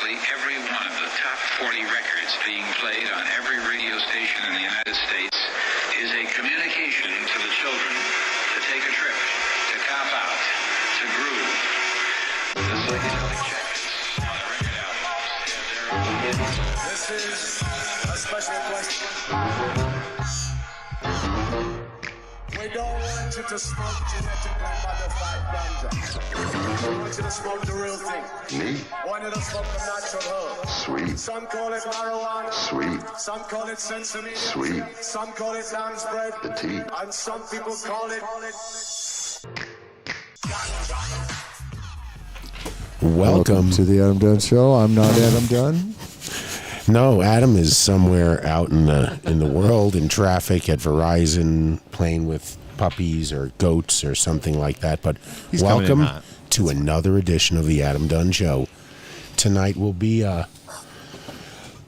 practically every one of the top 40 records being played on every radio station in the United States is a communication to the children to take a trip, to cop out, to groove. The psychedelic jackets on the record albums. This is a special question. We don't want you to smoke genetically modified ganja. We want you to smoke the real thing. Me? We want you to smoke the natural herb. Sweet. Some call it marijuana. Sweet. Some call it sensimilla. Sweet. Some call it lamb's bread. The tea. And some people call it Welcome to the Adam Dunn Show. I'm not Adam Dunn. No, Adam is somewhere out in the world in traffic at Verizon playing with puppies or goats or something like that. But He's welcome to another edition of the Adam Dunn Show. Tonight will be You're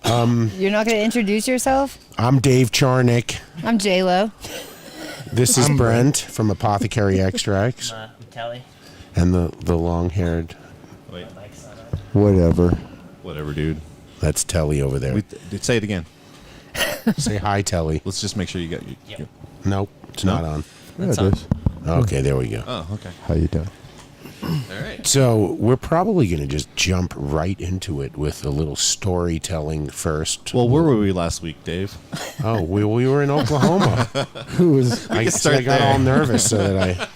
not going to introduce yourself? I'm Dave Charnick. I'm J-Lo. This is Brent from Apothecary Extracts. Kelly. And the long-haired... Wait. Whatever, dude. That's Telly over there. Say it again. Say hi, Telly. Let's just make sure you got your... Nope, it's not on. Yeah, it is. Okay, there we go. Oh, okay. How you doing? All right. So we're probably going to just jump right into it with a little storytelling first. Well, where were we last week, Dave? Oh, we were in Oklahoma. Who was? I got all nervous so that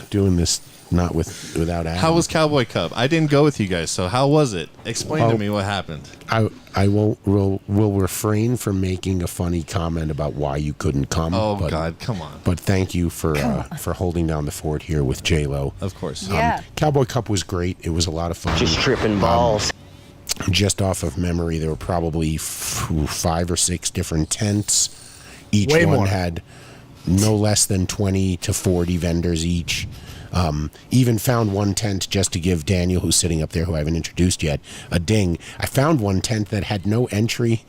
doing this not without Adam. How was Cowboy Cup? I didn't go with you guys, so how was it? Explain to me what happened. I will refrain from making a funny comment about why you couldn't come. Oh, God, come on. But thank you for holding down the fort here with J-Lo. Of course. Yeah. Cowboy Cup was great. It was a lot of fun. Just tripping balls. Just off of memory, there were probably 5 or 6 different tents. Each Way one more. had no less than 20 to 40 vendors each. Even found one tent, just to give Daniel, who's sitting up there, who I haven't introduced yet, a ding. I found one tent that had no entry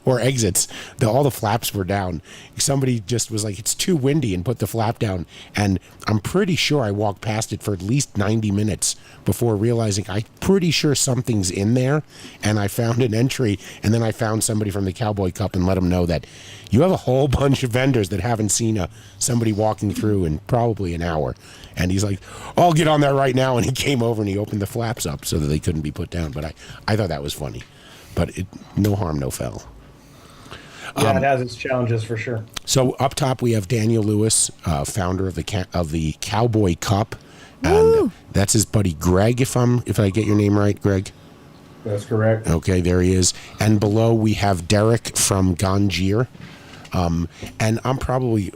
or exits. All the flaps were down. Somebody just was like, it's too windy, and put the flap down. And I'm pretty sure I walked past it for at least 90 minutes before realizing I'm pretty sure something's in there. And I found an entry, and then I found somebody from the Cowboy Cup and let them know that you have a whole bunch of vendors that haven't seen somebody walking through in probably an hour. And he's like, I'll get on there right now. And he came over and he opened the flaps up so that they couldn't be put down. But I thought that was funny. But no harm, no foul. Yeah, it has its challenges for sure. So up top we have Daniel Lewis, founder of the Cowboy Cup. And that's his buddy Greg, if I get your name right, Greg. That's correct. Okay, there he is. And below we have Derek from Gangiers. And I'm probably,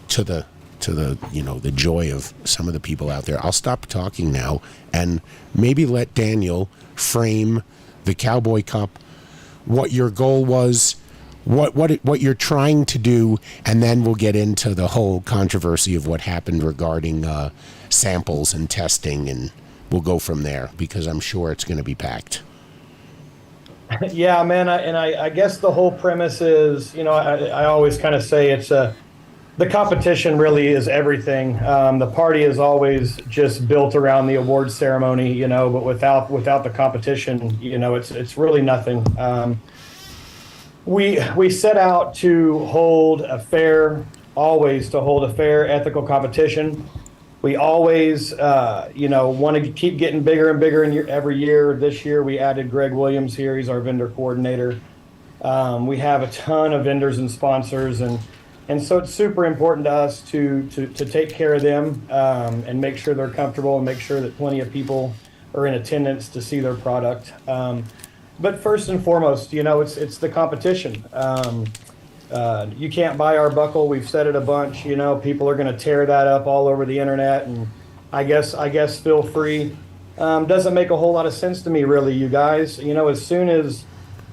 to the the joy of some of the people out there, I'll stop talking now and maybe let Daniel frame the Cowboy Cup, what your goal was, what you're trying to do, and then we'll get into the whole controversy of what happened regarding samples and testing, and we'll go from there because I'm sure it's going to be packed. Yeah, man, I guess the whole premise is, I always kind of say it's the competition really is everything. The party is always just built around the award ceremony, but without the competition, it's really nothing. We set out to hold a fair, ethical competition. We always, want to keep getting bigger and bigger every year. This year, we added Greg Williams here. He's our vendor coordinator. We have a ton of vendors and sponsors, and so it's super important to us to take care of them and make sure they're comfortable and make sure that plenty of people are in attendance to see their product. But first and foremost, it's the competition. You can't buy our buckle. We've said it a bunch. People are going to tear that up all over the internet, and I guess feel free. Doesn't make a whole lot of sense to me, really, you guys.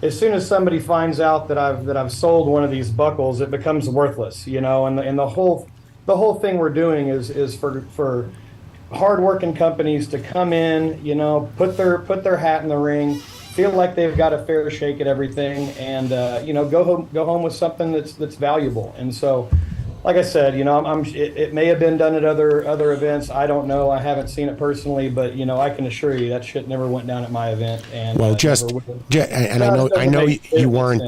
As soon as somebody finds out that I've sold one of these buckles, it becomes worthless. And the whole thing we're doing is for hardworking companies to come in, put their hat in the ring, feel like they've got a fair shake at everything, and go home with something that's valuable. And so like I said, it may have been done at other events. I don't know. I haven't seen it personally, but I can assure you that shit never went down at my event. And Well, never will. and I know you weren't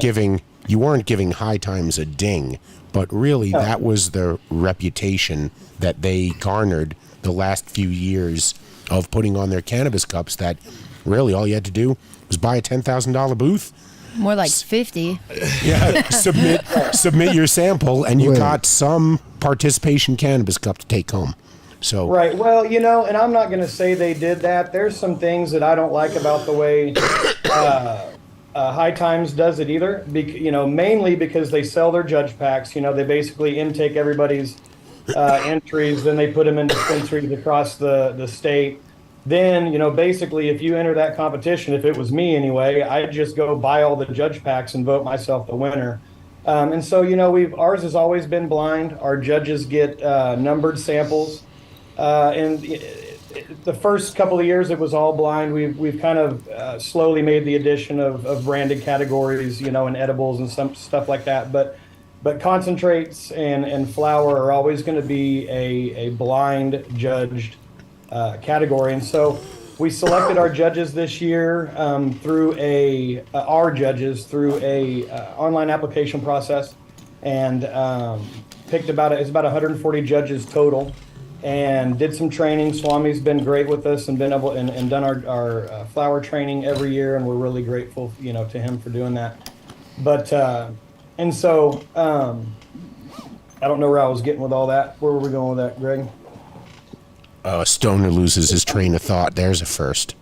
giving High Times a ding, but really that was the reputation that they garnered the last few years of putting on their cannabis cups. That really all you had to do was buy a $10,000 booth. More like 50. Yeah, submit your sample, and you got some participation cannabis cup to take home. So right. Well, and I'm not going to say they did that. There's some things that I don't like about the way High Times does it either. Mainly because they sell their judge packs. They basically intake everybody's entries, then they put them in dispensaries across the state. Then, basically, if you enter that competition, if it was me anyway, I'd just go buy all the judge packs and vote myself the winner. And so, ours has always been blind. Our judges get numbered samples. And the first couple of years, it was all blind. We've kind of slowly made the addition of branded categories, and edibles and some stuff like that. But concentrates and flower are always going to be a blind judged category. And so we selected our judges this year through a online application process, and picked about 140 judges total, and did some training. Swami's been great with us and been able and done our flower training every year, and we're really grateful to him for doing that. But and so I don't know where I was getting with all that. Where were we going with that, Greg? Stoner loses his train of thought. There's a first.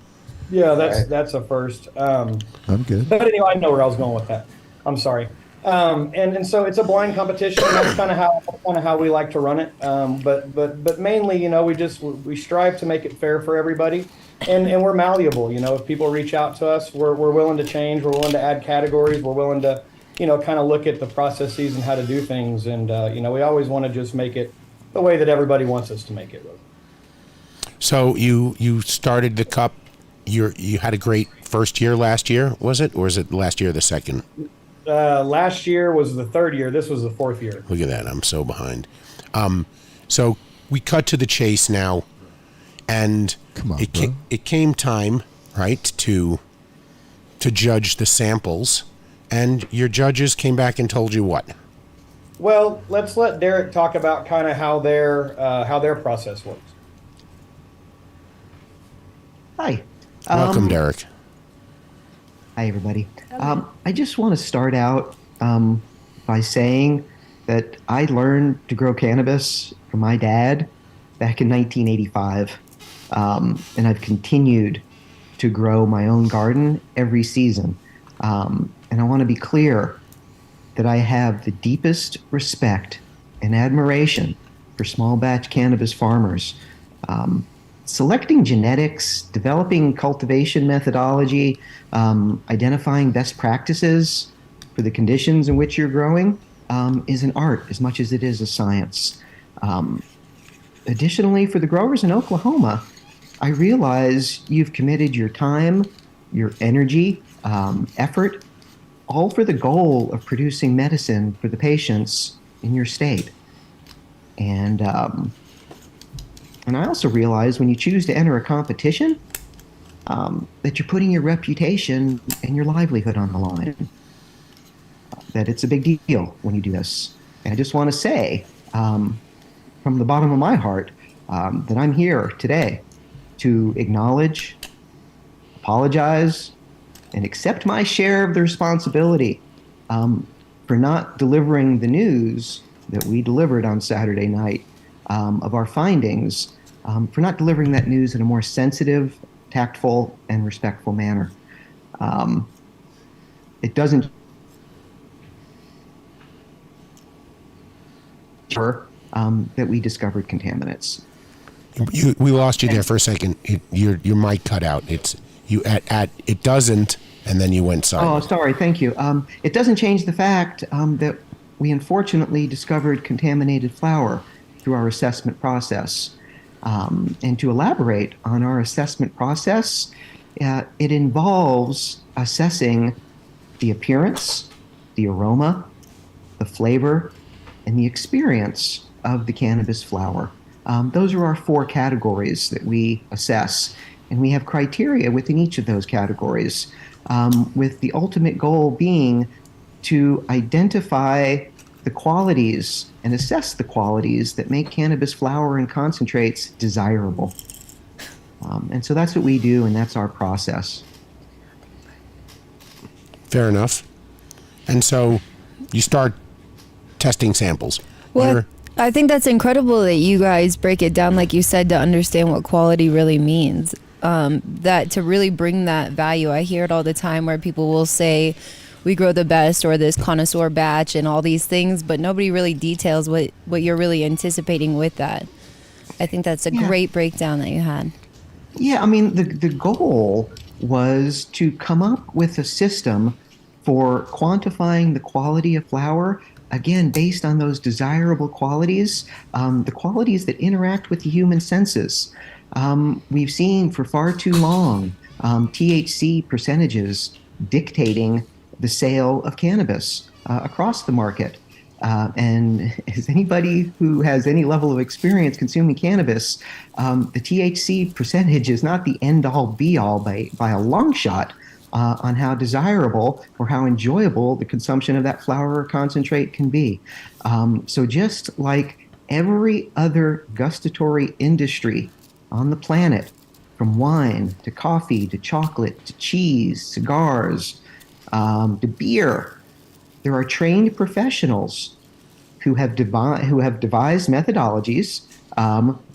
Yeah, that's a first. I'm good. But anyway, I know where I was going with that. I'm sorry. And so it's a blind competition. That's kind of how we like to run it. But mainly, we strive to make it fair for everybody, and we're malleable. If people reach out to us, we're willing to change. We're willing to add categories. We're willing to kind of look at the processes and how to do things. And we always want to just make it the way that everybody wants us to make it. So you started the cup. You had a great first year last year, was it, or is it last year or the second? Last year was the third year. This was the fourth year. Look at that. I'm so behind. So we cut to the chase now, and it came time, right, to judge the samples, and your judges came back and told you what? Well, let's let Derek talk about kind of how their process works. Hi. Welcome, Derek. Hi, everybody. I just want to start out by saying that I learned to grow cannabis from my dad back in 1985, and I've continued to grow my own garden every season. And I want to be clear that I have the deepest respect and admiration for small batch cannabis farmers. Selecting genetics, developing cultivation methodology, identifying best practices for the conditions in which you're growing is an art as much as it is a science. Additionally, for the growers in Oklahoma, I realize you've committed your time, your energy, effort, all for the goal of producing medicine for the patients in your state. And I also realize when you choose to enter a competition, that you're putting your reputation and your livelihood on the line. That it's a big deal when you do this. And I just want to say, from the bottom of my heart, that I'm here today to acknowledge, apologize, and accept my share of the responsibility for not delivering the news that we delivered on Saturday night of our findings, for not delivering that news in a more sensitive, tactful, and respectful manner. It doesn't that we discovered contaminants. We lost you there for a second. Your mic cut out. It doesn't, and then you went silent. Oh, sorry. Thank you. It doesn't change the fact that we unfortunately discovered contaminated flour through our assessment process. And to elaborate on our assessment process, it involves assessing the appearance, the aroma, the flavor, and the experience of the cannabis flower. Those are our 4 categories that we assess, and we have criteria within each of those categories, with the ultimate goal being to identify the qualities and assess the qualities that make cannabis flower and concentrates desirable. And so that's what we do, and that's our process. Fair enough. And so you start testing samples. Well, I think that's incredible that you guys break it down, like you said, to understand what quality really means. That to really bring that value. I hear it all the time where people will say, we grow the best, or this connoisseur batch and all these things, but nobody really details what you're really anticipating with that. I think that's a great breakdown that you had. Yeah, I mean, the goal was to come up with a system for quantifying the quality of flower, again, based on those desirable qualities, the qualities that interact with the human senses. We've seen for far too long THC percentages dictating the sale of cannabis across the market. And as anybody who has any level of experience consuming cannabis, the THC percentage is not the end-all be-all by a long shot on how desirable or how enjoyable the consumption of that flower or concentrate can be. So just like every other gustatory industry on the planet, from wine to coffee to chocolate to cheese, cigars, to beer, there are trained professionals who have devised methodologies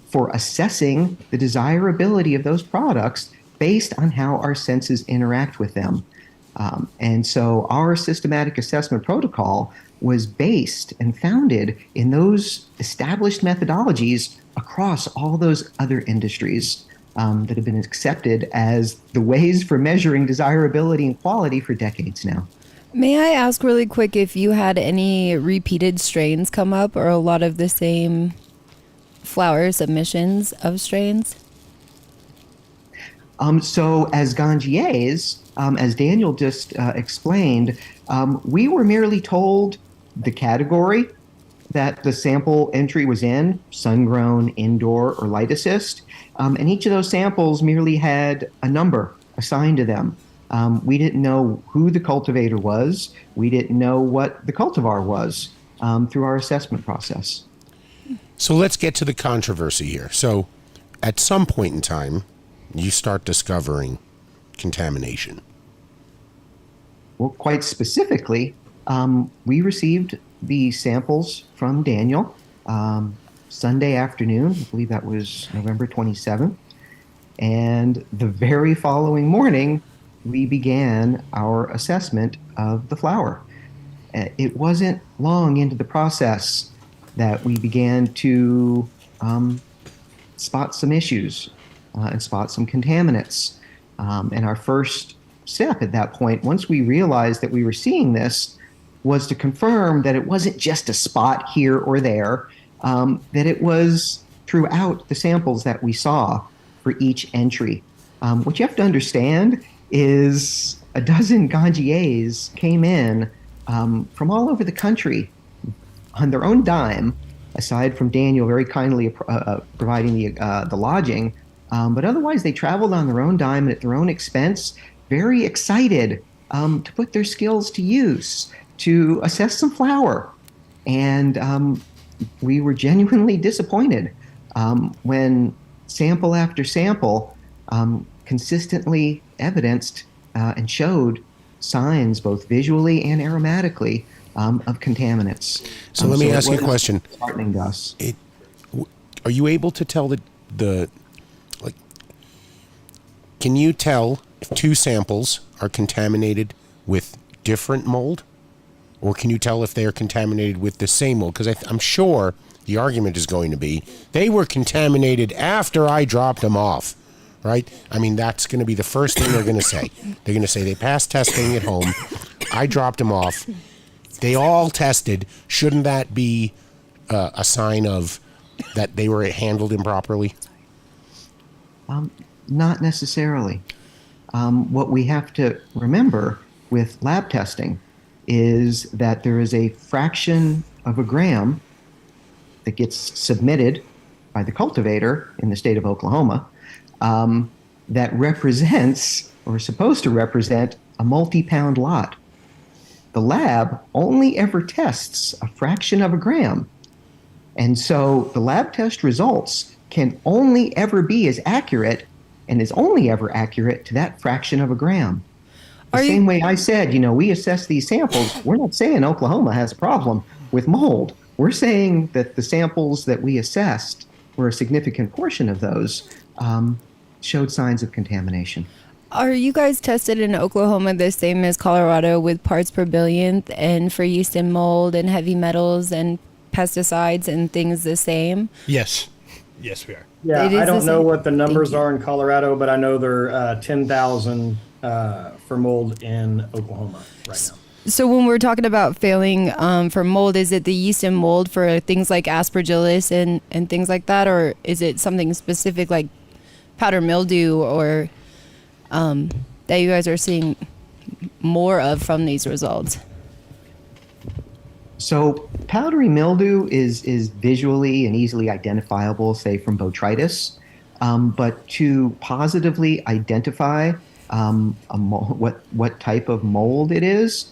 for assessing the desirability of those products based on how our senses interact with them. And so our systematic assessment protocol was based and founded in those established methodologies across all those other industries that have been accepted as the ways for measuring desirability and quality for decades now. May I ask really quick if you had any repeated strains come up, or a lot of the same flower submissions of strains? So as Gangiers, as Daniel just explained, we were merely told the category that the sample entry was in, sun-grown, indoor, or light assist, and each of those samples merely had a number assigned to them. We didn't know who the cultivator was. We didn't know what the cultivar was through our assessment process. So let's get to the controversy here. So at some point in time, you start discovering contamination. Well, quite specifically, we received the samples from Daniel Sunday afternoon. I believe that was November 27th. And the very following morning, we began our assessment of the flower. It wasn't long into the process that we began to spot some issues and spot some contaminants. And our first step at that point, once we realized that we were seeing this, was to confirm that it wasn't just a spot here or there, that it was throughout the samples that we saw for each entry. What you have to understand is a dozen Gangiers came in from all over the country on their own dime, aside from Daniel very kindly providing the lodging. But otherwise, they traveled on their own dime and at their own expense, very excited to put their skills to use, to assess some flower. And we were genuinely disappointed when sample after sample consistently evidenced and showed signs, both visually and aromatically, of contaminants. So let me ask you a question. Heartening to us. Are you able to tell can you tell if 2 samples are contaminated with different mold? Or can you tell if they are contaminated with the same mold? Because I'm sure the argument is going to be, they were contaminated after I dropped them off, right? I mean, that's going to be the first thing they're going to say. They're going to say they passed testing at home. I dropped them off. They all tested. Shouldn't that be a sign of that they were handled improperly? Not necessarily. What we have to remember with lab testing is that there is a fraction of a gram that gets submitted by the cultivator in the state of Oklahoma that represents or is supposed to represent a multi-pound lot. The lab only ever tests a fraction of a gram. And so the lab test results can only ever be as accurate and is only ever accurate to that fraction of a gram. The same way I said, we assess these samples. We're not saying Oklahoma has a problem with mold. We're saying that the samples that we assessed, or a significant portion of those, showed signs of contamination. Are you guys tested in Oklahoma the same as Colorado with parts per billionth and for yeast and mold and heavy metals and pesticides and things the same? Yes. Yes, we are. Yeah, I don't know what the numbers are in Colorado, but I know they're 10,000 for mold in Oklahoma right now. So when we're talking about failing for mold, is it the yeast and mold for things like aspergillus and things like that? Or is it something specific like powder mildew or that you guys are seeing more of from these results? So powdery mildew is visually and easily identifiable, say, from botrytis. But to positively identify what type of mold it is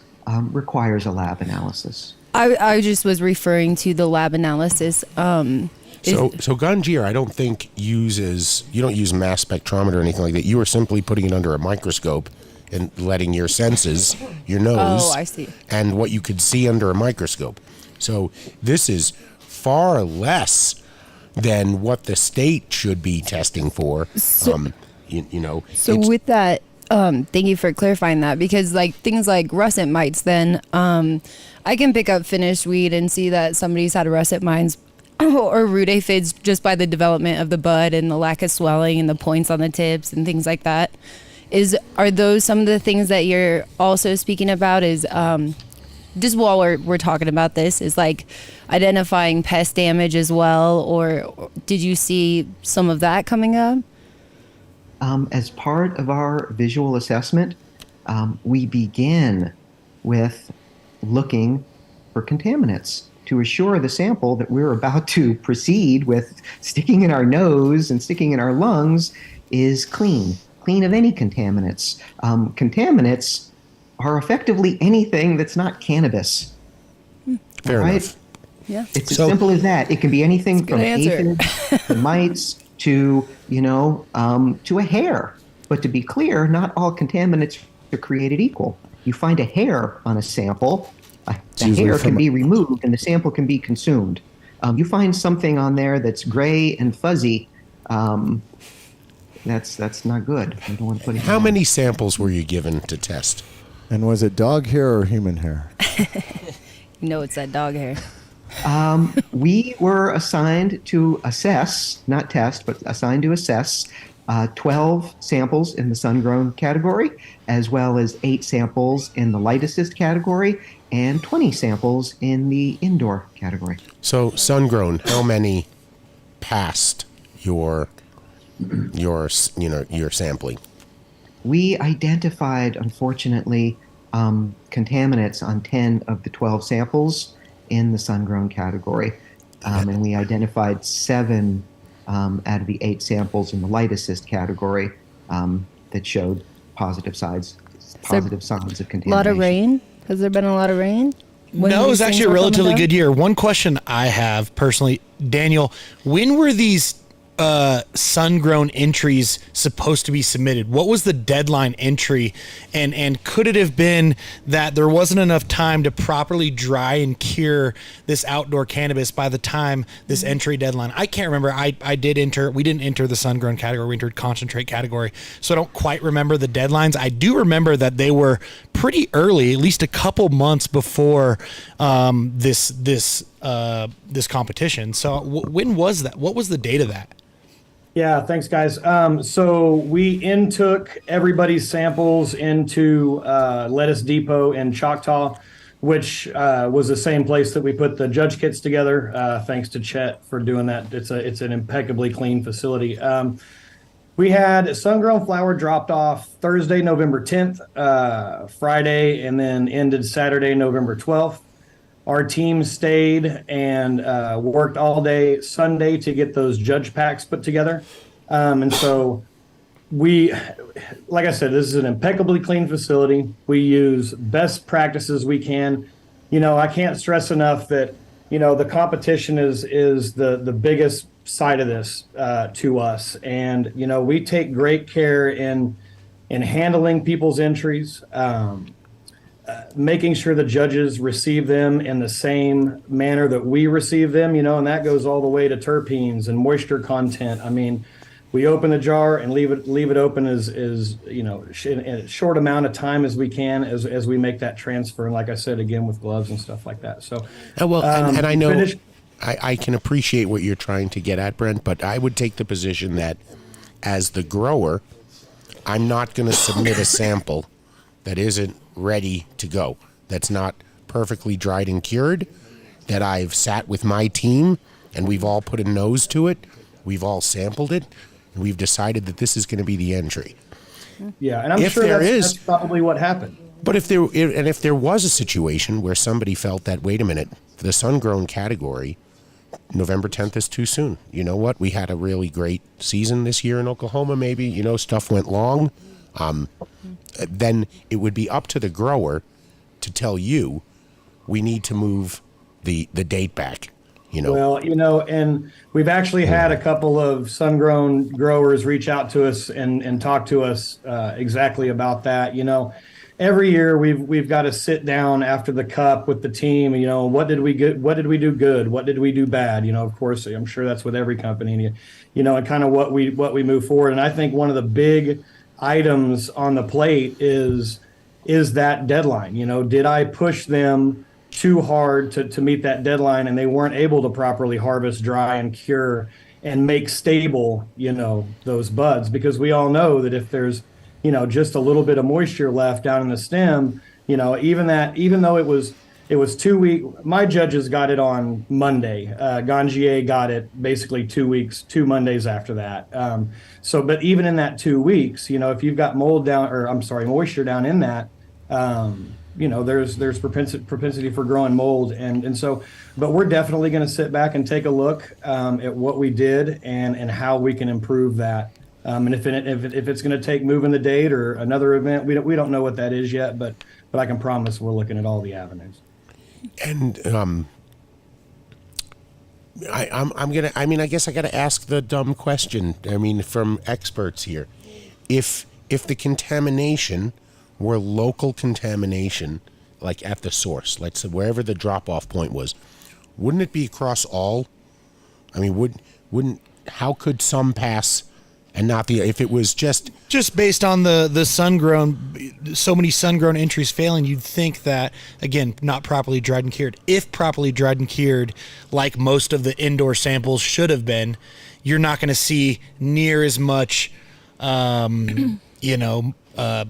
requires a lab analysis. I just was referring to the lab analysis. So Gangier, I don't think you don't use mass spectrometer or anything like that. You are simply putting it under a microscope and letting your senses, your nose, I see, and what you could see under a microscope. So this is far less than what the state should be testing for. So with that, thank you for clarifying that, because like things like russet mites, then I can pick up finished weed and see that somebody's had a russet mites or root aphids just by the development of the bud and the lack of swelling and the points on the tips and things like that. Are those some of the things that you're also speaking about? Is just while we're talking about this, is like identifying pest damage as well, or did you see some of that coming up? As part of our visual assessment, we begin with looking for contaminants to assure the sample that we're about to proceed with sticking in our nose and sticking in our lungs is clean of any contaminants. Contaminants are effectively anything that's not cannabis. Fair enough. Yeah. It's as simple as that. It can be anything from answer. aphids to mites to a hair. But to be clear, not all contaminants are created equal. You find a hair on a sample, the hair can be removed and the sample can be consumed. You find something on there that's gray and fuzzy, that's not good. You don't want to put it. How many samples were you given to test? And was it dog hair or human hair? It's that dog hair. We were assigned to assess, not test, but assigned to assess 12 samples in the sun-grown category, as well as 8 samples in the light assist category, and 20 samples in the indoor category. So sun-grown, how many passed your sampling? We identified, unfortunately, contaminants on 10 of the 12 samples in the sun-grown category, and we identified 7 out of the 8 samples in the light assist category that showed positive signs of contamination. A lot of rain? Has there been a lot of rain? No, it was actually a relatively good year. One question I have personally, Daniel, when were these sun-grown entries supposed to be submitted? What was the deadline entry, and could it have been that there wasn't enough time to properly dry and cure this outdoor cannabis by the time this entry deadline? I can't remember. We didn't enter the sun-grown category, we entered concentrate category, so I don't quite remember the deadlines. I do remember that they were pretty early, at least a couple months before this competition. So when was that? What was the date of that? Yeah, thanks, guys. So we took everybody's samples into Lettuce Depot in Choctaw, which was the same place that we put the judge kits together. Thanks to Chet for doing that. It's an impeccably clean facility. We had sun-grown flower dropped off Thursday, November 10th, Friday, and then ended Saturday, November 12th. our team stayed and worked all day Sunday to get those judge packs put together. And so we, like I said, this is an impeccably clean facility. We use best practices we can. I can't stress enough that, the competition is the biggest side of this to us. And, we take great care in handling people's entries, making sure the judges receive them in the same manner that we receive them, and that goes all the way to terpenes and moisture content. I mean, we open the jar and leave it open as in a short amount of time as we can as we make that transfer. And like I said, again, with gloves and stuff like that. So, and I know I can appreciate what you're trying to get at, Brent, but I would take the position that as the grower, I'm not going to submit a sample that isn't ready to go, that's not perfectly dried and cured, that I've sat with my team and we've all put a nose to it, we've all sampled it, and we've decided that this is going to be the entry. Yeah, and I'm sure that's probably what happened. But if there was a situation where somebody felt that, wait a minute, for the sun-grown category, November 10th is too soon. You know what? We had a really great season this year in Oklahoma, maybe, stuff went long. Then it would be up to the grower to tell you, we need to move the date back. Well, and we've actually had a couple of sun-grown growers reach out to us and talk to us exactly about that. Every year we've got to sit down after the cup with the team. What did we do good? What did we do bad? Of course, I'm sure that's with every company. And kind of what we move forward. And I think one of the big items on the plate is that deadline. Did I push them too hard to meet that deadline, and they weren't able to properly harvest, dry, and cure and make stable, those buds? Because we all know that if there's, just a little bit of moisture left down in the stem, even though it was 2 weeks, my judges got it on Monday. Gangiers got it basically 2 weeks, 2 Mondays after that. But even in that 2 weeks, if you've got moisture down in that, there's propensity for growing mold. And so, but we're definitely going to sit back and take a look at what we did and how we can improve that. And if it's going to take moving the date or another event, we don't know what that is yet, but I can promise we're looking at all the avenues. And I guess I got to ask the dumb question. From experts here, if the contamination were local contamination, like at the source, let's say wherever the drop-off point was, wouldn't it be across all? How could some pass and not the, if it was just based on the sun-grown, so many sun-grown entries failing, you'd think that, again, not properly dried and cured. If properly dried and cured, like most of the indoor samples should have been, you're not going to see near as much,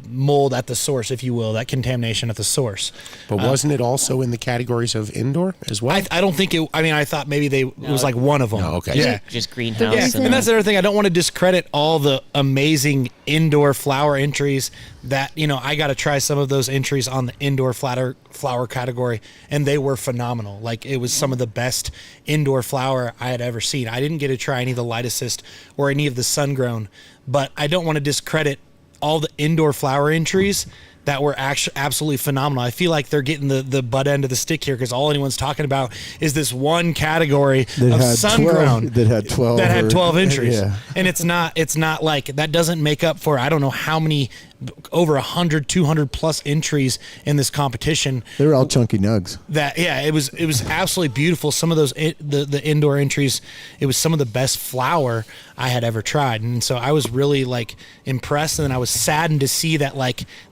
mold at the source, if you will, that contamination at the source. But wasn't it also in the categories of indoor as well? I don't think it. I thought maybe it was like one of them. No, okay. Yeah, just greenhouse. Yeah, and that's the other thing. I don't want to discredit all the amazing indoor flower entries that I got to try some of those entries on the indoor flower category, and they were phenomenal. Like, it was some of the best indoor flower I had ever seen. I didn't get to try any of the light assist or any of the sun grown, but I don't want to discredit all the indoor flower entries that were actually absolutely phenomenal. I feel like they're getting the butt end of the stick here, because all anyone's talking about is this one category of sun-grown that had 12 entries. Yeah. And it's not like that doesn't make up for, I don't know how many, over 100, 200 plus entries in this competition. They were all chunky nugs. It was absolutely beautiful. Some of those the indoor entries, it was some of the best flower I had ever tried, and so I was really impressed. And then I was saddened to see that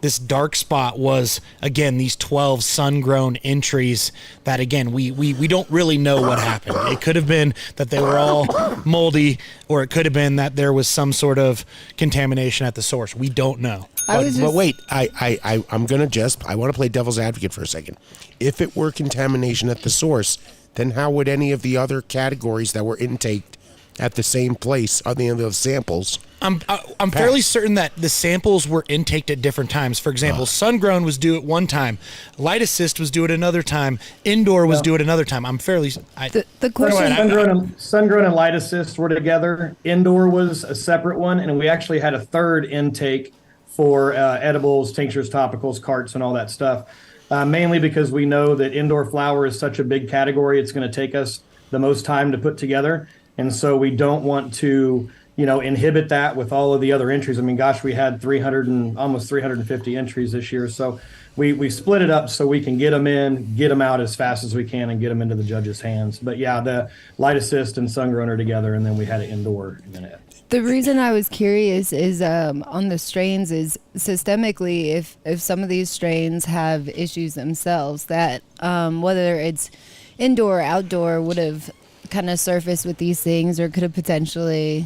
this dark spot was again these 12 sun-grown entries that again we don't really know what happened. It could have been that they were all moldy, or it could have been that there was some sort of contamination at the source. We don't know. But wait, I want to play devil's advocate for a second. If it were contamination at the source, then how would any of the other categories that were intaked at the same place on the end of those samples. I'm fairly certain that the samples were intaked at different times. For example, sun-grown was due at one time, light assist was due at another time, indoor was due at another time. I'm fairly. The question. Sun-grown and light assist were together. Indoor was a separate one, and we actually had a third intake for edibles, tinctures, topicals, carts, and all that stuff. Mainly because we know that indoor flower is such a big category, it's going to take us the most time to put together, and so we don't want to inhibit that with all of the other entries. I mean, gosh, we had almost 350 entries this year. So we split it up so we can get them in, get them out as fast as we can, and get them into the judges' hands. But yeah, the light assist and sun-grown are together, and then we had it indoor. And then the reason I was curious is on the strains is systemically, if some of these strains have issues themselves, that whether it's indoor or outdoor would have kind of surfaced with these things, or could have potentially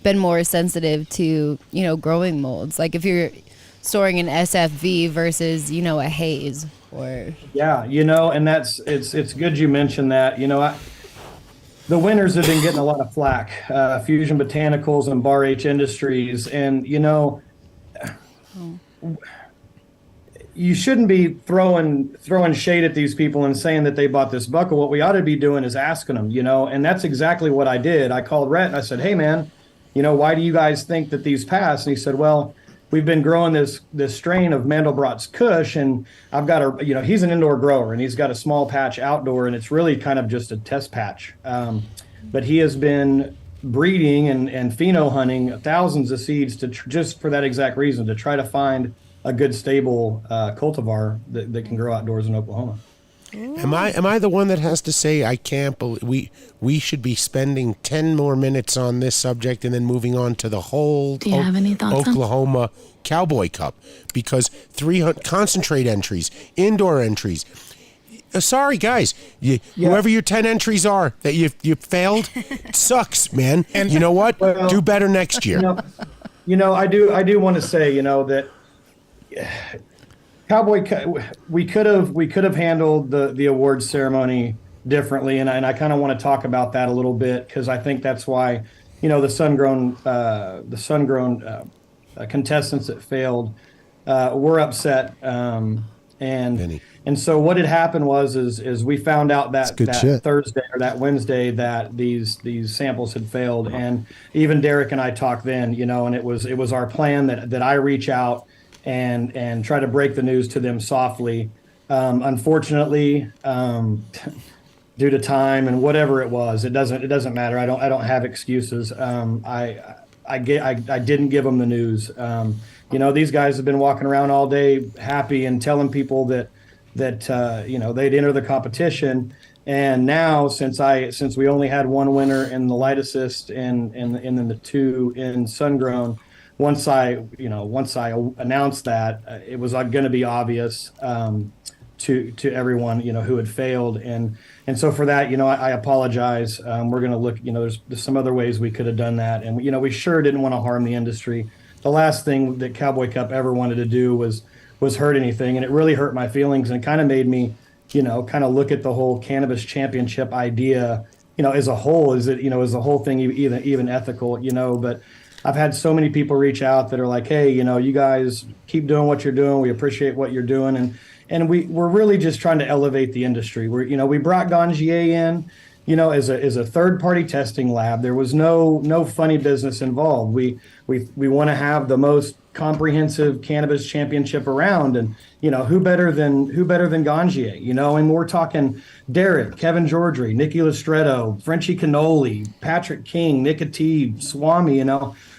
been more sensitive to growing molds, like if you're storing an SFV versus a haze, or and it's good you mentioned that. The winners have been getting a lot of flack, Fusion Botanicals and Bar H Industries, and you shouldn't be throwing shade at these people and saying that they bought this buckle. What we ought to be doing is asking them, and that's exactly what I did. I called Rhett and I said, hey man, why do you guys think that these pass? And he said, well, we've been growing this strain of Mandelbrot's Kush, and I've got he's an indoor grower, and he's got a small patch outdoor, and it's really kind of just a test patch. But he has been breeding and pheno hunting thousands of seeds just for that exact reason, to try to find a good stable cultivar that can grow outdoors in Oklahoma. Am I the one that has to say I can't believe we should be spending 10 more minutes on this subject and then moving on to the whole Do you have any thoughts Oklahoma Cowboy Cup, because 300 concentrate entries, indoor entries. Sorry guys, whoever your 10 entries are that you failed, it sucks, man. And you know what? Do better next year. I do want to say that Cowboy, we could have handled the awards ceremony differently, and I kind of want to talk about that a little bit, because I think that's why the sun-grown contestants that failed were upset, and so what had happened is we found out that Thursday or that Wednesday that these samples had failed, and even Derek and I talked then, and it was our plan that I reach out and try to break the news to them softly. Unfortunately, due to time and whatever it was, it doesn't matter. I don't have excuses. I didn't give them the news. These guys have been walking around all day happy and telling people that they'd enter the competition. And now, since we only had one winner in the light assist and then the two in sun-grown, once I announced that, it was going to be obvious to everyone who had failed, and so for that I apologize. We're going to look. There's some other ways we could have done that, and we sure didn't want to harm the industry. The last thing that Cowboy Cup ever wanted to do was hurt anything, and it really hurt my feelings and kind of made me kind of look at the whole cannabis championship idea as a whole. Is it is the whole thing even ethical? But I've had so many people reach out that are like, hey, you guys keep doing what you're doing. We appreciate what you're doing. And we're really just trying to elevate the industry. We brought Gangiers in, as a third party testing lab. There was no funny business involved. We want to have the most comprehensive cannabis championship around, and who better than Gangiers, and we're talking Derek, Kevin Georgery, Nikki Lestretto, Frenchie Cannoli, Patrick King, Nick Atib, Swami.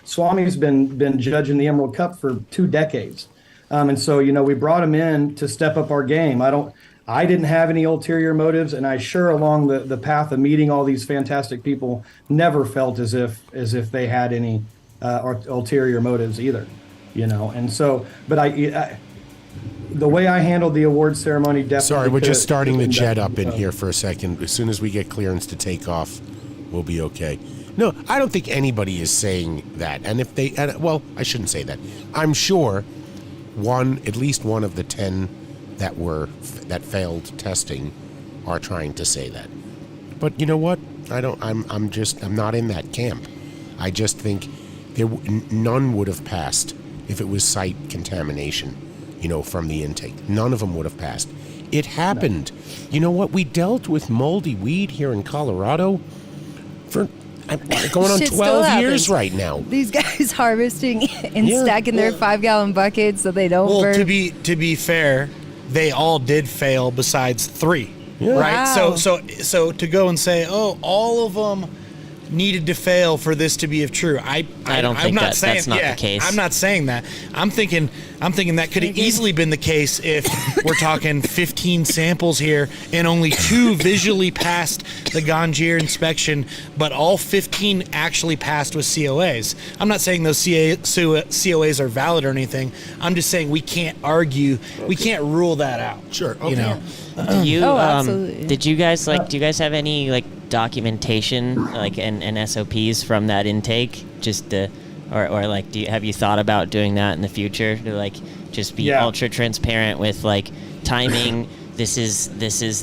Swami's been judging the Emerald Cup for 2 decades. And so, we brought him in to step up our game. I didn't have any ulterior motives, and I sure along the path of meeting all these fantastic people never felt as if they had any ulterior motives either, and so, but the way I handled the award ceremony definitely. Sorry, we're just starting the jet up in here for a second. As soon as we get clearance to take off, we'll be okay. No, I don't think anybody is saying that. And if they, well, I shouldn't say that. I'm sure at least one of the 10 that failed testing are trying to say that. But you know what? I'm not in that camp. I just think none would have passed if it was site contamination, from the intake. None of them would have passed. It happened. No. You know what? We dealt with moldy weed here in Colorado for going on 12 years right now. These guys harvesting and stacking their 5-gallon buckets so they don't burn. To be fair, they all did fail besides 3. Yeah. Right? Wow. So to go and say, all of them needed to fail for this to be of true. I don't think that's not the case. I'm not saying that. I'm thinking that could have easily been the case if we're talking 15 samples here and only 2 visually passed the Gangier inspection, but all 15 actually passed with COAs. I'm not saying those COAs are valid or anything. I'm just saying we can't argue. We can't rule that out. Sure. Okay. Absolutely. Did you guys do you guys have any documentation and SOPs from that intake, just to, or have you thought about doing that in the future to just be ultra transparent with timing? This is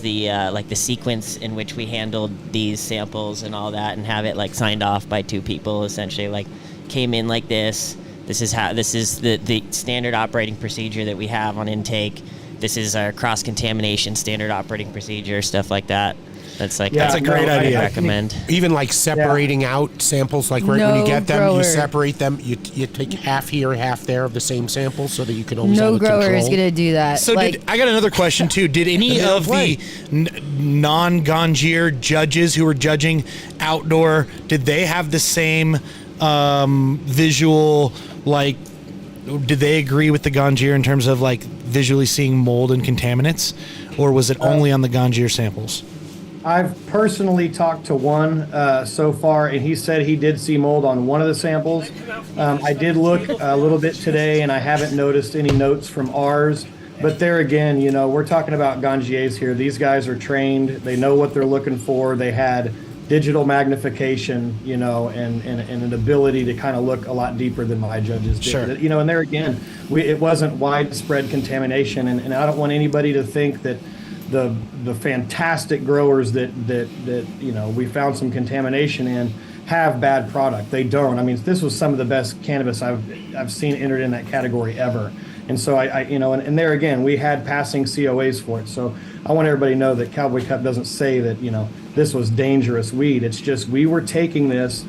the the sequence in which we handled these samples and all that, and have it signed off by 2 people essentially, came in like this. This is the standard operating procedure that we have on intake. This is our cross-contamination standard operating procedure, stuff like that. That's that's a great idea. I recommend. Even separating out samples, when you get them, you separate them. You take half here, half there of the same sample, so that you can always have a control. No grower is going to do that. So I got another question too. Did any of the non-Gangier judges who were judging outdoor, did they have the same visual? Did they agree with the Gangier in terms of visually seeing mold and contaminants, or was it only on the Gangier samples? I've personally talked to one so far, and he said he did see mold on one of the samples. I did look a little bit today, and I haven't noticed any notes from ours. But there again, we're talking about Gangiers here. These guys are trained. They know what they're looking for. They had digital magnification, and an ability to kind of look a lot deeper than my judges did. Sure. And there again, it wasn't widespread contamination, and I don't want anybody to think that the fantastic growers that we found some contamination in have bad product. They don't. I mean, this was some of the best cannabis I've seen entered in that category ever. And so and there again, we had passing COAs for it. So I want everybody to know that Cowboy Cup doesn't say that this was dangerous weed. It's just we were taking this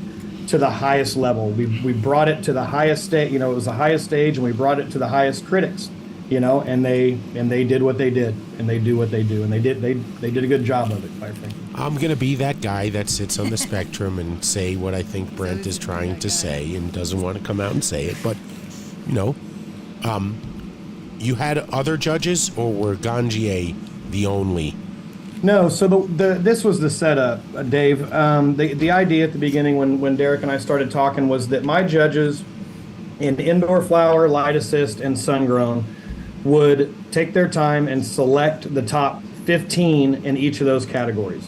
to the highest level. We brought it to the highest stage. It was the highest stage, and we brought it to the highest critics. And they did what they did, and they do what they do, and they did a good job of it, quite frankly. I'm gonna be that guy that sits on the spectrum and say what I think Brent is trying to say and doesn't want to come out and say it. But you had other judges, or were Gangier the only? No, so this was the setup, Dave. The idea at the beginning when Derek and I started talking was that my judges in indoor flower, light assist, and sun grown would take their time and select the top 15 in each of those categories.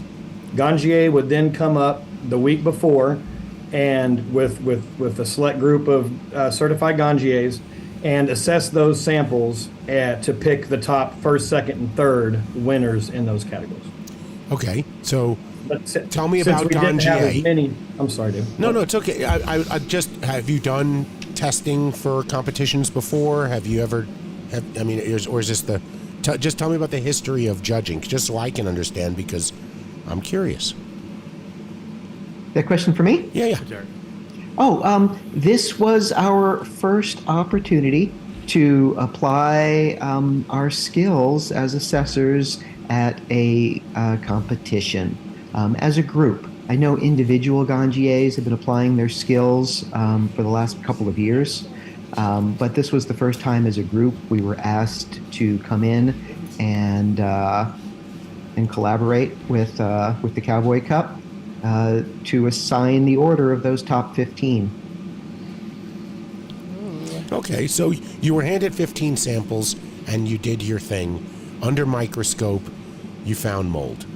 Gangier would then come up the week before, and with a select group of certified Gangiers, and assess those samples to pick the top 1st, 2nd, and 3rd winners in those categories. Okay, so tell me about Gangier. I'm sorry, Dave. No, it's okay. I just, have you done testing for competitions before? Have you ever? Or is this just tell me about the history of judging, just so I can understand, because I'm curious. That question for me? Yeah. This was our first opportunity to apply our skills as assessors at a competition as a group. I know individual Gangiers have been applying their skills for the last couple of years, but this was the first time as a group we were asked to come in and collaborate with the Cowboy Cup to assign the order of those top 15. Okay, so you were handed 15 samples and you did your thing. Under microscope, you found mold.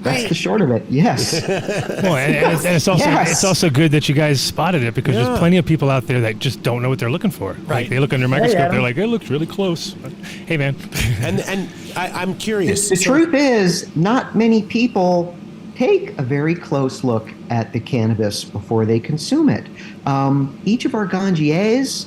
That's the short of it. Yes. Well, and it's also good that you guys spotted it, because there's plenty of people out there that just don't know what they're looking for. Right. They look under a microscope, they're like, it looks really close. But, hey, man. And I'm curious. The truth is, not many people take a very close look at the cannabis before they consume it. Each of our Gangiers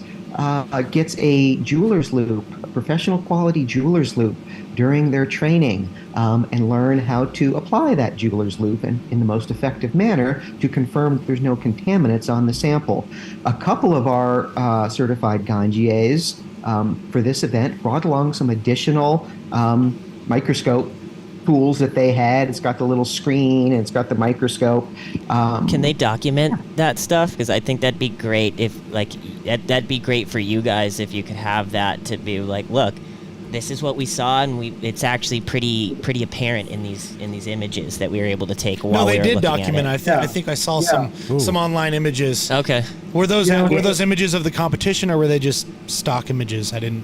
gets a jeweler's loop, a professional quality jeweler's loop during their training, and learn how to apply that jeweler's loop in the most effective manner to confirm that there's no contaminants on the sample. A couple of our certified Gangiers for this event brought along some additional microscope tools that they had. It's got the little screen and it's got the microscope. Can they document that stuff? Because I think that'd be great if, like, that'd be great for you guys if you could have that to be like, look, this is what we saw, and it's actually pretty apparent in these images that we were able to take while we were looking at it. No, they did document. I think I saw some online images. Okay. Were those images of the competition, or were they just stock images? I didn't.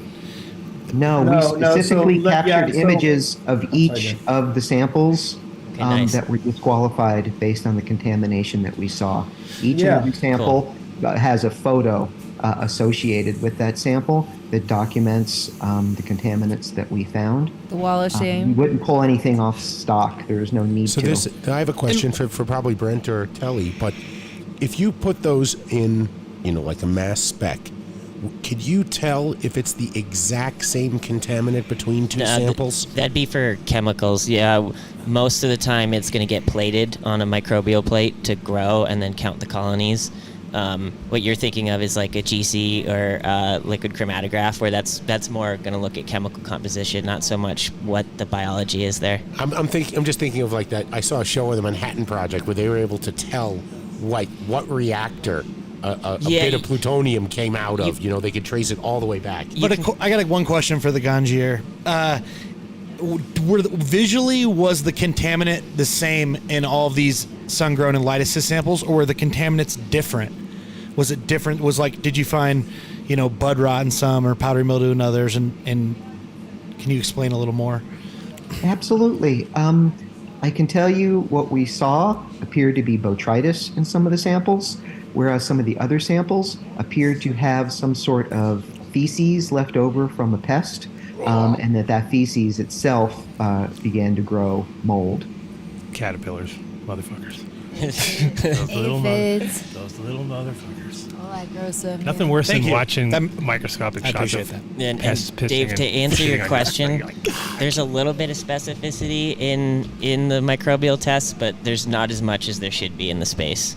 No, we specifically captured images of each of the samples that were disqualified based on the contamination that we saw. Each and every sample has a photo associated with that sample that documents the contaminants that we found. The wall of shame. We wouldn't pull anything off stock. There is no need to. So I have a question for probably Brent or Telly, but if you put those in, like a mass spec, could you tell if it's the exact same contaminant between two samples? That'd be for chemicals. Yeah, most of the time it's going to get plated on a microbial plate to grow and then count the colonies. What you're thinking of is like a GC or liquid chromatograph, where that's more going to look at chemical composition, not so much what the biology is there. I'm just thinking of like that. I saw a show on the Manhattan Project where they were able to tell like what reactor a bit of plutonium came out of. They could trace it all the way back. I got one question for the Gangier. Visually, was the contaminant the same in all of these sun-grown and light assist samples, or were the contaminants different? Was it different? Did you find, bud rot in some or powdery mildew in others? And can you explain a little more? Absolutely. I can tell you what we saw appeared to be botrytis in some of the samples, whereas some of the other samples appeared to have some sort of feces left over from a pest, and that feces itself began to grow mold. Caterpillars, motherfuckers. Those little motherfuckers. All that gross stuff. Nothing worse than watching microscopic shots of pests pissing. Dave, to answer your question, there's a little bit of specificity in the microbial tests, but there's not as much as there should be in the space.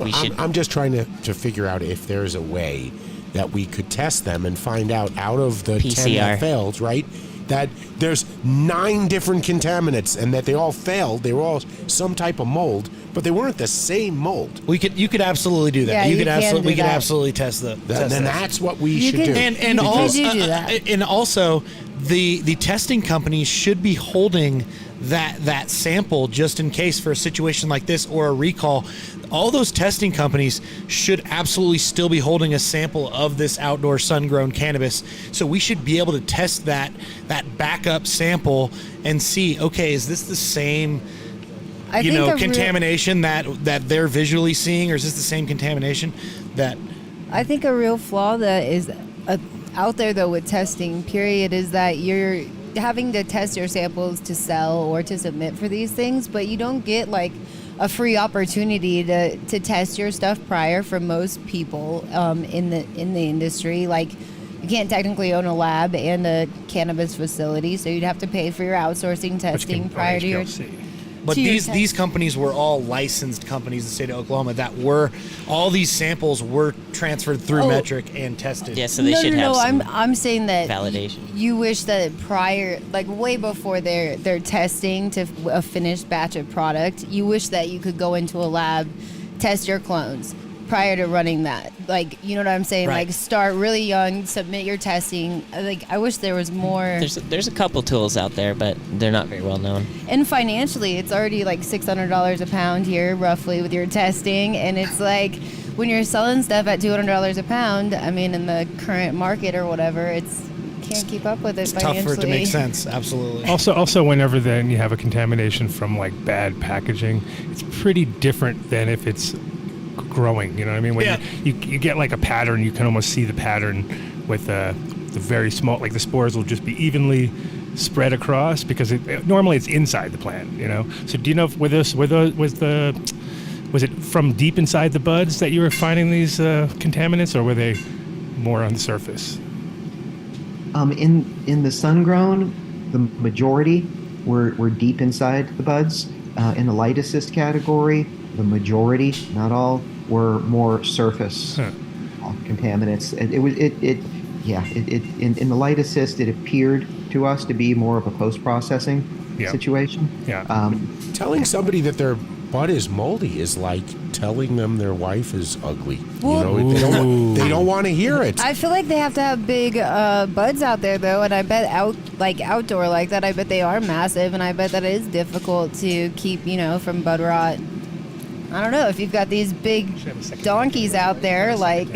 I'm just trying to figure out if there's a way that we could test them and find out of the PCR. 10 that failed, right? That there's 9 different contaminants and that they all failed. They were all some type of mold, but they weren't the same mold. You could absolutely do that. Yeah, we could absolutely test the. Then that's what we should do. And also, the testing companies should be holding that sample just in case for a situation like this or a recall. All those testing companies should absolutely still be holding a sample of this outdoor sun-grown cannabis. So we should be able to test that backup sample and see, okay, is this the same contamination that they're visually seeing, or is this the same contamination that... I think a real flaw that is out there, though, with testing, period, is that you're having to test your samples to sell or to submit for these things, but you don't get, like, a free opportunity to test your stuff prior for most people in the industry. Like, you can't technically own a lab and a cannabis facility, so you'd have to pay for your outsourcing testing prior to your... But these companies were all licensed companies in the state of Oklahoma that were, all these samples were transferred through Metric and tested. Yeah, so they should have some I'm saying that validation. You wish that prior, like way before their testing to a finished batch of product, you wish that you could go into a lab, test your clones prior to running that. Like, you know what I'm saying? Right. Like, start really young, submit your testing. Like, I wish there was more. There's a couple tools out there, but they're not very well known. And financially, it's already like $600 a pound here, roughly, with your testing. And it's like, when you're selling stuff at $200 a pound, I mean, in the current market or whatever, can't keep up with it financially. Tough for it to make sense, absolutely. Also, whenever then you have a contamination from like bad packaging, it's pretty different than if it's growing. You know what I mean? When you get like a pattern, you can almost see the pattern with the very small, like the spores will just be evenly spread across? Because normally it's inside the plant, you know. So do you know if was it from deep inside the buds that you were finding these contaminants, or were they more on the surface? In the sun-grown, the majority were deep inside the buds. In the light assist category, the majority, not all, were more surface contaminants. In the light assist, it appeared to us to be more of a post-processing situation. Telling somebody that their bud is moldy is like telling them their wife is ugly. Well, They don't want to hear it. I feel like they have to have big buds out there, though, and I bet outdoor like that, I bet they are massive, and I bet that it is difficult to keep, from bud rot. I don't know if you've got these big donkeys out there, like,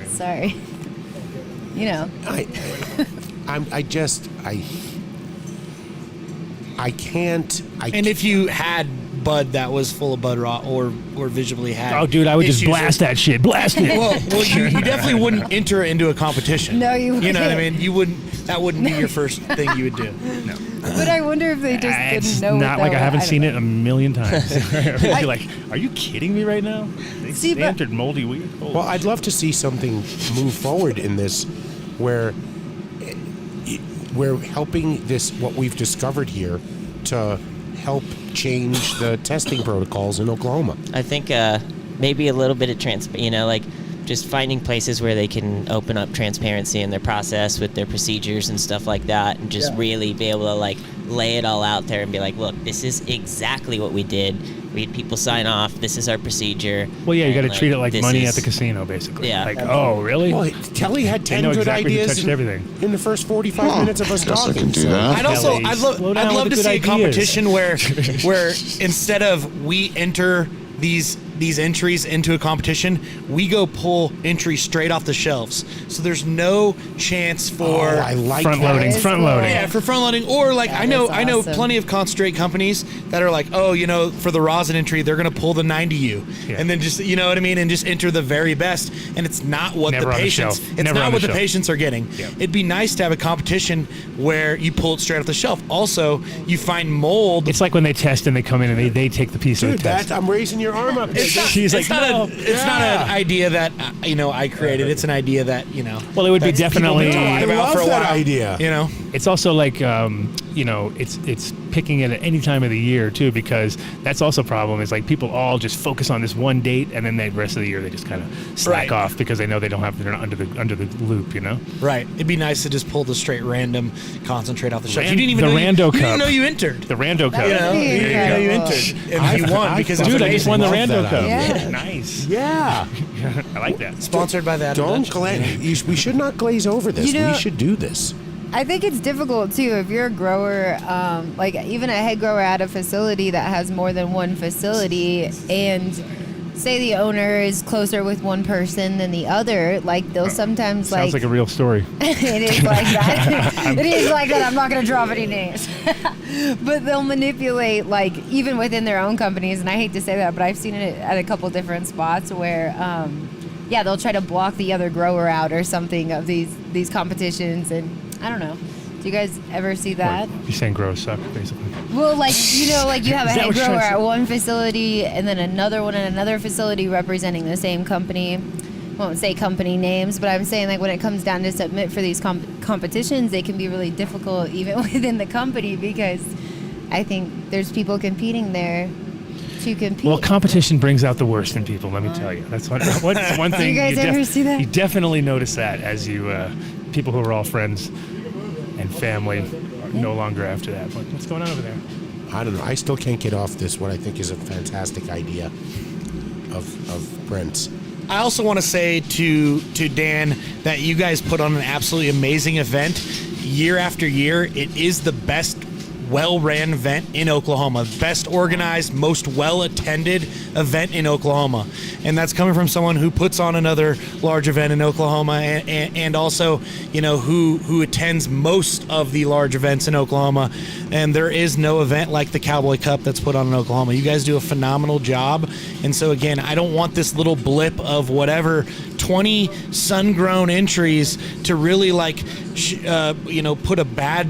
sorry, I can't. And if you had bud that was full of bud rot or visibly had, oh, dude, I would just blast that shit. Blast it. Well, you definitely wouldn't enter it into a competition. No, you wouldn't. You know what I mean? You wouldn't. That wouldn't be your first thing you would do. No. But I wonder if they just it's didn't know. Not like I haven't seen it a million times. You're like, are you kidding me right now? They entered moldy weed. Well, I'd love to see something move forward in this, where we're helping this what we've discovered here to help change the testing protocols in Oklahoma. I think maybe a little bit of just finding places where they can open up transparency in their process with their procedures and stuff like that, and just really be able to lay it all out there and be like, look, this is exactly what we did. We had people sign off. This is our procedure. Well, yeah, you got to treat it like money at the casino, basically. Yeah. Like, oh, really? Well, Kelly had 10 good ideas in the first 45 minutes of us talking. I'd love to see a competition where instead of we enter these entries into a competition, we go pull entries straight off the shelves. So there's no chance for I like front loading. Yeah, for front loading. Or I know plenty of concentrate companies that are like, for the rosin entry, they're gonna pull the 90U and then just and just enter the very best. And it's not what the patients are getting. Yeah. It'd be nice to have a competition where you pull it straight off the shelf. Also, you find mold. It's like when they test and they come in and they take the piece of the test. I'm raising your arm up. She's like, no. It's not an idea that I created. It's an idea that Well, it would be definitely. I love that idea. It's also like it's picking it at any time of the year too, because that's also a problem. Is like people all just focus on this one date, and then the rest of the year they just kind of slack off because they know they're not under the loop. Right. It'd be nice to just pull the straight random concentrate off the shelf. You didn't even know you entered. The Rando Cup. You entered. And you won because I just won the Rando Cup. Yeah. Nice. Yeah. I like that. Sponsored by that. We should not glaze over this. We should do this. I think it's difficult too if you're a grower, like even a head grower at a facility that has more than one facility, and say the owner is closer with one person than the other, like they'll sometimes sounds like a real story. It is like that. It is like that. I'm not going to drop any names, but they'll manipulate even within their own companies, and I hate to say that, but I've seen it at a couple different spots where. They'll try to block the other grower out or something of these competitions, and I don't know. Do you guys ever see that? You're saying growers suck, basically. Well, you have a head grower at one facility and then another one at another facility representing the same company. I won't say company names, but I'm saying when it comes down to submit for these competitions, they can be really difficult even within the company, because I think there's people competing there. To compete. Well, competition brings out the worst in people. Let me tell you. That's one thing. Do you guys ever see that? You definitely notice that as you people who are all friends and family are no longer after that. What's going on over there? I don't know. I still can't get off this. What I think is a fantastic idea of Brent's. I also want to say to Dan that you guys put on an absolutely amazing event year after year. It is the best well-ran event in Oklahoma, best organized, most well-attended event in Oklahoma, and that's coming from someone who puts on another large event in Oklahoma, and also who attends most of the large events in Oklahoma. And there is no event like the COWBOY Cup that's put on in Oklahoma. You guys do a phenomenal job, and so again, I don't want this little blip of whatever 20 sun-grown entries to really put a bad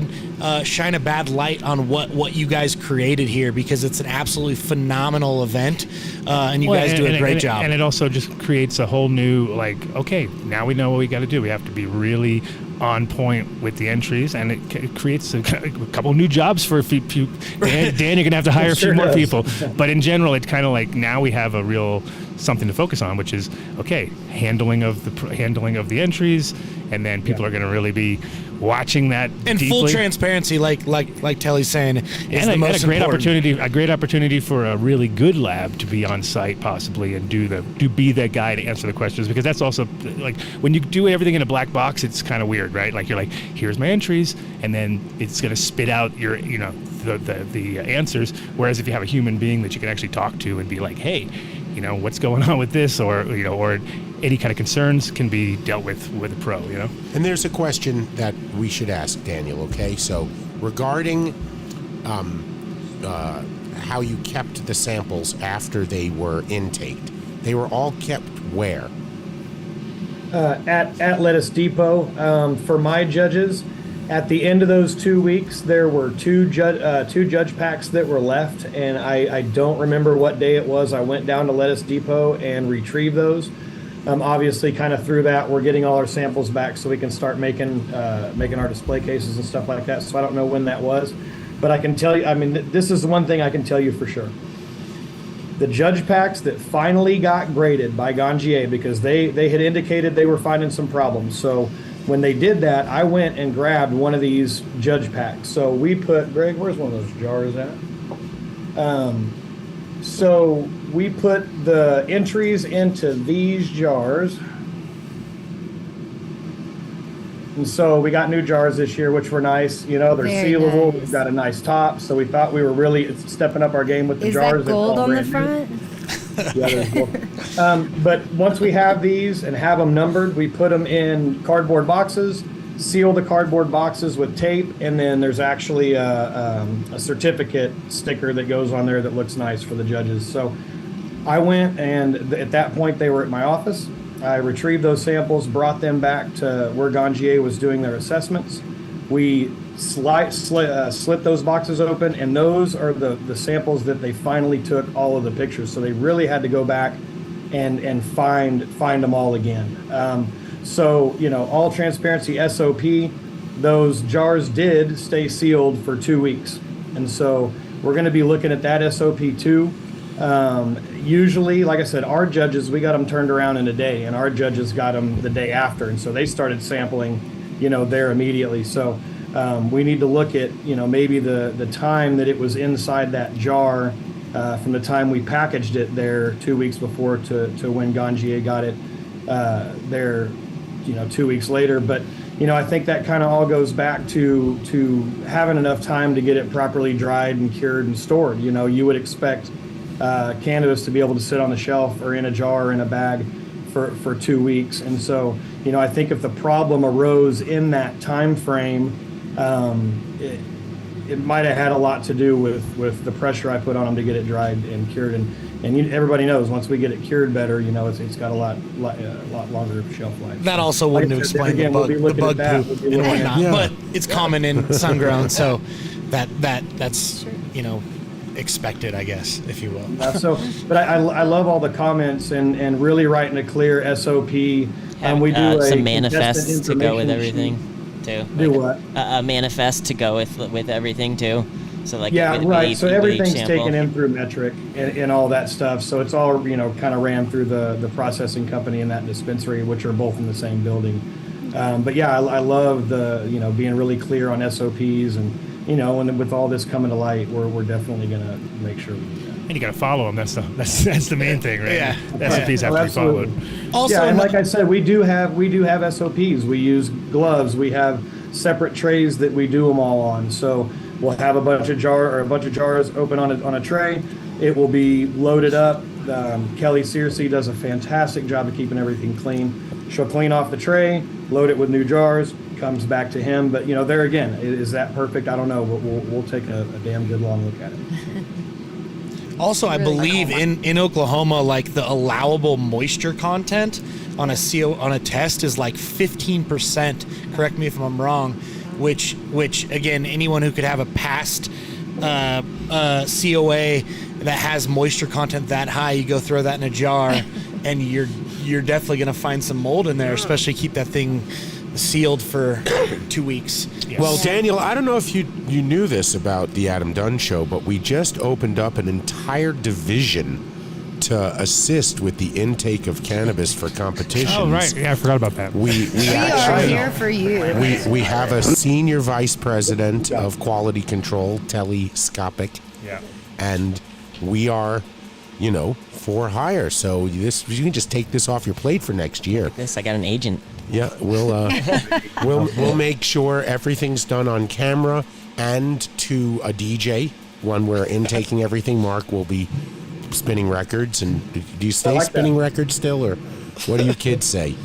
shine a bad light on what you guys created here, because it's an absolutely phenomenal event, and you guys do a great job. And it also just creates a whole new, like, okay, now we know what we got to do. We have to be really on point with the entries, and it creates a couple new jobs for a few. Dan, you're gonna have to hire a few more people. But in general, it's kind of like now we have a real something to focus on, which is handling of the entries, and then people are going to really be watching that and deeply. Full transparency, like Telly's saying, is the most a great important. opportunity for a really good lab to be on site possibly and be that guy to answer the questions, because that's also like when you do everything in a black box, it's kind of weird, right? Like you're like, here's my entries, and then it's going to spit out your the answers. Whereas if you have a human being that you can actually talk to and be like, hey, what's going on with this, or any kind of concerns can be dealt with a pro, And there's a question that we should ask Daniel, okay? So regarding how you kept the samples after they were intaked, they were all kept where? At Lettuce Depot. For my judges, at the end of those 2 weeks, there were two judge packs that were left, and I don't remember what day it was. I went down to Lettuce Depot and retrieved those. Obviously, kind of through that, we're getting all our samples back so we can start making our display cases and stuff like that. So I don't know when that was, but I can tell you, this is the one thing I can tell you for sure. The judge packs that finally got graded by Gangiers, because they had indicated they were finding some problems. So when they did that, I went and grabbed one of these judge packs. So we put, Greg, where's one of those jars at? So we put the entries into these jars. And so we got new jars this year, which were nice. They're Very sealable. nice. We've got a nice top. So we thought we were really stepping up our game with the Is jars. that gold It's all on the brand new. front? Yeah, there's gold. But once we have these and have them numbered, we put them in cardboard boxes, seal the cardboard boxes with tape, and then there's actually a certificate sticker that goes on there that looks nice for the judges. So I went, and at that point they were at my office. I retrieved those samples, brought them back to where Gangiers was doing their assessments. We slit those boxes open, and those are the samples that they finally took all of the pictures. So they really had to go back and find them all again. So all transparency SOP, those jars did stay sealed for 2 weeks, and so we're going to be looking at that SOP too. Usually, like I said, our judges, we got them turned around in a day, and our judges got them the day after, and so they started sampling there immediately. So we need to look at maybe the time that it was inside that jar, from the time we packaged it there 2 weeks before to when Gangiers got it there 2 weeks later. But I think that kind of all goes back to having enough time to get it properly dried and cured and stored. You would expect cannabis to be able to sit on the shelf or in a jar or in a bag for 2 weeks. And so I think if the problem arose in that time frame, it might have had a lot to do with the pressure I put on them to get it dried and cured. And everybody knows once we get it cured better, it's got a lot longer shelf life. That also wouldn't explain the bug poop and whatnot, but it's common in sun-grown, so that's expected, I guess, if you will. But I love all the comments and really writing a clear SOP. And we do some manifests to go with everything too. Do what? A manifest to go with everything too. So right. So everything's taken in through metric and all that stuff. So it's all kind of ran through the processing company and that dispensary, which are both in the same building. But yeah, I love the being really clear on SOPs and and with all this coming to light, we're definitely gonna make sure we do that. And you got to follow them. That's the main thing, right? Yeah. The SOPs have to be followed. Also, and like I said, we do have SOPs. We use gloves. We have separate trays that we do them all on. So we'll have a bunch of jars open on a tray. It will be loaded up. Kelly Searcy does a fantastic job of keeping everything clean. She'll clean off the tray, load it with new jars, comes back to him. But there again, is that perfect? I don't know, but we'll take a damn good long look at it. Also, I believe in Oklahoma, like the allowable moisture content on a test is like 15%. Correct me if I'm wrong. which again, anyone who could have a past COA that has moisture content that high, you go throw that in a jar, and you're definitely going to find some mold in there, especially keep that thing sealed for 2 weeks. Yes. Well, Daniel, I don't know if you knew this about the Adam Dunn Show, but we just opened up an entire division to assist with the intake of cannabis for competitions. Oh, right. Yeah, I forgot about that. We are here for you. We have a senior vice president of quality control, telescopic. Yeah. And we are, for hire. So you can just take this off your plate for next year. I got an agent. Yeah, we'll make sure everything's done on camera and to a DJ when we're intaking everything. Mark will be spinning records. And do you stay spinning records still, or what do you kids say?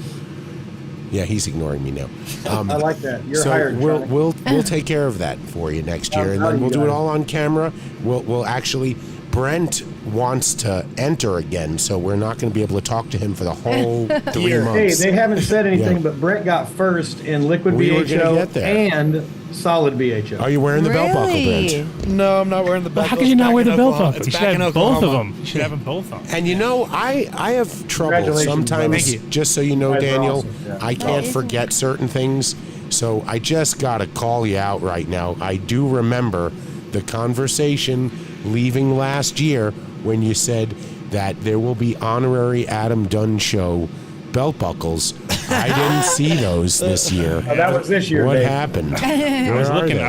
Yeah, he's ignoring me now. I like that. You're so hired. We'll take care of that for you next year, and then we'll do it all on camera. We'll actually. Brent wants to enter again, so we're not going to be able to talk to him for the whole 3 months. Hey, they haven't said anything, but Brent got first in liquid BHO and solid BHO. Are you wearing the belt buckle, Brent? No, I'm not wearing the belt buckle. How can you not wear the belt buckle? It's You should back in have both of Oklahoma. them. You should have them both on. And I have trouble sometimes, just so you know, Daniel, awesome. I can't forget certain things, so I just got to call you out right now. I do remember the conversation leaving last year when you said that there will be honorary Adam Dunn Show belt buckles. I didn't see those this year. Oh, that was this year. What Dave. happened? I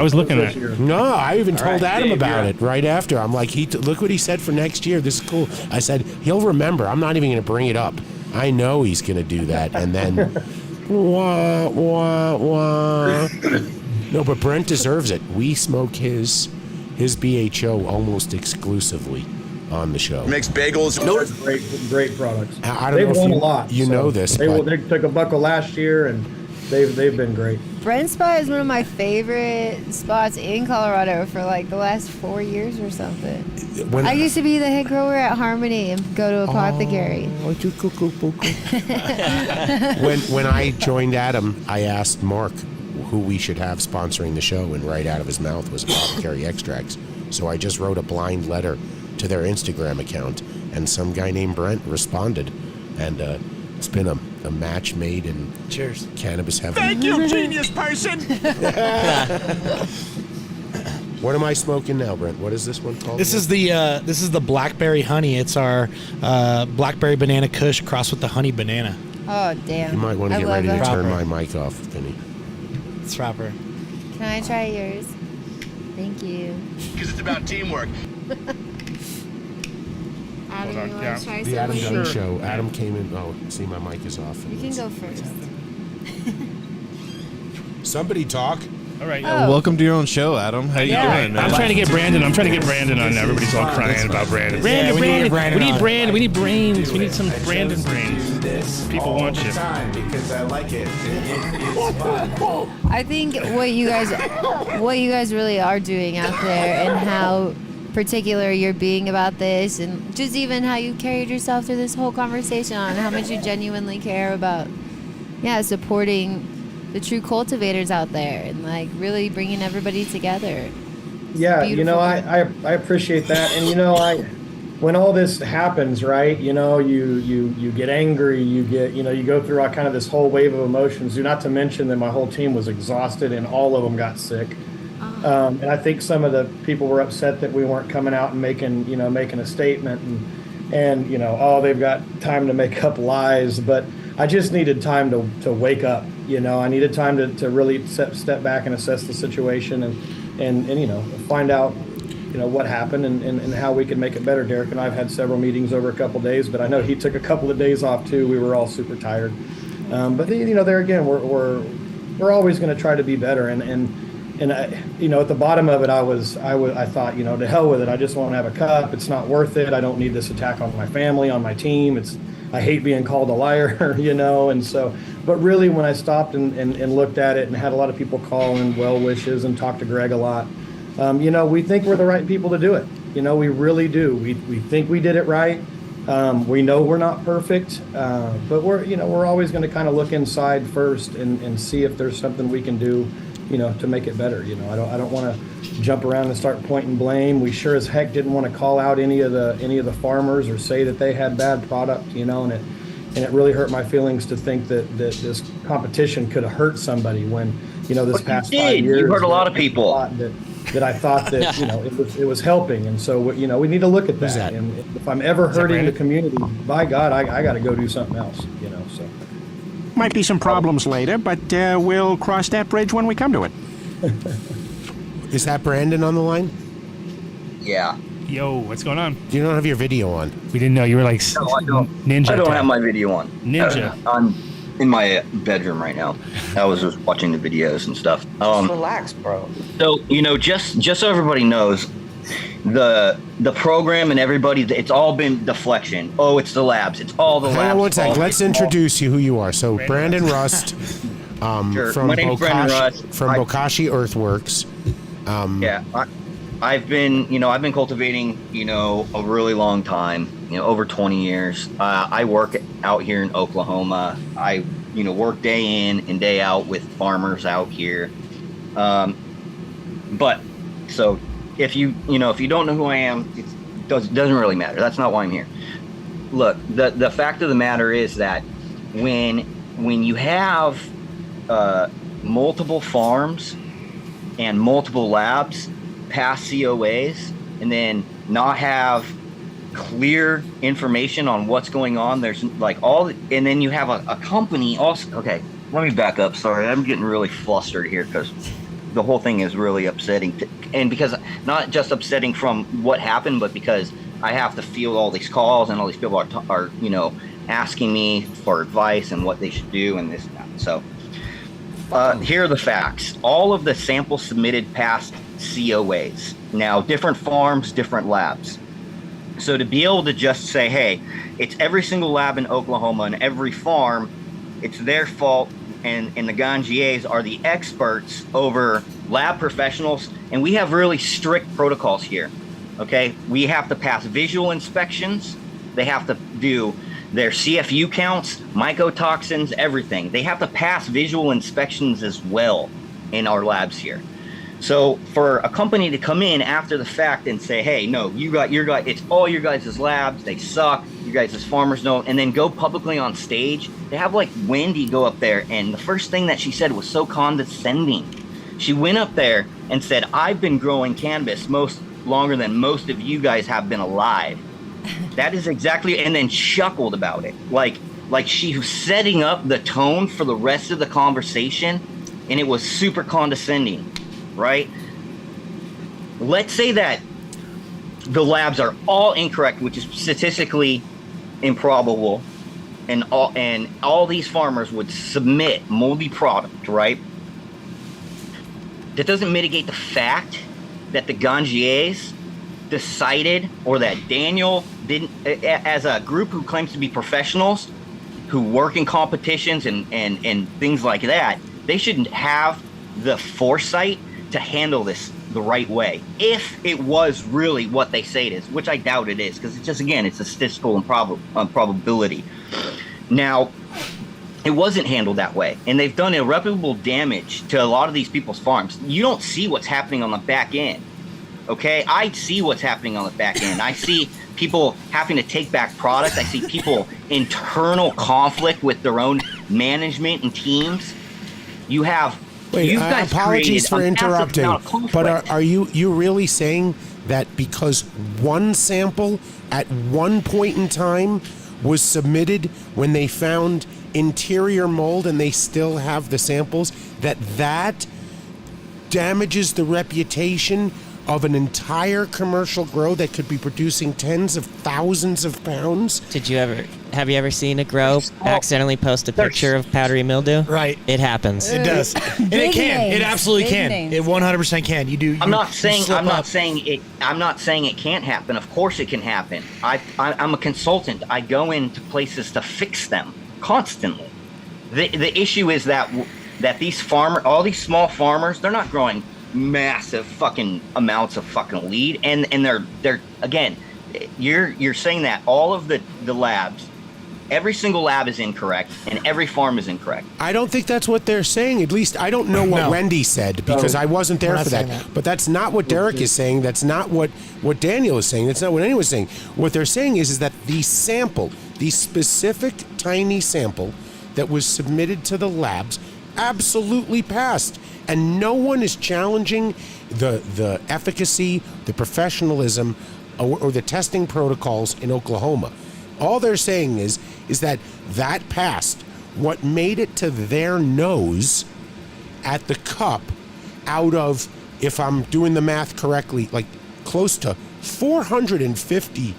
was looking at it. No, I even told Adam about it right after. I'm like, look what he said for next year. This is cool. I said, he'll remember. I'm not even going to bring it up. I know he's going to do that. And then, wah, wah, wah. No, but Brent deserves it. We smoke his BHO almost exclusively on the show. Makes bagels. Great products. I don't They've know won if a lot. You know this. They took a buckle last year, and they've been great. Brent's spot is one of my favorite spots in Colorado for like the last 4 years or something. I used to be the head grower at Harmony and go to Apothecary. When I joined Adam, I asked Mark who we should have sponsoring the show, and right out of his mouth was Apothecary Extracts. So I just wrote a blind letter to their Instagram account, and some guy named Brent responded, and it's been a match made in cannabis heaven. Thank you, genius person. What am I smoking now, Brent? What is this one called? This is the blackberry honey. It's our blackberry banana kush crossed with the honey banana. Oh, damn. You might want to get ready to turn my mic off, Vinny. It's proper. Can I try yours? Thank you. Because it's about teamwork. Adam, you want to try The Adam something? Dunn Show. Adam came in. Oh, see, my mic is off. You can go first. Somebody talk. All right. Welcome to your own show, Adam. How you doing, man? I'm trying to get Brandon on. Everybody's all crying about Brandon. Brandon. We need Brandon. We need brains. We need some Brandon brains. People want you. Because I like it. I think what you guys really are doing out there, and how particular you're being about this, and just even how you carried yourself through this whole conversation on how much you genuinely care about, supporting the true cultivators out there, and like really bringing everybody together. Yeah, I appreciate that, and when all this happens, right? You get angry, you go through all kind of this whole wave of emotions. Not to mention that my whole team was exhausted and all of them got sick. And I think some of the people were upset that we weren't coming out and making a statement, and they've got time to make up lies, but I just needed time to wake up. I needed time to really step back and assess the situation and find out what happened and how we can make it better. Derek and I have had several meetings over a couple days, but I know he took a couple of days off too. We were all super tired, but there again, we're always going to try to be better. And I, at the bottom of it, I thought, to hell with it. I just won't have a cup. It's not worth it. I don't need this attack on my family, on my team. I hate being called a liar, and so, but really when I stopped and looked at it and had a lot of people call in well wishes and talk to Greg a lot, we think we're the right people to do it. We really do. We think we did it right. We know we're not perfect, but we're always going to kind of look inside first and see if there's something we can do to make it better. I don't want to jump around and start pointing blame. We sure as heck didn't want to call out any of the farmers or say that they had bad product, and it really hurt my feelings to think that this competition could have hurt somebody when, this past 5 years. You hurt a lot of people. That I thought that, it was helping. And so, we need to look at that. And if I'm ever hurting the community, by God, I got to go do something else, so. Might be some problems later, but we'll cross that bridge when we come to it. Is that Brandon on the line? Yeah. Yo, what's going on? You don't have your video on. We didn't know you were like ninja. I don't have my video on. Ninja. I'm in my bedroom right now. I was just watching the videos and stuff. Just relax, bro. So, just so everybody knows, the program and everybody, it's all been deflection. Oh, it's the labs. It's all the labs. Hang on one sec. Let's introduce you who you are. So Brandon Rust Sure. from My name's Brandon Rust. Bokashi Earthworks. Yeah, I've been cultivating, a really long time, over 20 years. I work out here in Oklahoma. I, work day in and day out with farmers out here. But so if you don't know who I am, it doesn't really matter. That's not why I'm here. Look, the fact of the matter is that when you have multiple farms and multiple labs pass COAs and then not have clear information on what's going on, there's and then you have a company also. Okay, let me back up. Sorry, I'm getting really flustered here because the whole thing is really upsetting, and because not just upsetting from what happened, but because I have to field all these calls and all these people are asking me for advice and what they should do and this and that. So here are the facts. All of the samples submitted passed COAs. Now, different farms, different labs. So to be able to just say, hey, it's every single lab in Oklahoma and every farm, it's their fault, and the Gangiers are the experts over lab professionals, and we have really strict protocols here, okay? We have to pass visual inspections. They have to do their CFU counts, mycotoxins, everything. They have to pass visual inspections as well in our labs here. So for a company to come in after the fact and say, hey, no, it's all your guys' labs, they suck, you guys as farmers don't, and then go publicly on stage, they have Wendy go up there, and the first thing that she said was so condescending. She went up there and said, I've been growing cannabis longer than most of you guys have been alive. That is exactly, and then chuckled about it. Like she was setting up the tone for the rest of the conversation, and it was super condescending. Right? Let's say that the labs are all incorrect, which is statistically improbable, and all these farmers would submit moldy product, right? That doesn't mitigate the fact that the Gangiers decided, or that Daniel didn't, as a group who claims to be professionals, who work in competitions and things like that, they shouldn't have the foresight to handle this the right way, if it was really what they say it is, which I doubt it is, because it's just, again, it's a statistical probability. Now, it wasn't handled that way, and they've done irreparable damage to a lot of these people's farms. You don't see what's happening on the back end, okay? I see what's happening on the back end. I see people having to take back product. I see people internal conflict with their own management and teams. You have apologies for interrupting, but are you really saying that because one sample at one point in time was submitted when they found interior mold and they still have the samples, that damages the reputation of an entire commercial grow that could be producing tens of thousands of pounds? Have you ever seen a grow accidentally post a picture of powdery mildew? Right. It happens. It does. And it can. It absolutely can. It 100% can. I'm not saying it can't happen. Of course it can happen. I'm a consultant. I go into places to fix them constantly. The issue is that all these small farmers, they're not growing massive fucking amounts of fucking lead, and they're again, you're saying that all of the labs Every single lab is incorrect, and every farm is incorrect. I don't think that's what they're saying. At least I don't know what Wendy said because I wasn't there for that. But that's not what Derek is saying. That's not what Daniel is saying. That's not what anyone is saying. What they're saying is that the sample, the specific tiny sample that was submitted to the labs, absolutely passed. And no one is challenging the efficacy, the professionalism, or the testing protocols in Oklahoma. All they're saying is that passed. What made it to their nose at the cup out of, if I'm doing the math correctly, like close to 450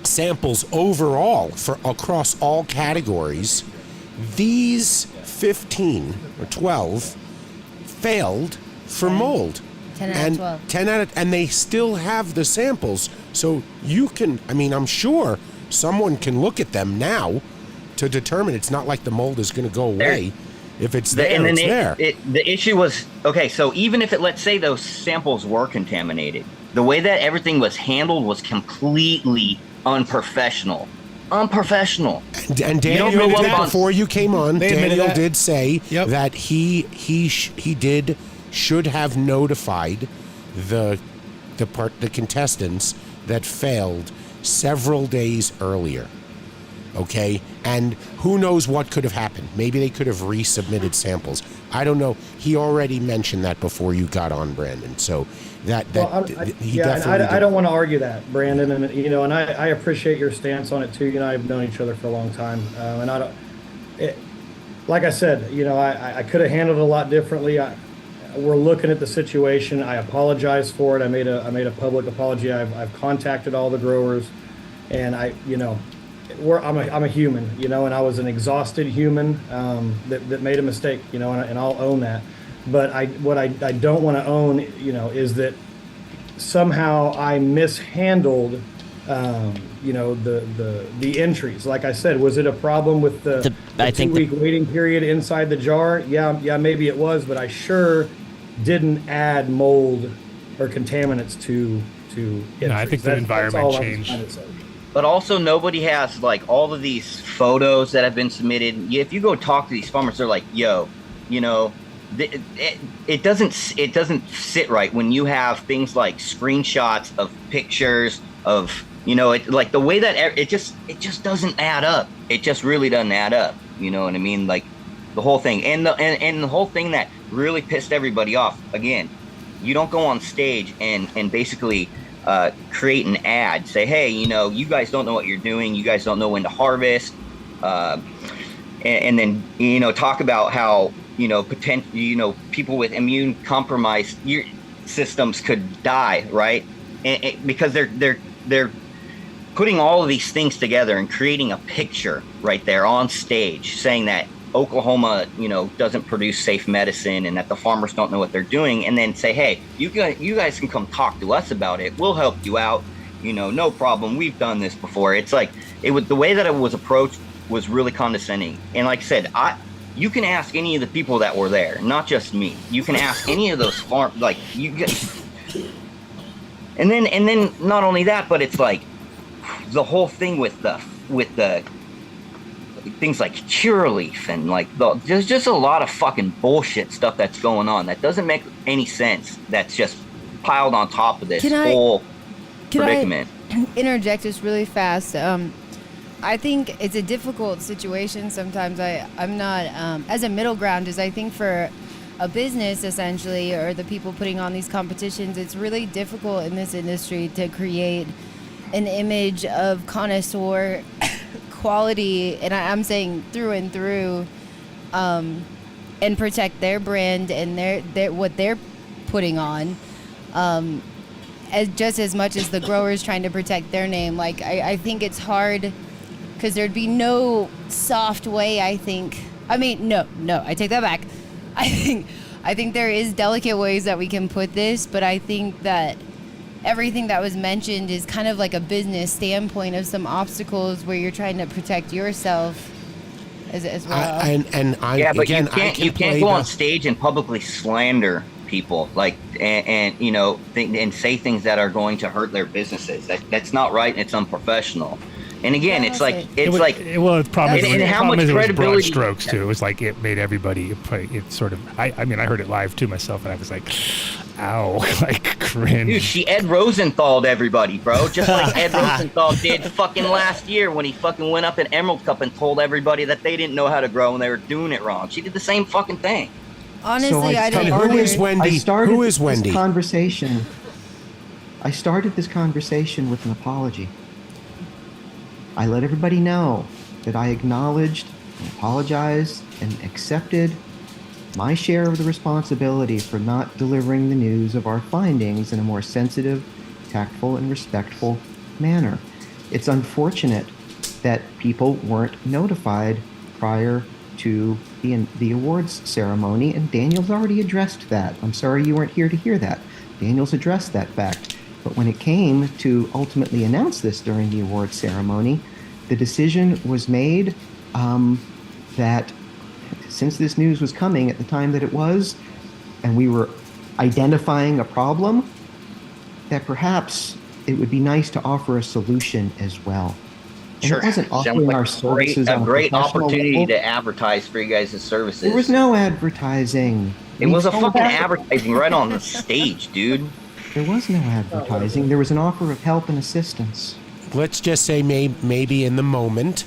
samples overall for across all categories, these 15 or 12 failed for mold. 10 out of 12. 10 out of, and they still have the samples. So you can, I mean, I'm sure someone can look at them now to determine it's not like the mold is going to go away. If it's there, it's there. The issue was, okay, so even if let's say those samples were contaminated, the way that everything was handled was completely unprofessional. Unprofessional. And Daniel admitted that before you came on. Daniel did say that he should have notified the contestants that failed several days earlier. Okay, and who knows what could have happened? Maybe they could have resubmitted samples. I don't know. He already mentioned that before you got on, Brandon. So I don't want to argue that, Brandon, and I appreciate your stance on it too. I've known each other for a long time, and I don't. Like I said, I could have handled it a lot differently. We're looking at the situation. I apologize for it. I made a public apology. I've contacted all the growers, and I'm a human, and I was an exhausted human that made a mistake, and I'll own that. But what I don't want to own, is that somehow I mishandled, the entries. Like I said, was it a problem with the 2-week waiting period inside the jar? Yeah, maybe it was, but I sure didn't add mold or contaminants to entries. No, I think the environment changed. But also, nobody has like all of these photos that have been submitted. If you go talk to these farmers, they're like, "Yo, it doesn't sit right when you have things like screenshots of pictures of like the way that it just doesn't add up. It just really doesn't add up. You know what I mean? Like the whole thing, and the whole thing that really pissed everybody off. Again, you don't go on stage and basically create an ad, say, hey, you guys don't know what you're doing, you guys don't know when to harvest, and then talk about how people with immune compromised systems could die, right? Because they're putting all of these things together and creating a picture right there on stage, saying that Oklahoma, doesn't produce safe medicine and that the farmers don't know what they're doing, and then say, hey, you guys can come talk to us about it. We'll help you out. No problem. We've done this before. It's like the way that it was approached was really condescending. And like I said, you can ask any of the people that were there, not just me. You can ask any of those and then not only that, but it's like the whole thing with the things like Curaleaf and there's just a lot of fucking bullshit stuff that's going on that doesn't make any sense. That's just piled on top of this whole predicament. Can I interject just really fast? I think it's a difficult situation sometimes. I'm not as a middle ground, as I think for a business essentially, or the people putting on these competitions, it's really difficult in this industry to create an image of connoisseur quality, and I'm saying through and through, and protect their brand and their what they're putting on, as just as much as the growers trying to protect their name. Like I think it's hard because there'd be no soft way. I take that back. I think there is delicate ways that we can put this, but I think that everything that was mentioned is kind of like a business standpoint of some obstacles where you're trying to protect yourself as well. But you can't go on stage and publicly slander people and say things that are going to hurt their businesses. That's not right, and it's unprofessional. And again, it's like well, the problem is, and how problem much is it was broad credibility strokes too. It was like it made everybody. It sort of. I mean, I heard it live too myself, and I was like, "Ow!" Like cringe. Dude, she Ed Rosenthal'd everybody, bro. Just like Ed Rosenthal did fucking last year when he fucking went up in Emerald Cup and told everybody that they didn't know how to grow and they were doing it wrong. She did the same fucking thing. Honestly, I don't. Who is Wendy? Who is Wendy? This conversation. I started this conversation with an apology. I let everybody know that I acknowledged and apologized and accepted my share of the responsibility for not delivering the news of our findings in a more sensitive, tactful, and respectful manner. It's unfortunate that people weren't notified prior to the awards ceremony, and Daniel's already addressed that. I'm sorry you weren't here to hear that. Daniel's addressed that fact. But when it came to ultimately announce this during the awards ceremony, the decision was made that since this news was coming at the time that it was, and we were identifying a problem, that perhaps it would be nice to offer a solution as well. And Sure. it wasn't offering our services a on great professional opportunity level. to advertise for you guys' services. There was no advertising. It We was a told fucking that- advertising right on the stage, dude. There was no advertising. There was an offer of help and assistance. Let's just say maybe in the moment,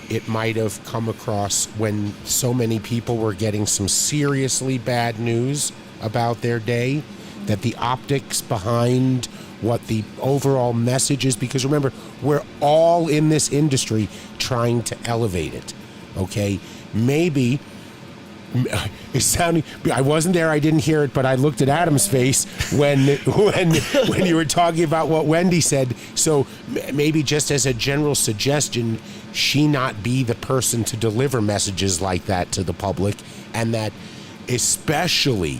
it might have come across when so many people were getting some seriously bad news about their day, that the optics behind what the overall message is, because remember, we're all in this industry trying to elevate it, okay? Maybe it's sounding, I wasn't there, I didn't hear it, but I looked at Adam's face when you were talking about what Wendy said. So maybe just as a general suggestion, she not be the person to deliver messages like that to the public, and that especially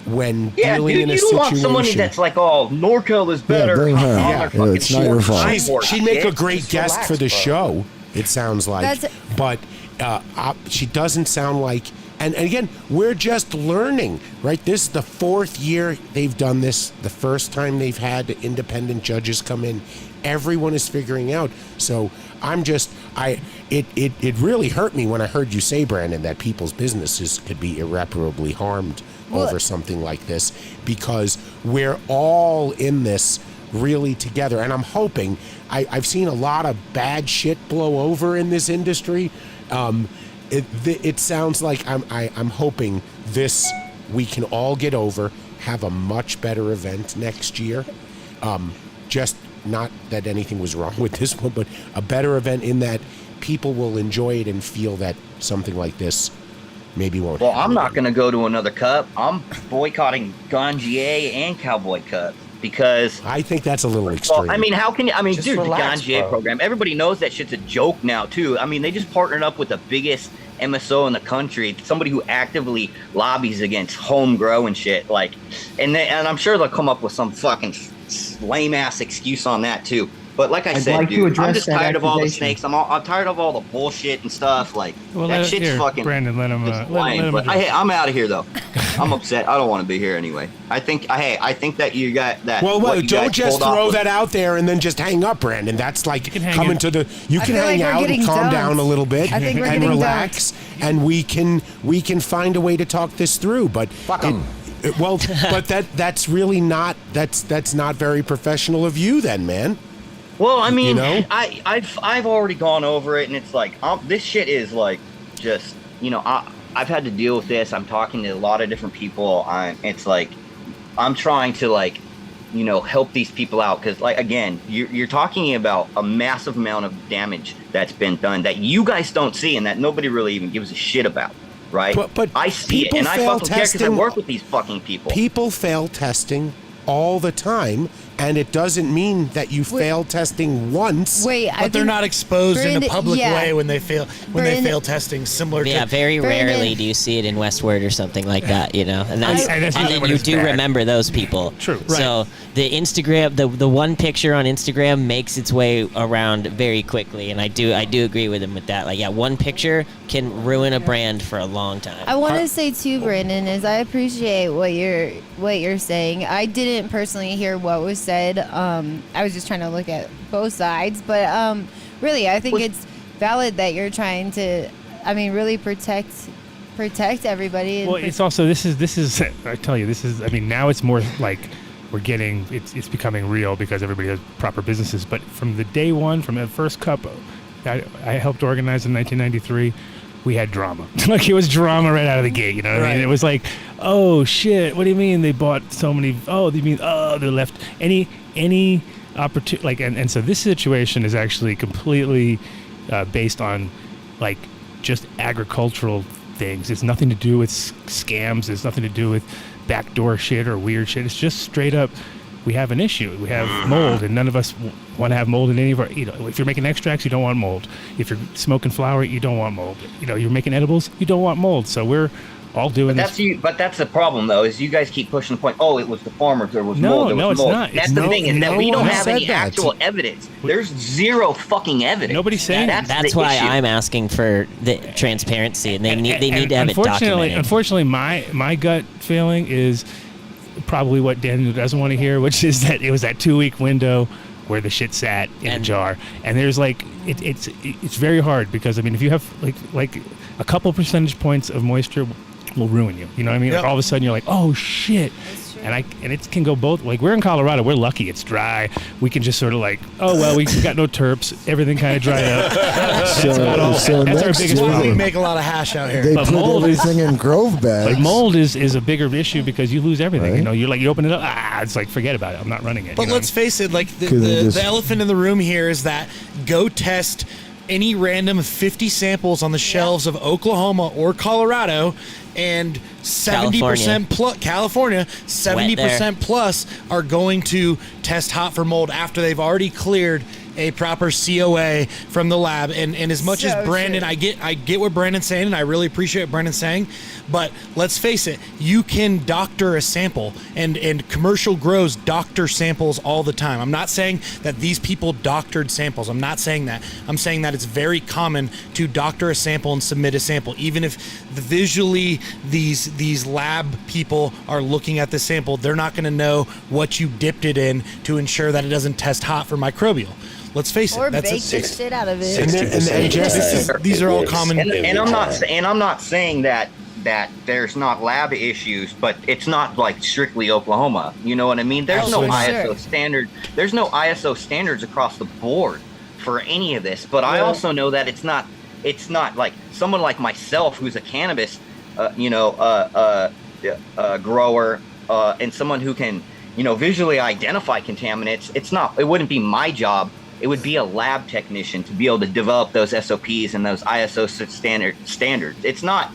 when dealing dude, in a you don't want somebody situation. that's like, oh, NorCal is better. blame her. on Yeah, their fucking it's not your fault. She'd make a great Just guest relax, for the bro. show, it sounds like. That's- But she doesn't sound like... And again, we're just learning, right? This is the fourth year they've done this. The first time they've had independent judges come in. Everyone is figuring out. So I'm just... It really hurt me when I heard you say, Brandon, that people's businesses could be irreparably harmed over something like this, because we're all in this really together. And I'm hoping... I've seen a lot of bad shit blow over in this industry. It sounds like I'm hoping this we can all get over, have a much better event next year. Just not that anything was wrong with this one, but a better event in that people will enjoy it and feel that something like this maybe won't Well, happen I'm not again. going to go to another cup. I'm boycotting Gangier and Cowboy Cup because I think that's a little extreme. well, I mean, how can you? I mean, Just dude, relax, the Gangier bro. program. Everybody knows that shit's a joke now, too. I mean, they just partnered up with the biggest MSO in the country, somebody who actively lobbies against home grow and shit. Like, and I'm sure they'll come up with some fucking lame ass excuse on that too. But like I I'd said, like to dude, I'm address just that tired of all the accusation. snakes. I'm tired of all the bullshit and stuff. Like Well, that let- shit's here, fucking. Brandon, let him. just Let lame. him But address. I'm out of here though. I'm upset. I don't want to be here anyway. I think that you got that. Well, what you don't guys just pulled off throw was- that out there and then just hang up, Brandon. That's like can hang coming in. to the. You I can feel hang like we're out and getting calm dunked. down a little bit I think we're and getting relax, and we can find a way to talk this through. But well, but that's really not that's not very professional of you, then, man. Well, I mean, You know? I've already gone over it, and it's like this shit is like just I've had to deal with this. I'm talking to a lot of different people. It's like I'm trying to help these people out because like again, you're talking about a massive amount of damage that's been done that you guys don't see and that nobody really even gives a shit about, right? But I see it, people and I fail fucking care because I testing- work with these fucking people. People fail testing all the time, and it doesn't mean that you fail testing once. Wait, But they're not exposed in a Brandon- public yeah. way when they fail Brandon- testing, similar Yeah, to very Brandon- rarely do you see it in Westward or something like that, and that's, And that's and usually then when you it's do bad. remember those people. True. So the Instagram, the one picture on Instagram makes its way around very quickly, and I do agree with him with that. Like, yeah, one picture can ruin a brand for a long time. I want to say too, Brandon, is I appreciate what you're saying. I didn't personally hear what was said. I was just trying to look at both sides, but really, I think it's valid that you're trying to, I mean, really protect everybody. Well, it's also this is I tell you, this is, I mean, now it's more like we're getting it's becoming real because everybody has proper businesses. But from the day one, from the first cup, I helped organize in 1993. We had drama. Like, it was drama right out of the gate. You know what I mean? It was like, oh shit, what do you mean they bought so many? Oh, they left any opportunity. Like, and so this situation is actually completely based on like just agricultural things. It's nothing to do with scams. It's nothing to do with backdoor shit or weird shit. It's just straight up, we have an issue. We have mold, and none of us want to have mold in any of our, if you're making extracts, you don't want mold. If you're smoking flower, you don't want mold. You're making edibles, you don't want mold. So we're all doing this. But that's the problem, though, is you guys keep pushing the point, it was the farmers, there was mold, No, it's mold. not. That's the thing, is that we don't have any actual evidence. There's zero fucking evidence. Nobody's saying that. That's why issue. I'm asking for the transparency, and they need to have it documented. Unfortunately, my gut feeling is probably what Daniel doesn't want to hear, which is that it was that 2-week window where the shit sat in a jar, and there's like it's very hard because, I mean, if you have like a couple percentage points of moisture will ruin you. You know what I mean? Like, all of a sudden you're like, oh shit. And it can go both. Like, we're in Colorado, we're lucky, it's dry. We can just sort of like, oh well, we got no terps, everything kind of dried up. That's our biggest problem. We make a lot of hash out here. They put everything in grove bags. But mold is a bigger issue because you lose everything. Right? You open it up, it's like, forget about it. I'm not running it. But let's face it, like the elephant in the room here is that go test any random 50 samples on the shelves of Oklahoma or Colorado, and 70% plus California, 70% plus are going to test hot for mold after they've already cleared a proper COA from the lab. And as much as Brandon, I get what Brandon's saying, and I really appreciate what Brandon's saying, but let's face it, you can doctor a sample, and commercial grows doctor samples all the time. I'm not saying that these people doctored samples. I'm not saying that. I'm saying that it's very common to doctor a sample and submit a sample, even if visually these lab people are looking at the sample, they're not going to know what you dipped it in to ensure that it doesn't test hot for microbial. Let's face it. That's bake the shit out of it. These are all common. And I'm not saying that there's not lab issues, but it's not like strictly Oklahoma. You know what I mean? There's no ISO standard. There's no ISO standards across the board for any of this. But I also know that it's not like someone like myself who's a cannabis, grower, and someone who can, visually identify contaminants. It wouldn't be my job. It would be a lab technician to be able to develop those SOPs and those ISO standards. It's not,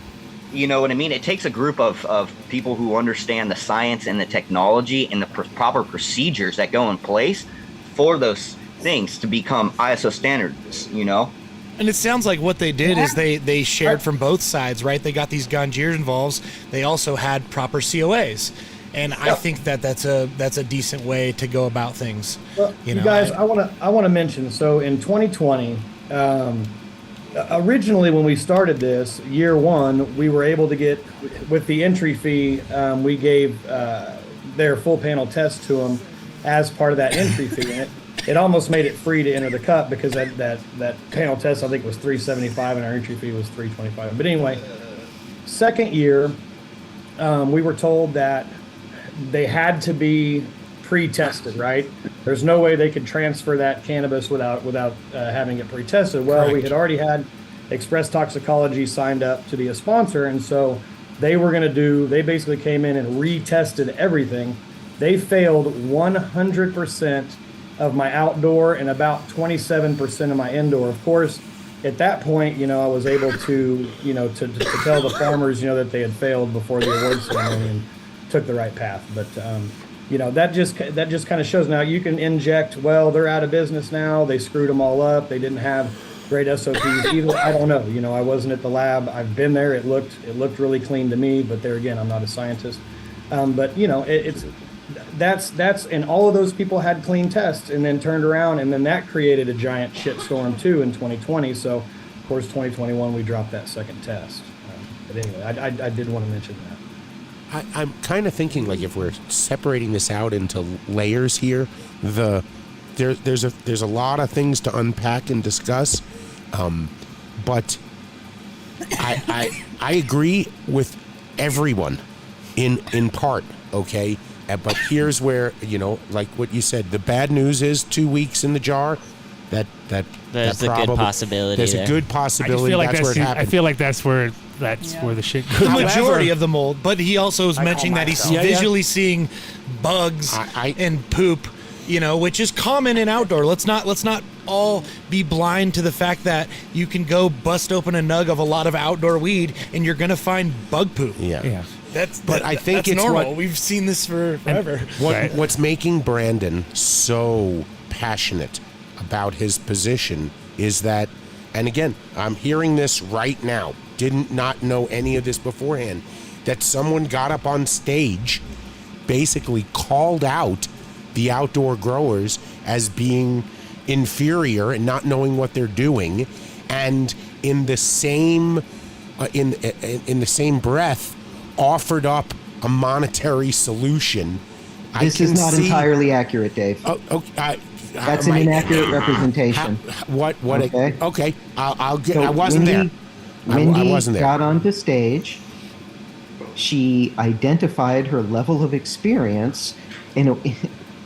you know what I mean? It takes a group of people who understand the science and the technology and the proper procedures that go in place for those things to become ISO standards, And it sounds like what they did is they shared from both sides, right? They got these Gangiers involved. They also had proper COAs. And I think that's a decent way to go about things. Well, you guys, I want to mention. So in 2020, originally when we started this year one, we were able to get with the entry fee. We gave their full panel test to them as part of that entry fee, and it almost made it free to enter the cup because that panel test I think was $375 and our entry fee was $325. But anyway, second year, we were told that they had to be pre-tested, right? There's no way they could transfer that cannabis without having it pre-tested. Well, we had already had Express Toxicology signed up to be a sponsor, and so they basically came in and retested everything. They failed 100% of my outdoor and about 27% of my indoor. Of course, at that point, I was able to, to tell the farmers, that they had failed before the award ceremony and took the right path. But that just kind of shows. Now you can inject, well, they're out of business now, they screwed them all up, they didn't have great SOPs either. I don't know, I wasn't at the lab, I've been there, it looked really clean to me, but there again, I'm not a scientist. But that's and all of those people had clean tests and then turned around, and then that created a giant shitstorm too in 2020. So of course 2021 we dropped that second test. But anyway, I did want to mention that. I'm kind of thinking, like, if we're separating this out into layers here, the there's a lot of things to unpack and discuss, but I agree with everyone in part. Okay, but here's where, like what you said, the bad news is 2 weeks in the jar. There's a good possibility. There's a good possibility. That's where it happened. I feel like that's where the shit goes. The majority of the mold, but he also is mentioning that he's visually seeing bugs and poop, which is common in outdoor. Let's not all be blind to the fact that you can go bust open a nug of a lot of outdoor weed and you're gonna find bug poop. Yeah. I think it's normal. We've seen this for forever. What's making Brandon so passionate about his position is that, and again, I'm hearing this right now, did not know any of this beforehand, that someone got up on stage, basically called out the outdoor growers as being inferior and not knowing what they're doing, and in the same in the same breath offered up a monetary solution. This is not entirely accurate, Dave. That's an inaccurate representation. Okay. I'll get. So I wasn't there. Wendy I wasn't there. got onto stage. She identified her level of experience in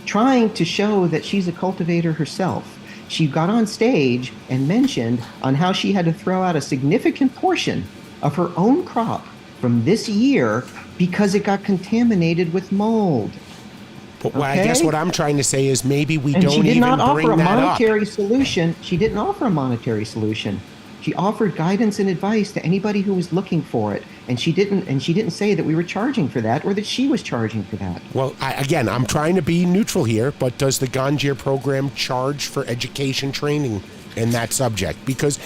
trying to show that she's a cultivator herself. She got on stage and mentioned on how she had to throw out a significant portion of her own crop from this year because it got contaminated with mold. But I guess what I'm trying to say is maybe we don't even bring that up. She did not offer a monetary solution. She didn't offer a monetary solution. She offered guidance and advice to anybody who was looking for it, and she didn't say that we were charging for that or that she was charging for that. Well, I'm trying to be neutral here, but does the Gangier program charge for education training in that subject? Because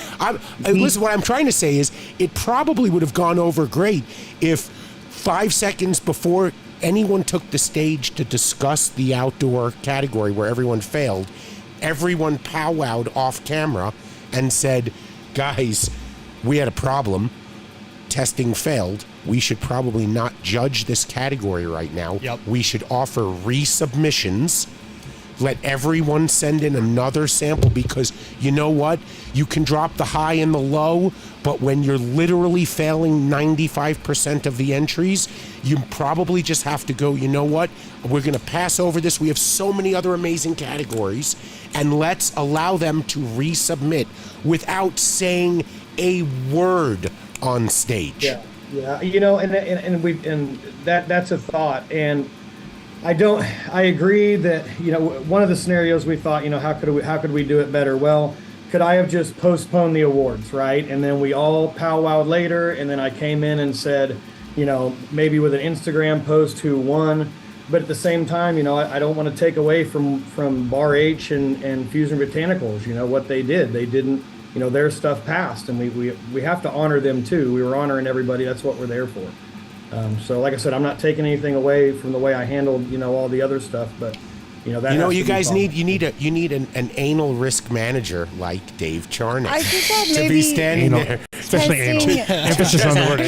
listen, what I'm trying to say is it probably would have gone over great if 5 seconds before anyone took the stage to discuss the outdoor category where everyone failed, everyone powwowed off camera and said, guys, we had a problem. Testing failed. We should probably not judge this category right now. Yep. We should offer resubmissions. Let everyone send in another sample, because you know what? You can drop the high and the low, but when you're literally failing 95% of the entries, you probably just have to go, you know what? We're going to pass over this. We have so many other amazing categories, and let's allow them to resubmit without saying a word on stage. Yeah. And that's a thought. And I agree that, one of the scenarios we thought, how could we do it better? Well, could I have just postponed the awards, right? And then we all powwowed later, and then I came in and said, maybe with an Instagram post who won. But at the same time, I don't want to take away from Bar H and Fusion Botanicals, what they did. They didn't, their stuff passed, and we have to honor them too. We were honoring everybody. That's what we're there for. So like I said, I'm not taking anything away from the way I handled, all the other stuff, but that you guys need an anal risk manager like Dave Charnick. I think that to maybe be standing there, especially anal. Emphasis on the word.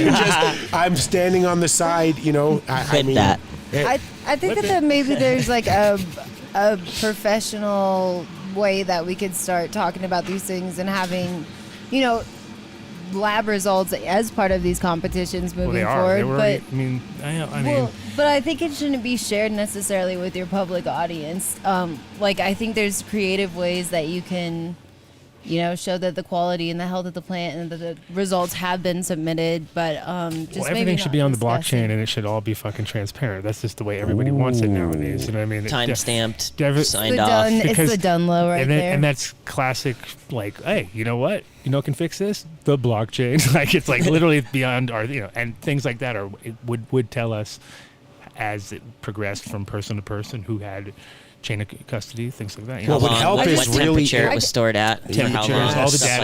I'm standing on the side, I mean that. I think that maybe there's like a professional way that we could start talking about these things and having, lab results as part of these competitions moving forward. But I think it shouldn't be shared necessarily with your public audience. I think there's creative ways that you can, show that the quality and the health of the plant and the results have been submitted. But everything should be on the blockchain, and it should all be fucking transparent. That's just the way everybody wants it nowadays. You know what I mean? Time stamped, signed off. off. It's the Dunn low right there. And that's classic. Like, hey, you know what? Can fix this? The blockchain. It's literally beyond our, and things like that would tell us as it progressed from person to person who had chain of custody, things like that. What would help is what really temperature it was stored at, temperatures,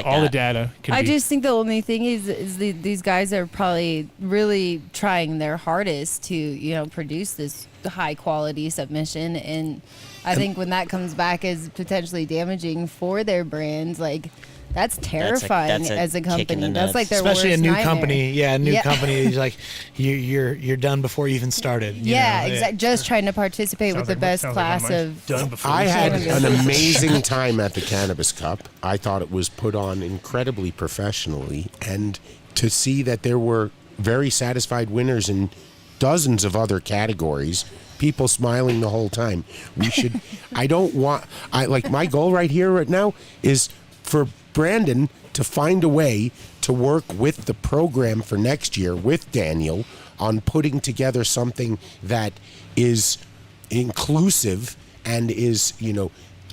all the data. I just think the only thing is these guys are probably really trying their hardest to produce this high quality submission, and I think when that comes back as potentially damaging for their brands, That's terrifying as a company. That's like their especially worst a new nightmare. company. Yeah, a new company is like you're done before you even started. Yeah, exactly. Just trying to participate with the best class of. I had an amazing time at the Cannabis Cup. I thought it was put on incredibly professionally, and to see that there were very satisfied winners in dozens of other categories, people smiling the whole time. We should. My goal right here, right now, is for Brandon to find a way to work with the program for next year with Daniel on putting together something that is inclusive and is,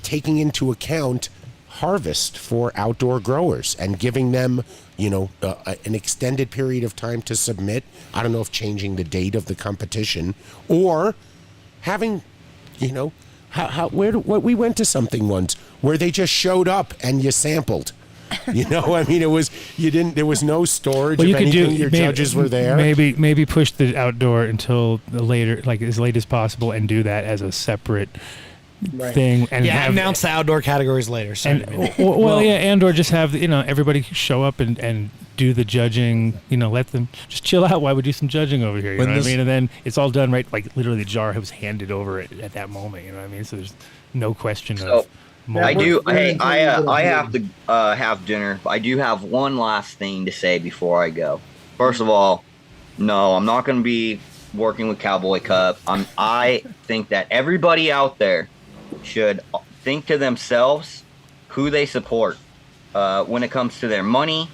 taking into account harvest for outdoor growers and giving them, an extended period of time to submit. I don't know if changing the date of the competition or having, we went to something once where they just showed up and you sampled. It was there was no storage of anything. Your judges were there. Maybe push the outdoor until later, like as late as possible, and do that as a separate thing. And announce the outdoor categories later. And/or just have everybody show up and do the judging. Let them just chill out while we do some judging over here. You know what I mean? And then it's all done right. Like literally, the jar was handed over at that moment. You know what I mean? So there's no question of. I do. Hey, I have to have dinner. I do have one last thing to say before I go. First of all, no, I'm not going to be working with Cowboy Cup. I think that everybody out there should think to themselves who they support when it comes to their money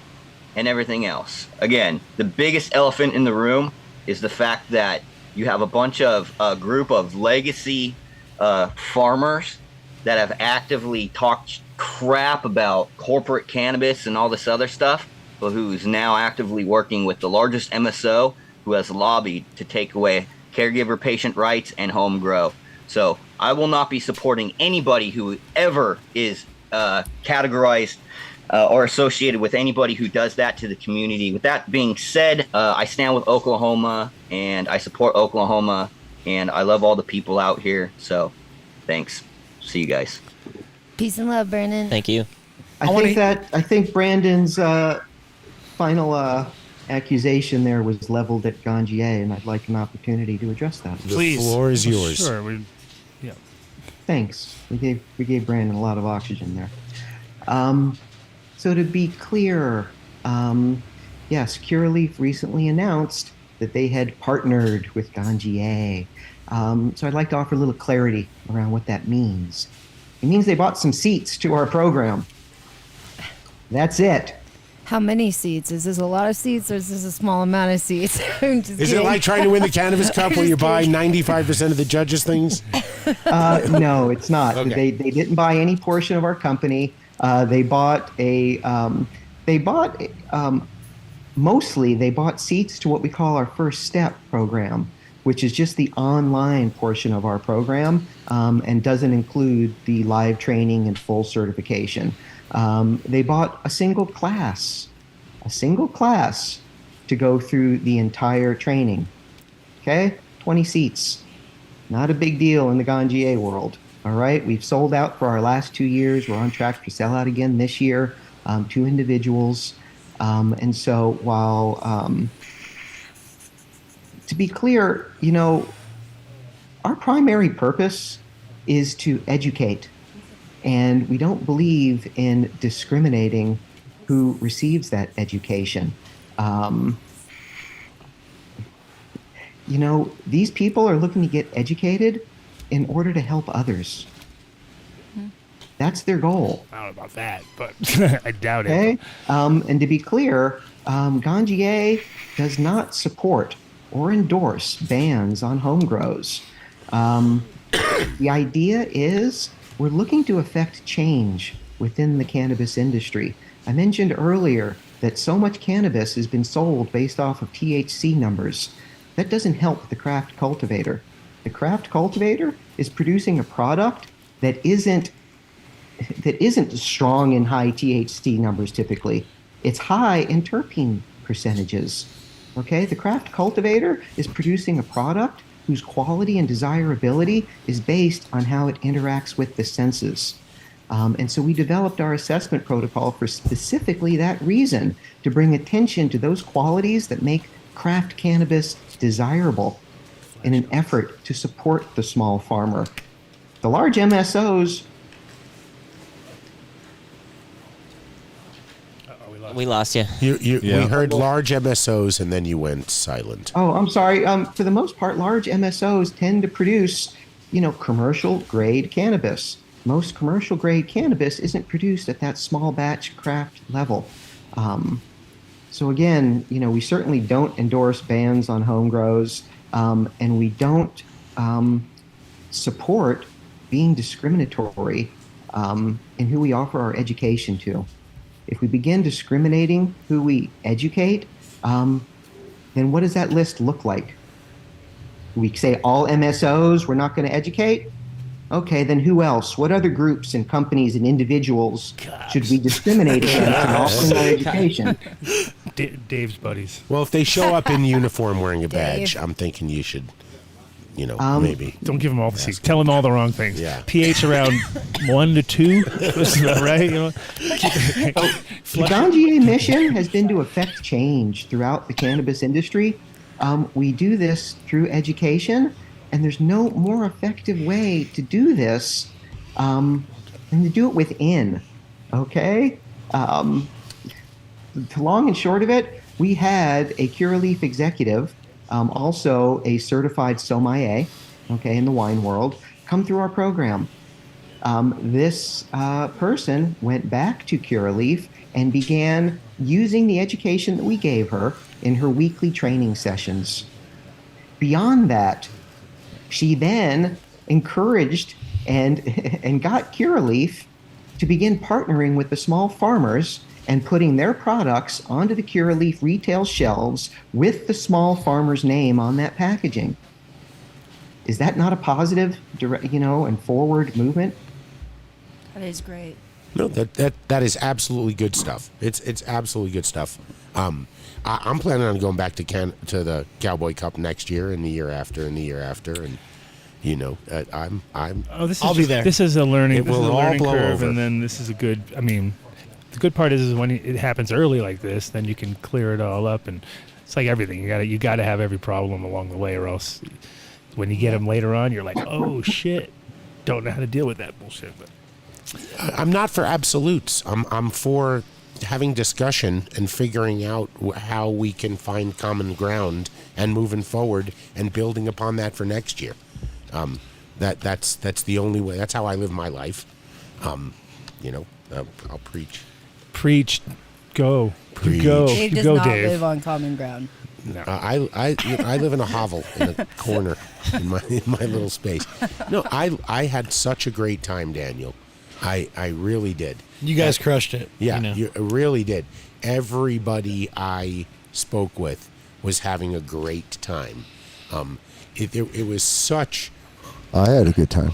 and everything else. Again, the biggest elephant in the room is the fact that you have a group of legacy farmers that have actively talked crap about corporate cannabis and all this other stuff, but who's now actively working with the largest MSO who has lobbied to take away caregiver patient rights and home grow. So I will not be supporting anybody who ever is categorized or associated with anybody who does that to the community. With that being said, I stand with Oklahoma and I support Oklahoma and I love all the people out here. So thanks. See you guys. Peace and love, Brandon. Thank you. I think Brandon's final accusation there was leveled at Gangiers, and I'd like an opportunity to address that. Please. The floor is yours. Sure. Thanks. We gave Brandon a lot of oxygen there. So to be clear, yes, Curaleaf recently announced that they had partnered with Gangiers. So I'd like to offer a little clarity around what that means. It means they bought some seats to our program. That's it. How many seats? Is this a lot of seats or is this a small amount of seats? Is it like trying to win the Cannabis Cup where you buy 95% of the judges' things? No, it's not. Okay. They didn't buy any portion of our company. They bought mostly they bought seats to what we call our First Step program, which is just the online portion of our program and doesn't include the live training and full certification. They bought a single class to go through the entire training. Okay, 20 seats. Not a big deal in the Gangier world. All right, we've sold out for our last 2 years. We're on track to sell out again this year, 2 individuals. And so while, to be clear, our primary purpose is to educate. And we don't believe in discriminating who receives that education. These people are looking to get educated in order to help others. That's their goal. I don't know about that, but I doubt Okay? it. And to be clear, Gangier does not support or endorse bans on home grows. The idea is we're looking to affect change within the cannabis industry. I mentioned earlier that so much cannabis has been sold based off of THC numbers. That doesn't help the craft cultivator. The craft cultivator is producing a product that isn't strong in high THC numbers typically. It's high in terpene percentages. Okay, the craft cultivator is producing a product whose quality and desirability is based on how it interacts with the senses. And so we developed our assessment protocol for specifically that reason, to bring attention to those qualities that make craft cannabis desirable in an effort to support the small farmer. The large MSOs. We lost you. We heard large MSOs and then you went silent. Oh, I'm sorry. For the most part, large MSOs tend to produce, commercial grade cannabis. Most commercial grade cannabis isn't produced at that small batch craft level. So again, we certainly don't endorse bans on home grows, and we don't support being discriminatory in who we offer our education to. If we begin discriminating who we educate, then what does that list look like? We say all MSOs we're not going to educate? Okay, then who else? What other groups and companies and individuals should we discriminate against in offering our education? Dave's buddies. Well, if they show up in uniform wearing a badge, I'm thinking you should, maybe. Don't give them all the secrets. Tell them all the wrong things. Yeah. pH around 1 to 2. Is that right? The Gangier mission has been to affect change throughout the cannabis industry. We do this through education, and there's no more effective way to do this than to do it within. Okay? The long and short of it, we had a Curaleaf executive, also a certified sommelier, in the wine world, come through our program. This person went back to Curaleaf and began using the education that we gave her in her weekly training sessions. Beyond that, she then encouraged and got Curaleaf to begin partnering with the small farmers and putting their products onto the Curaleaf retail shelves with the small farmer's name on that packaging. Is that not a positive, and forward movement? That is great. No, that is absolutely good stuff. It's absolutely good stuff. I'm planning on going back to the Cowboy Cup next year and the year after and the year after, and I'll be there. This is a learning. It will all blow curve, over. and then this is a good. I mean, the good part is when it happens early like this, then you can clear it all up, and it's like everything. You got to have every problem along the way, or else when you get them later on, you're like, oh shit, don't know how to deal with that bullshit. But I'm not for absolutes. I'm for having discussion and figuring out how we can find common ground and moving forward and building upon that for next year. That's the only way. That's how I live my life. I'll preach. Preach. Go. Preach. Go. Dave does Go, not Dave. live on common ground. No. I live in a hovel in a corner in my little space. No, I had such a great time, Daniel. I really did. You guys crushed it. Yeah, you really did. Everybody I spoke with was having a great time. It was such. I had a good time.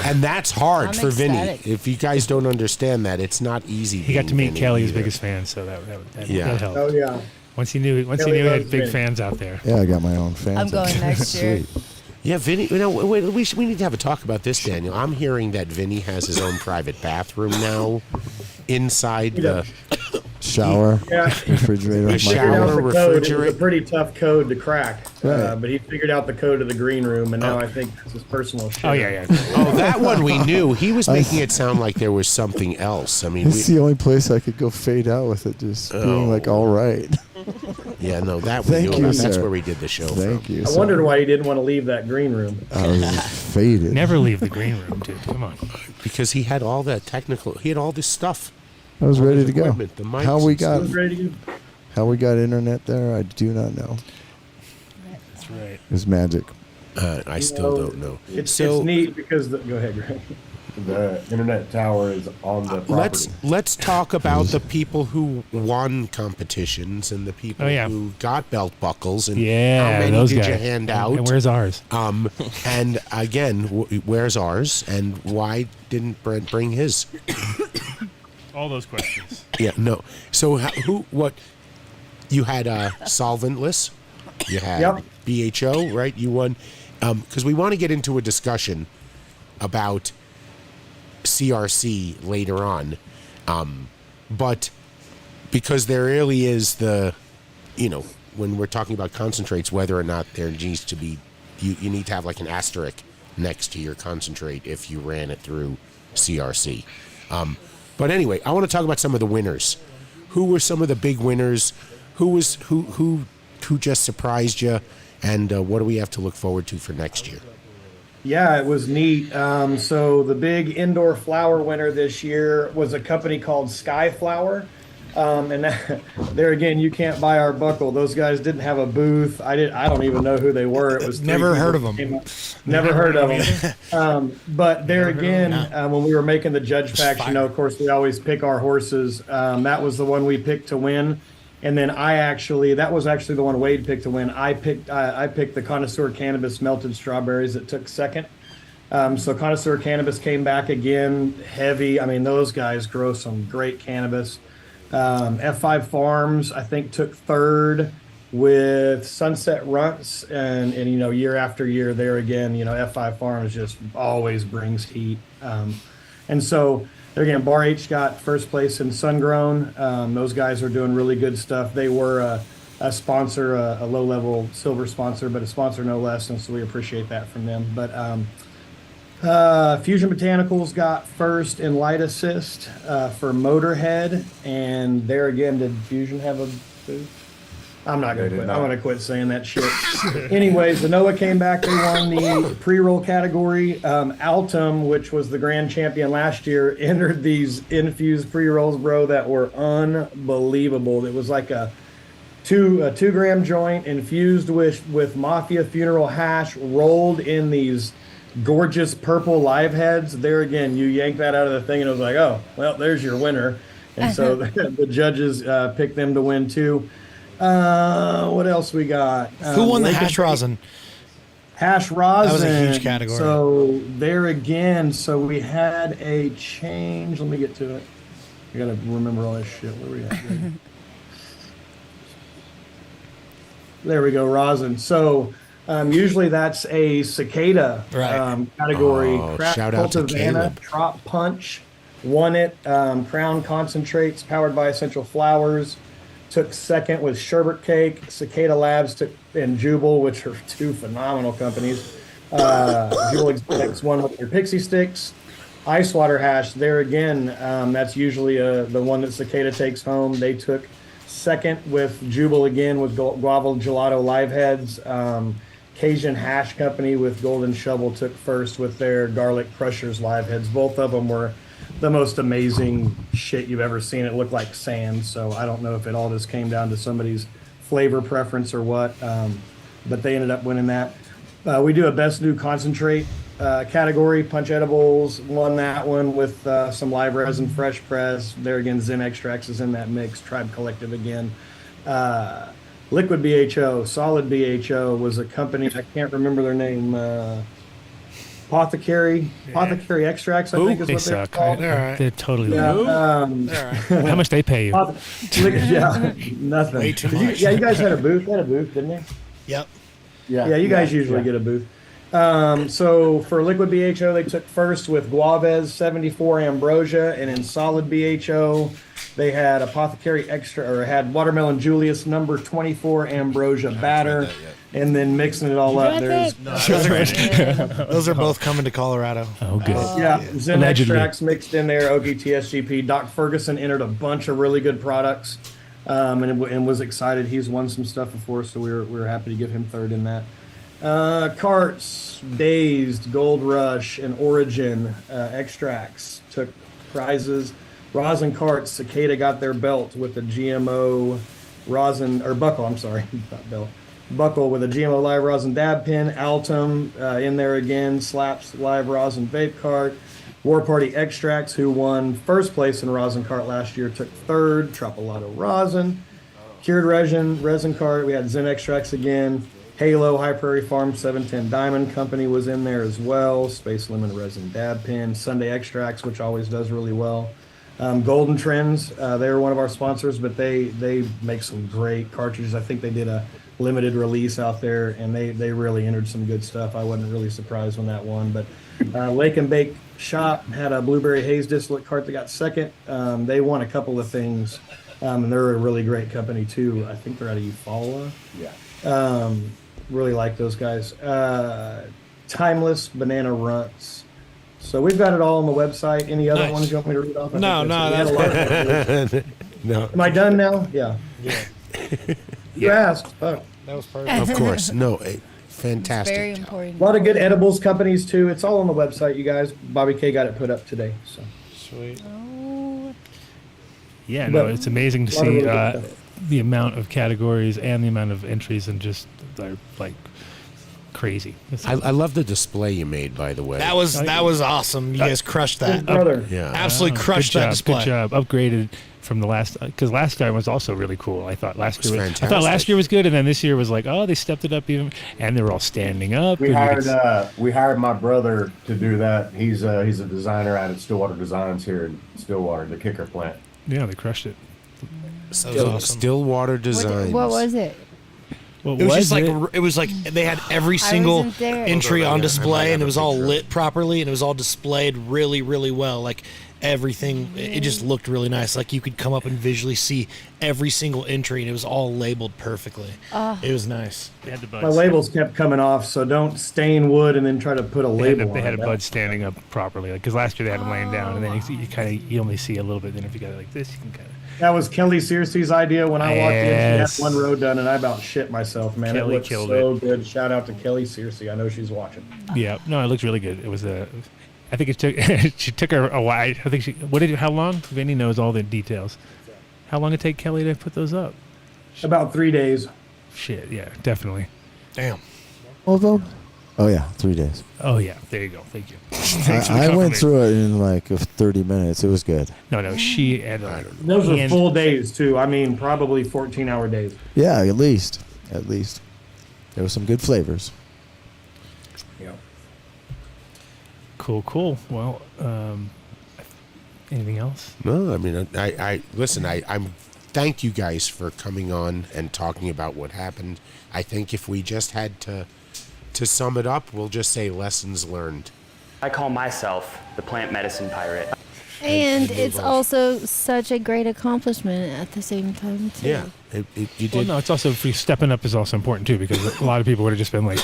And that's hard I'm for Vinny. ecstatic. If you guys don't understand that, it's not easy. He got to being meet Vinny Kelly's either. biggest fan, so that helped. Oh, yeah. Once he knew he Kelly had loves big Vinny. fans out there. Yeah, I got my own fans. I'm going next year. Sweet. Yeah, Vinny. Wait, we need to have a talk about this, Daniel. I'm hearing that Vinny has his own private bathroom now, inside the Shower, Yeah. refrigerator, The Figured out shower, the code. It was refrigerate. a pretty tough code to crack, Right. but he figured out the code of the green room, and now I think it's his personal shit. Oh yeah. Oh, that one we knew. He was making it sound like there was something else. I mean, It's the only place I could go fade out with it, just being like, all right. yeah, no, that we Thank knew. you, About. That's sir. where we did the show Thank from. you. I wondered why he didn't want to leave that green room. I was faded. Never leave the green room, dude. Come on. Because he had all that technical. He had all this stuff. I was all ready this to go. equipment, the mics How we and I got was ready to go. internet there, I do not know. That's right. It was magic. I still don't know. It's neat because go ahead, Greg. The internet tower is on the property. Let's talk about the people who won competitions and the people who got belt buckles and how many those did guys. you hand out? And where's ours? And again, where's ours? And why didn't Brent bring his? All those questions. Yeah, no. So what? You had solventless. You had BHO, right? You won because we want to get into a discussion about CRC later on. But because there really is when we're talking about concentrates, whether or not there needs to be, you need to have like an asterisk next to your concentrate if you ran it through CRC. But anyway, I want to talk about some of the winners. Who were some of the big winners? Who just surprised you? And what do we have to look forward to for next year? Yeah, it was neat. So the big indoor flower winner this year was a company called Sky Flower. And there again, you can't buy our buckle. Those guys didn't have a booth. I don't even know who they were. It was never heard of them. Never heard of them. But there again, when we were making the judge packs, of course, we always pick our horses. That was the one we picked to win. And then that was actually the one Wade picked to win. I picked the Connoisseur Cannabis Melted Strawberries that took second. So Connoisseur Cannabis came back again, heavy. I mean, those guys grow some great cannabis. F5 Farms, I think, took third with Sunset Runts, and year after year there again, F5 Farms just always brings heat. And so there again, Bar H got first place in Sungrown. Those guys are doing really good stuff. They were a sponsor, a low-level silver sponsor, but a sponsor no less, and so we appreciate that from them. But Fusion Botanicals got first in light assist for Motorhead, and there again, did Fusion have a booth? I'm not going to quit. I'm going to quit saying that shit. Anyways, Anoa came back. They won the pre-roll category. Altum, which was the grand champion last year, entered these infused pre-rolls, bro, that were unbelievable. It was like a 2-gram joint infused with Mafia Funeral hash, rolled in these gorgeous purple live heads. There again, you yank that out of the thing, and it was like, oh, well, there's your winner. And so the judges picked them to win too. What else we got? Who won the hash rosin? Hash rosin. That was a huge category. So there again, we had a change. Let me get to it. I gotta remember all this shit. Where we at? There we go, rosin. So usually that's a cicada category. Shout out to Caleb. Trop Punch won it. Crown Concentrates, powered by Essential Flowers, took second with Sherbet Cake. Cicada Labs and Jubal, which are two phenomenal companies. Jubal Execs won with their Pixie Sticks. Ice Water Hash, there again, that's usually the one that Cicada takes home. They took second with Jubal again with Guava Gelato Live Heads. Cajun Hash Company with Golden Shovel took first with their Garlic Crushers Live Heads. Both of them were the most amazing shit you've ever seen. It looked like sand, so I don't know if it all just came down to somebody's flavor preference or what, but they ended up winning that. We do a Best New Concentrate category. Punch Edibles won that one with some live resin, fresh press. There again, Zen Extracts is in that mix. Tribe Collective again. Liquid BHO, Solid BHO was a company, I can't remember their name, Apothecary Extracts, I think is what they're called. They're totally How much they pay you? Nothing. Way too much. You guys had a booth. They had a booth, didn't they? Yep. Yeah, you guys usually get a booth. So for Liquid BHO, they took first with Guavez 74 Ambrosia, and in Solid BHO, they had Apothecary had Watermelon Julius number 24 Ambrosia batter, and then mixing it all up. Those are both coming to Colorado. Oh, good. Yeah, Zen Extracts mixed in there. OGTSGP. Doc Ferguson entered a bunch of really good products, and was excited. He's won some stuff before, so we were happy to give him third in that. Carts, Dazed, Gold Rush, and Origin Extracts took prizes. Rosin Carts, Cicada got their belt with a GMO rosin, or buckle, I'm sorry, not belt. Buckle with a GMO live rosin dab pen. Altum in there again. Slaps live rosin vape cart. War Party Extracts, who won first place in rosin cart last year, took third. Tropolato rosin. Cured resin cart. We had Zen Extracts again. Halo High Prairie Farm 710 Diamond Company was in there as well. Space Lemon resin dab pen. Sunday Extracts, which always does really well. Golden Trends, they were one of our sponsors, but they make some great cartridges. I think they did a limited release out there, and they really entered some good stuff. I wasn't really surprised when that won, but Lake and Bake Shop had a blueberry haze distillate cart that got second. They won a couple of things, and they're a really great company too. I think they're out of Eufaula. Yeah. Really like those guys. Timeless Banana Runts. So we've got it all on the website. Any other ones you want me to read off? No, No. Am I done now? Yeah. You asked. Fuck. That was perfect. Of course. No, fantastic. Very important. A lot of good edibles companies too. It's all on the website, you guys. Bobby K got it put up today. So Sweet. Yeah, no, But it's amazing to a lot of see really good stuff. the amount of categories and the amount of entries, and just they're like crazy. I love the display you made, by the way. That was awesome. You guys crushed that. Brother. Yeah. Absolutely crushed that display. Good job. Upgraded from the last, because last time was also really cool. I thought last year fantastic. I thought last year was good, and then this year was like, oh, they stepped it up even, and they were all standing up. We and you could hired my brother to do that. He's a designer out at Stillwater Designs here in Stillwater, the Kicker plant. yeah, they crushed it. Stillwater Designs. What was it? What It was just it? like it was like they had every single wasn't there. entry on display, and it was all picture. lit properly, and it was all displayed really, really well. Like everything, it just looked really nice. Like you could come up and visually see every single entry, and it was all labeled perfectly. It was nice. They had the My buds. labels kept coming off, so don't stain wood and then try to put a label They on had it. a bud standing up properly, because last year they had them laying down, and then you only see a little bit. Then if you got it like this, you can kind of. That was Kelly Searcy's idea when I walked in. She Yes. had one row done, and I about shit myself, man. Kelly it looked killed so good. Shout out to Kelly Searcy. I know she's watching. Yeah, no, it looks really good. It was I think it took she took her a while. I think how long? Vinny knows all the details. How long did it take Kelly to put those up? About 3 days. Shit, yeah, definitely. Damn. All of them? Oh yeah, 3 days. Oh yeah, there you go. Thank you. Thanks for the I went compliment. through it in like 30 minutes. It was good. No, she had. Those were and- full days, too. I mean, probably 14-hour days. Yeah, at least. There were some good flavors. Yeah. Cool. Well, anything else? No, I mean, I listen. I'm thank you guys for coming on and talking about what happened. I think if we just had to sum it up, we'll just say lessons learned. I call myself the plant medicine pirate. And it's also such a great accomplishment at the same time, too. Yeah, you did. Well, no, it's also stepping up is also important too, because a lot of people would have just been like,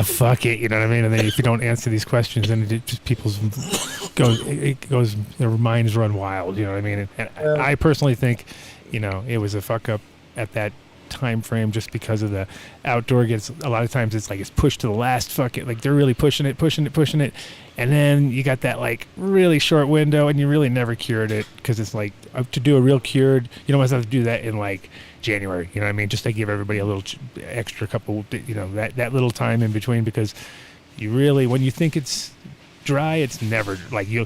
fuck it, you know what I mean? And then if you don't answer these questions, then it just it goes, their minds run wild, you know what I mean? And I personally think, it was a fuck up at that time frame, just because of the outdoor gets a lot of times it's like it's pushed to the last fuck it, like they're really pushing it, and then you got that like really short window, and you really never cured it, because it's like to do a real cured, you don't have to do that in like January, you know what I mean, just to give everybody a little extra couple, that little time in between, because you really, when you think it's dry, it's never like you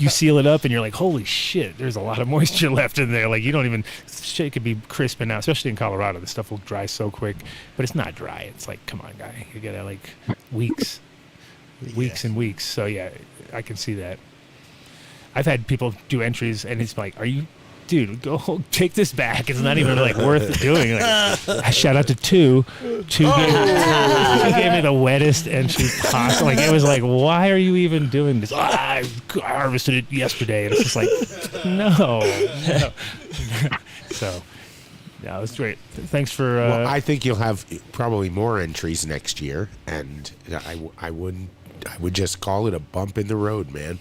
seal it up and you're like, holy shit, there's a lot of moisture left in there, like you don't even, shit could be crisping out, especially in Colorado, the stuff will dry so quick, but it's not dry, it's like, come on guy, you get like weeks and weeks. So yeah, I can see that. I've had people do entries and it's like, are you, dude, go take this back, it's not even like worth doing. Like, shout out to two gave me the wettest entry possible. Like it was like, why are you even doing this? I harvested it yesterday, and it's just like, no. So yeah, it was great. Thanks for Well, I think you'll have probably more entries next year, and I would just call it a bump in the road, man.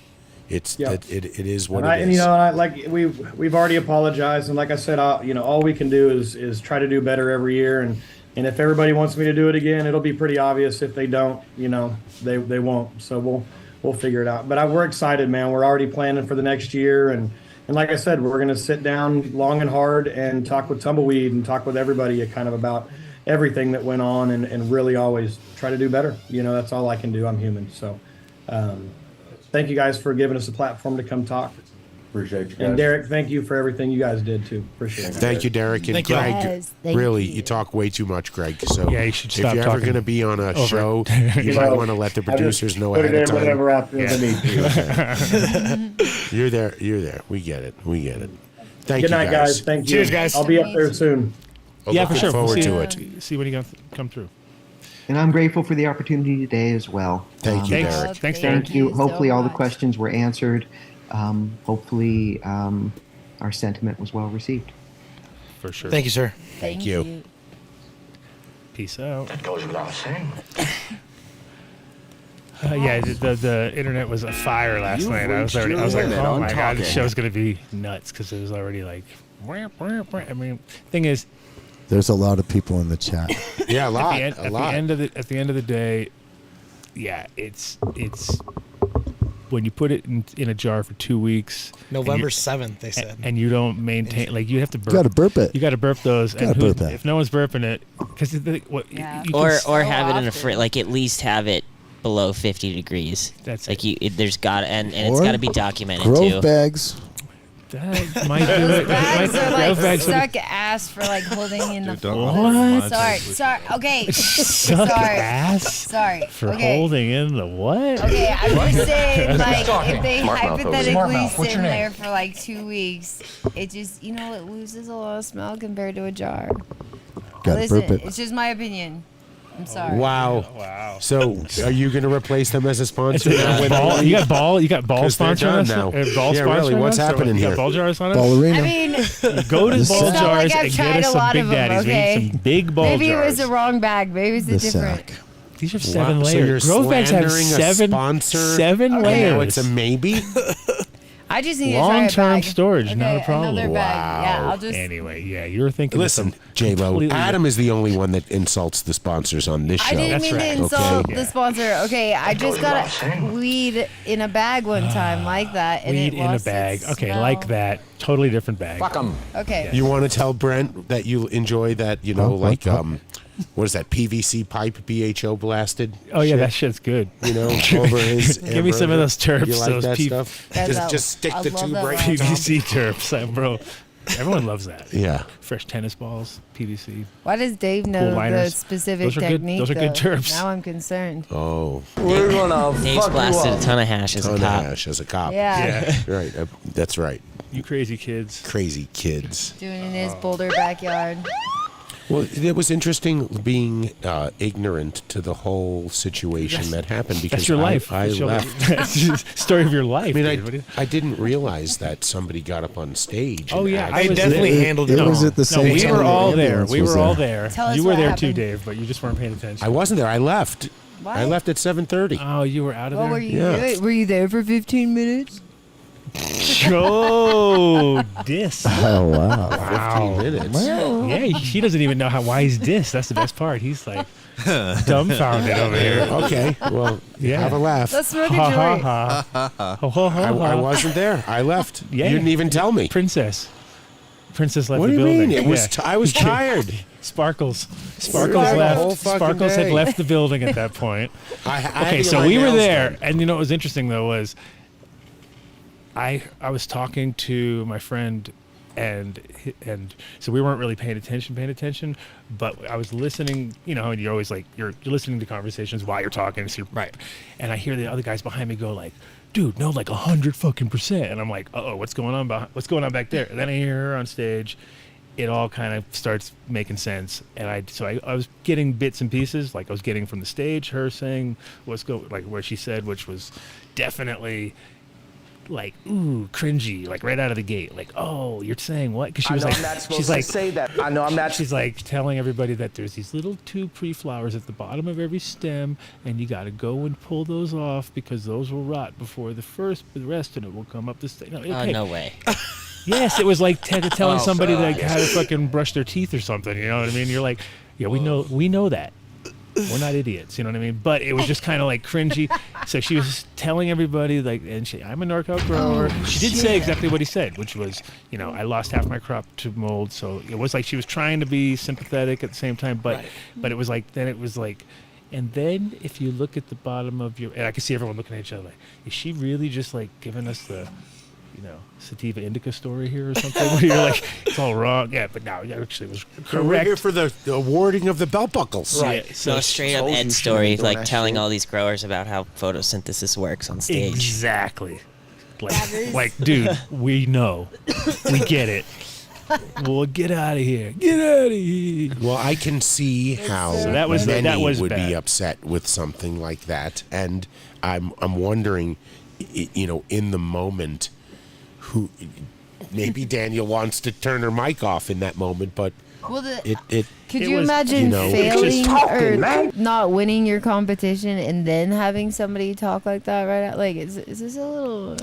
It is what it is. And like we've already apologized, and like I said, all we can do is try to do better every year, and if everybody wants me to do it again, it'll be pretty obvious. If they don't, they won't. So we'll figure it out. But we're excited, man. We're already planning for the next year, and like I said, we're gonna sit down long and hard and talk with Tumbleweed and talk with everybody kind of about everything that went on, and really always try to do better. That's all I can do. I'm human, so. Thank you guys for giving us a platform to come talk. Appreciate you guys. And Derek, thank you for everything you guys did too. Appreciate it. Thank you, Derek. And Thank you. Greg, Yes, thank really, you talk way too much, Greg. So Yeah, you should if stop you're ever talking going to be on a over show, it. you might want to let the producers know Put ahead it of in time. whenever I feel the need to. You're there. We get it. Thank Good you, night, guys. Thank you. Cheers, guys. I'll be up there soon. Yeah, for sure. Forward We'll to it. See when you come through. And I'm grateful for the opportunity today as well. Thank you, Thanks. Derek. Thanks, Derek. Thank you. so Hopefully, all the much. questions were answered. Hopefully, our sentiment was well received. For sure. Thank you, sir. Thank you. Peace out. That goes without saying. Yeah, the internet was afire last night. I was like, oh my god, this show's gonna be nuts because it was already like. I mean, thing is, There's a lot of people in the chat. Yeah, a lot. at the end of the day, yeah, it's when you put it in a jar for 2 weeks. November 7th, they said. And you don't maintain, like you have to burp. You got to burp it. You got to burp those. Gotta burp that. If no one's burping it, because or have it in a fridge, like at least have it below 50 degrees. That's like there's got and it's Or got to be documented Grove too. bags. That might do it. Bags are like bags suck ass for like holding in the. What? Sorry. Okay. Suck Sorry. ass Sorry. for Okay. holding in the what? Okay, I'm just saying, like, Talking. if they Smart mouth over there. hypothetically Smart mouth. What's sit your name? there for like 2 weeks, it just, it loses a lot of smell compared to a jar. Gotta Listen, burp it. it's just my opinion. I'm sorry. Wow. So, are you going to replace them as a sponsor? You got ball 'Cause they're sponsoring us? done now. Ball Yeah, really, sponsoring what's us? happening You got here? ball jars on us? Ballerina. I mean, Go to The ball sack. it's not jars like I've and tried get a us some lot big of them, daddies. We okay? need some big ball Maybe jars. it was the wrong bag. Maybe it's The different. sack. These are 7 Wow, so layers. you're Grove bags have slandering a 7 sponsor? 7 Okay. layers. Now it's a maybe? I just need to try a Long-term bag. storage, Okay, not a problem. Another bag. Yeah, I'll just. Anyway, yeah, you were thinking. Listen, of some J-Lo, completely- Adam is the only one that insults the sponsors on this show. I didn't mean to insult Okay? the sponsor. Okay, I just got weed in a bag one time like that, and Weed it in a lost bag. its Okay, smell. like that. Totally different bag. Fuck 'em. Okay. You want to tell Brent that you enjoy that, what is that, PVC pipe BHO blasted? Oh yeah, shit? that shit's good. Over his. Give me some of those terps. You like those that P- stuff? Guys, Just stick I the love tube that right line. on top. PVC terps, bro. Everyone loves that. Yeah. Fresh tennis balls, PVC. Why does Dave know the liners. specific Those are good- technique? those are good though? terps. Now I'm concerned. Oh. Dave's blasted a ton of hash as a Ton of cop. hash as a cop. Yeah. Right. That's right. You crazy kids. Crazy kids. Doing it in his Boulder backyard. Well, it was interesting being ignorant to the whole situation that happened because That's your life. I That's your left. That's the story of your life. I mean, dude. What do you- I didn't realize that somebody got up on stage. Oh and yeah, actually- I was definitely there. handled it it. was at the same No, we time were the all there. ambulance We was were all there. there. Tell us You were what there happened. too, Dave, but you just weren't paying attention. I wasn't there. I left. What? I left at 7:30. Oh, you were out of What there. were you Yeah. doing? Were you there for 15 minutes? Oh, diss. Oh, wow. 15 minutes. Yeah, she doesn't even know why he's dissed. That's the best part. He's like dumbfounded over here. Okay. Well, Yeah. have a laugh. Let's smoke a Ha ha joint. ha. Ho, ho, ho, I ha. wasn't there. I left. Yeah. You didn't even tell me. Princess left What the do you building. mean? It was. Yeah. I was tired. Sparkles there the whole left. fucking Sparkles had day. left the building at that point. I had Okay, to get so my we were nails there, done. and what was interesting though was I was talking to my friend, and so we weren't really paying attention, but I was listening. And you're always like you're listening to conversations while you're talking. So right, and I hear the other guys behind me go like, "Dude, no, like 100%," and I'm like, "Uh-oh, what's going on back there?" And then I hear her on stage. It all kind of starts making sense, and I was getting bits and pieces, like I was getting from the stage, her saying like where she said, which was definitely like ooh cringy, like right out of the gate, like oh you're saying what? Because she was like, she's like say that. I know I'm not. she's like telling everybody that there's these little 2 pre-flowers at the bottom of every stem, and you got to go and pull those off because those will rot before the rest of it will come up the stem. No way. Yes, it was like telling somebody God. how to fucking brush their teeth or something. You know what I mean? You're like, yeah, we know that. We're not idiots. You know what I mean? But it was just kind of like cringy. So she was telling everybody like, I'm a NorCal grower. She did say exactly what he said, which was, I lost half my crop to mold. So it was like she was trying to be sympathetic at the same time, but it was like and then if you look at the bottom of and I could see everyone looking at each other like, is she really just like giving us the sativa indica story here or something where you're like it's all wrong? Yeah, but no, actually it was correct. We're here for the awarding of the belt buckles. Right. So straight up Ed story, like telling all these growers about how photosynthesis works on stage. Exactly. Like dude, we know. We get it. Well, get out of here. Get out of here. Well, I can see how that was would bad. be upset with something like that, and I'm wondering, in the moment, who maybe Daniel wants to turn her mic off in that moment, but Well, could it you was, imagine failing talking, or man. not winning your competition and then having somebody talk like that right out? Like, is this a little?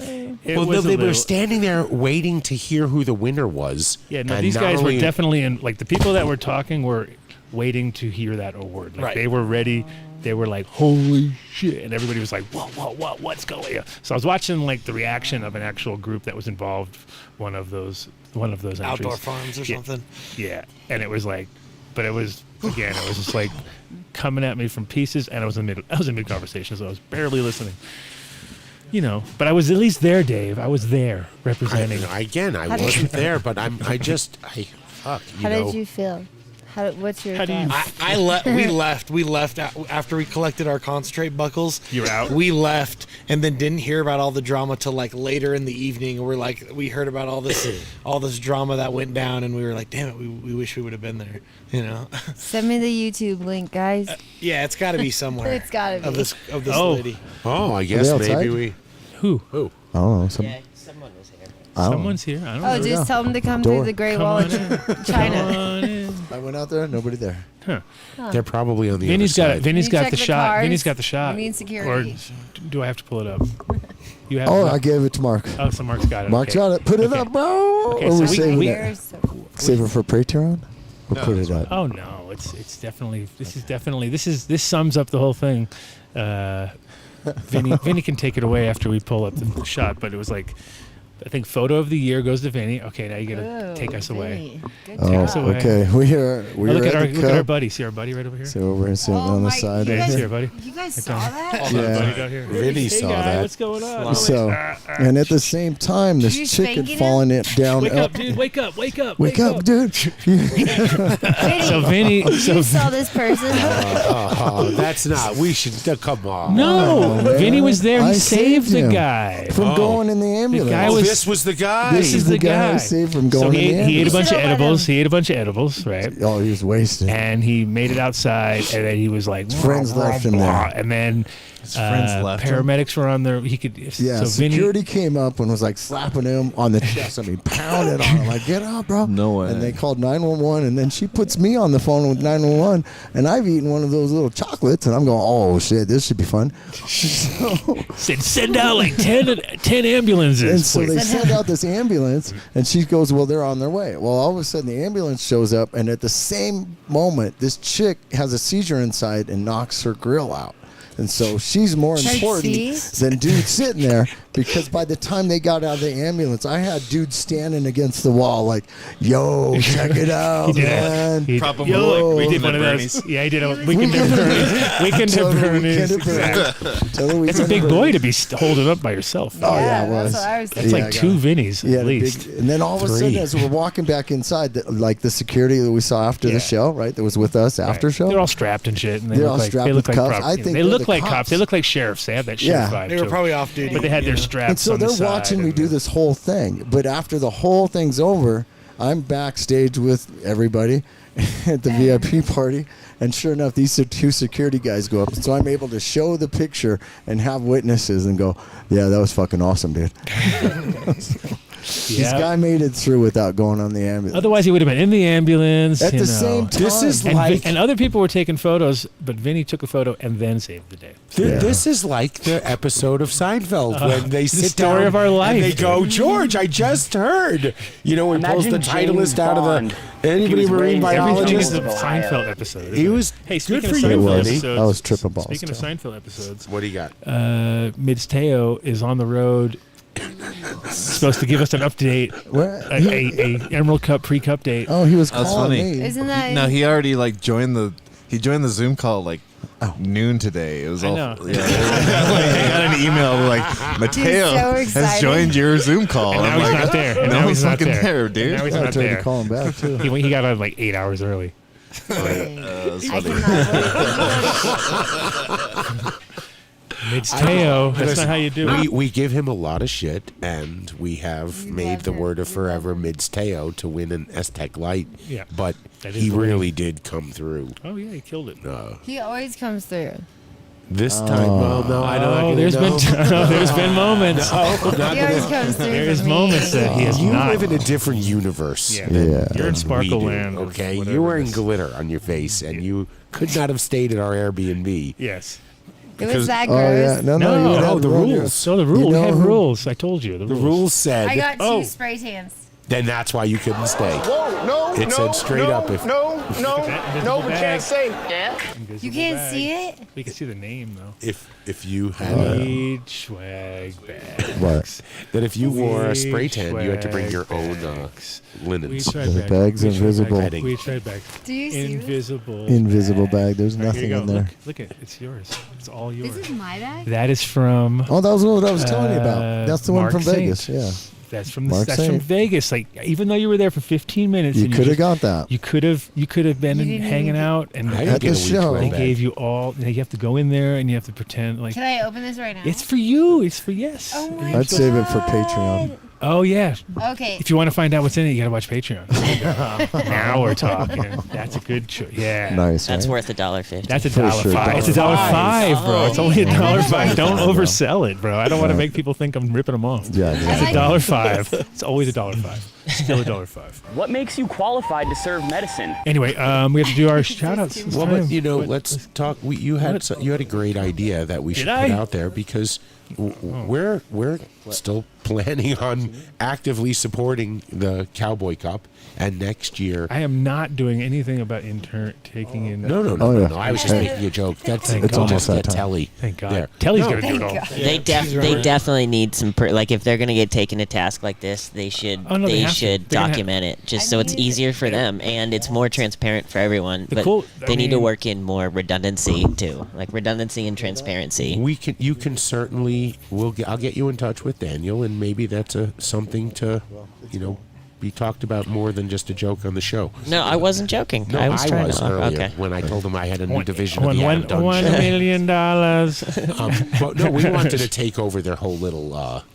They were standing there waiting to hear who the winner was. Yeah, no, and these not guys were only- definitely in. Like the people that were talking were waiting to hear that award. Like they were ready. They were like, "Holy shit!" And everybody was like, what's going on?" So I was watching like the reaction of an actual group that was involved. One of those entries. Outdoor farms or something. Yeah, and it was like, but it was again, it was just like coming at me from pieces, and I was in mid conversation, so I was barely listening. But I was at least there, Dave. I was there representing. I wasn't there, but fuck. How did you feel? What's your thoughts? We left after we collected our concentrate buckles. You were out? We left and then didn't hear about all the drama till like later in the evening. We heard about all this drama that went down, and we were like, damn it, we wish we would have been there. Send me the YouTube link, guys. Yeah, it's got to be somewhere. It's got to be of this lady. Oh, I guess maybe we. Who? I don't know. Someone was here. Someone's here. I don't know. Oh, just tell them to come through the Great Wall of China. I went out there, nobody there. Huh. They're probably on the Vinny's other got side. Vinny's You got check the the shot. cards? Vinny's got the shot. You need security. Or do I have to pull it up? You have. Oh, I gave it to Mark. Oh, so Mark's got it. Mark's okay. got it. Put it Okay. up, bro. Okay, Or so we're saving You're it. so Save it for Patreon? Or put it up? Oh no, it's definitely this sums up the whole thing. Vinny can take it away after we pull up the shot, but it was like, I think photo of the year goes to Vinny. Okay, now you gotta take us away. Good Take us away. Okay. We're Look at at the our cup. buddy. See our buddy right over here. So we're sitting on the side Yeah, right see here. our buddy. You guys Right saw down. that? Oh, Yeah. buddy down here. Vinny Hey, saw guy, that. What's going on? So, and at the same time, this you chick spanking had him? fallen it down. Wake up, dude! Wake up! Wake up! Wake up, dude. So Vinny, You saw this person? That's not. We should. Come on. No, Vinny was there. He I saved the him guy. from going in the ambulance. guy was- This was the guy. This is the guy. I saved from So going he in the ate a ambulance. bunch of Should've let edibles. him. He ate a bunch of edibles, right? Oh, he was wasted. And he made it outside, and then he was like, friends left him there. and then friends left him? paramedics were on there. He could. Yeah, so Vinny, security came up and was like slapping him on the chest. I mean, pounded on him, like, get up, bro. No way. And they called 911, and then she puts me on the phone with 911, and I've eaten one of those little chocolates, and I'm going, oh, shit, this should be fun. So, said send out like 10 ambulances. and so please." they send out this ambulance, and she goes, well, they're on their way. Well, all of a sudden, the ambulance shows up, and at the same moment, this chick has a seizure inside and knocks her grill out. And so she's more important than dude sitting there, because by the time they got out of the ambulance, I had dude standing against the wall like, yo, check it out, man. Prop him Yo, up like we did Weekend one of at those. Bernie's. Yeah, he did a Weekend at Bernie's. Weekend at Bernie's. Exactly. That's a big boy to be holding up by yourself. Oh, yeah, it was. That's what I was That's thinking. like two Vinnies Yeah, at least. and then all of a sudden, as we're walking back inside, like the security that we saw after the show, right, that was with us after show. They're all strapped and shit. And They're all strapped they look with like cuffs. I think they they're look the like cops. cops. They look like sheriffs. They have that sheriff vibe. They were to probably them. off duty. But they had their straps. And so on the they're side watching me and- do this whole thing. But after the whole thing's over, I'm backstage with everybody at the VIP party. And sure enough, these two security guys go up. So I'm able to show the picture and have witnesses and go, yeah, that was fucking awesome, dude. This guy made it through without going on the ambulance. Otherwise, he would have been in the ambulance. At you the know. same time. This is And, like and other people were taking photos, but Vinny took a photo and then saved the day. This is like the episode of Seinfeld when they the sit story down of our life, and they dude. go, George, I just heard. You know, when he pulls the Imagine titleist James out of Bond. the anybody was marine raised Everything is biologist. a Ohio. Seinfeld episode. He isn't it? was Hey, good speaking for of you, Seinfeld buddy. episodes, I was tripping balls, Speaking of too. Seinfeld episodes, What do you got? Mids Teo is on the road. Supposed to give us an update, Where? a Emerald Cup pre-cup date. Oh, he was That's calling funny. me. Isn't that? No, he already like joined the Zoom call like noon today. It was all know. yeah. I got an email like Mateo so has excited. joined your Zoom call. And now I'm he's like, not there. And no now one's he's not fucking there, And dude. now he's I not tried there. to call him back, too. He got on like 8 hours early. That's I funny. cannot believe Teo. That's not how you do it. We give him a lot of shit, and we have made the word of forever Mids Teo to win an Aztec Light. Yeah. But That is he the really name. did come through. Oh yeah, he killed it. He always comes through. This time, well, no, I don't. There's been moments. No, He always comes through. There's for me. moments that he has You not. live in a different universe. Yeah. than- Yeah. You're in than Sparkle we do, Land or Okay, whatever you're it wearing is. glitter on your face, and you could not have stayed at our Airbnb. Yes. It was Because- that Oh gross. yeah, no, you would have the to run your- rules. So the rule. You We know had who- rules. I told you. The rules said. I got two Oh. spray tans. Then that's why you couldn't stay. Whoa, no, It no, said straight no, up if- no, Invisible we bag. can't say. Invisible You can't bag. see it? We can see the name though. If you had Weed swag bags. What? that if you wore a Weed spray tan, you had to bring your swag own bags. linens. Weed swag The bag. bag's Weed swag invisible. bag. Weed swag bag. Do you see this? Invisible. Invisible bag. There's All right, nothing here you in go. there. Look it. It's yours. It's all yours. This is my bag? That is from. Oh, that was what I was telling you about. That's the one Mark from Saint. Vegas. Yeah. That's from Mark that's from Saint. Vegas. Like even though you were there for 15 minutes, You and could have just- got that. You could have been You didn't hanging even- out, and I At didn't get the a weed show. swag they bag. gave you all. You have to go in there and you have to pretend like Can I open this right now? it's for you. It's for yes. Oh my I'd save it for Patreon. Oh yeah. Okay. If you want to find out what's in it, you gotta watch Patreon. Now we're talking. That's a good choice. Yeah. Nice. That's right? worth $1.50. That's For $1.05. sure, It's $1.05, bro. It's only $1.05. Don't bro. oversell it, bro. I don't want to make people think I'm ripping them off. Yeah, It's exactly. $1.05. It's always $1.05. Still $1.05. What makes you qualified to serve medicine? Anyway, we have to do our shout outs. Well, but let's talk. You had a great idea that we should put I? out there because we're still planning on actively supporting the Cowboy Cup, and next year. I am not doing anything about taking in. No. Oh, yeah. I was just making a joke. That's Thank It's God. almost just that get time. Telly. Thank God. There. Telly's No. gonna do it all. They definitely need some like if they're gonna get taken a task like this, they should Oh, no, they have to. They're gonna document it just so it's easier for them and it's more transparent for everyone. The But cool- they I need to mean- work in more redundancy too, like redundancy and transparency. You can certainly. I'll get you in touch with Daniel, and maybe that's something to, be talked about more than just a joke on the show. No, I wasn't joking. No, I was trying to. earlier Okay. when I told him I had a new division of the Adam Dunn $1 show. million. But no, we wanted to take over their whole little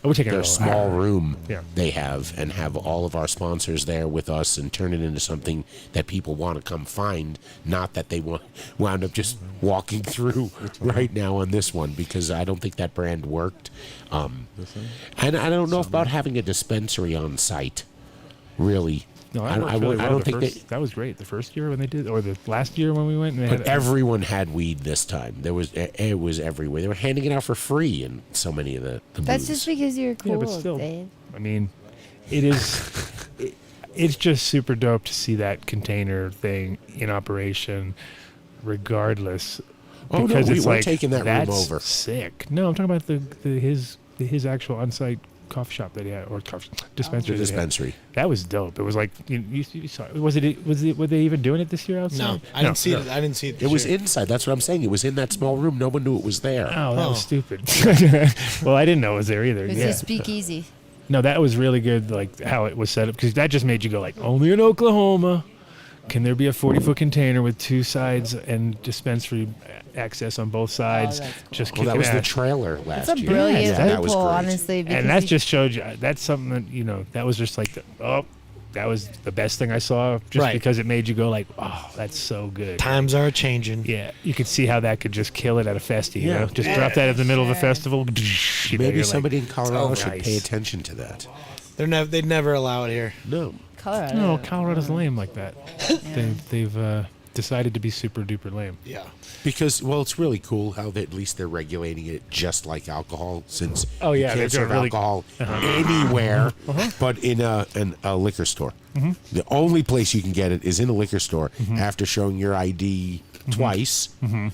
we're taking their it over. small room Yeah. they have, and have all of our sponsors there with us, and turn it into something that people want to come find. Not that they wound up just walking through right now on this one, because I don't think that brand worked. And I don't know about having a dispensary on site. Really. No, I that worked really well. don't The think first- that was great. The first year when they did, or the last year when we went, and they But had everyone had weed this time. It was everywhere. They were handing it out for free in so many of the That's booths. just because you're cool, Yeah, but still, Dave. I mean, it is. It's just super dope to see that container thing in operation, regardless. Oh, no, Because it's we're like taking that room that's over. Sick. No, I'm talking about his actual on-site coffee shop that he had, or dispensary. The dispensary. That was dope. It was like you saw. Were they even doing it this year outside? No, I didn't see it. I didn't see it. It was inside. That's what I'm saying. It was in that small room. No one knew it was there. Oh, that was stupid. Well, I didn't know it was there either. It's Yeah. a speakeasy. No, that was really good, like how it was set up, because that just made you go like, only in Oklahoma can there be a 40-foot container with two sides and dispensary access on both sides. Just Well, that kicking was the ass. trailer last It's a year. brilliant that was loophole, great. honestly. Because And that just showed you, that's something that, that was just like, that was the best thing I saw, just Right. because it made you go like, oh, that's so good. Times are changing. Yeah, you could see how that could just kill it at a festi, you Yeah. know? Just drop that in the middle of a festival. Maybe somebody in Colorado oh, should nice. pay attention to that. They'd never allow it here. No. Colorado. No, Colorado's lame like that. They've decided to be super duper lame. Yeah. Because, well, it's really cool how at least they're regulating it just like alcohol, since Oh, yeah, you they're can't serve really- alcohol anywhere but in a liquor store. The only place you can get it is in a liquor store after showing your ID twice. 3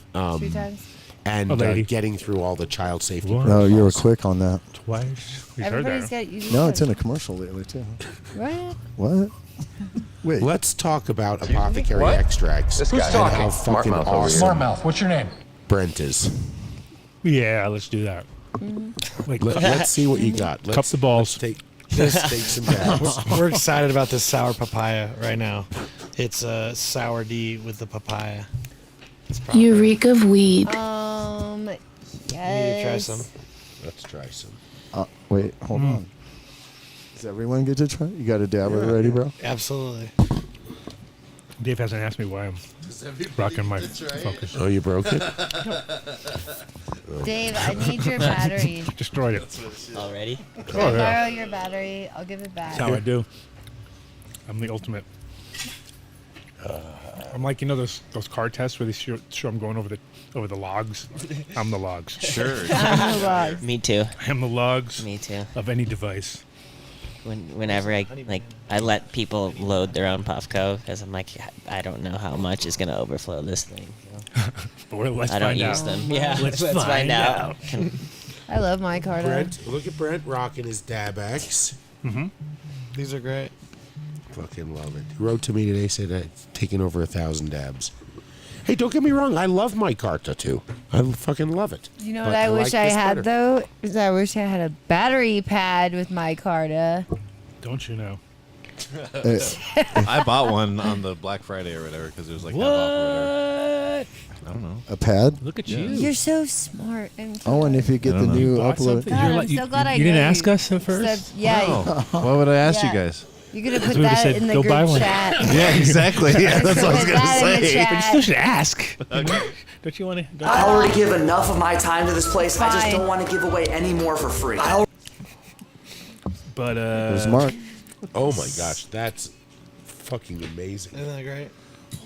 times. And Oh, lady. getting through all the child safety What? No, you were protocols. quick on that. Twice. We've heard Everybody's that. got you. No, it's in a commercial lately too. What? What? Wait. Let's talk about apothecary extracts This and guy. how fucking awesome Mouth, what's your name? Brent is. Yeah, let's do that. Like, Let's see what you got. cup the balls. Let's take some dabs. We're excited about this sour papaya right now. It's a sour D with the papaya. It's proper. You reek of weed. Yeah. Yes. need to try some. Let's try some. Wait, hold on. Does everyone get to try? You got a dab already, bro? Absolutely. Dave hasn't asked me why I'm rocking my Focus. Oh, you broke it? Dave, I need your battery. Destroyed it. Already? Can I borrow your battery? I'll give it back. That's how I do. I'm the ultimate. I'm like, those car tests where they show I'm going over the logs. I'm the logs. Sure. I'm the logs. Me too. I'm the logs. Me too. Of any device. Whenever I let people load their own Puffco because I'm like, I don't know how much is gonna overflow this thing. Let's I don't find use out. them. Yeah, Let's find out. I love my car. Look at Brent rocking his Dabex. Mm-hmm. These are great. Fucking love it. He wrote to me today, said it's taken over 1,000 dabs. Hey, don't get me wrong. I love my Carta too. I fucking love it. You know But what I wish like I this had better. though? Is I wish I had a battery pad with my Carta. Don't you know? I bought one on the Black Friday or whatever because it was like half off or whatever. I don't know. A pad? Look at Yeah. you. You're so smart. And Oh, and if you get the new upload. God, I'm so glad I You didn't know ask you. us at first? So, yeah. Oh, why would I ask you Yeah. guys? You're gonna That's put what we that said, in the go buy group one. chat. Yeah, exactly. Yeah, that's what I was Put gonna that in the say. chat. But you still should ask. Okay. Don't you want to? I already give enough of my time to this place. I just Fine. don't want to give away any more for free. But There's Mark. Oh my gosh, that's fucking amazing. Isn't that great?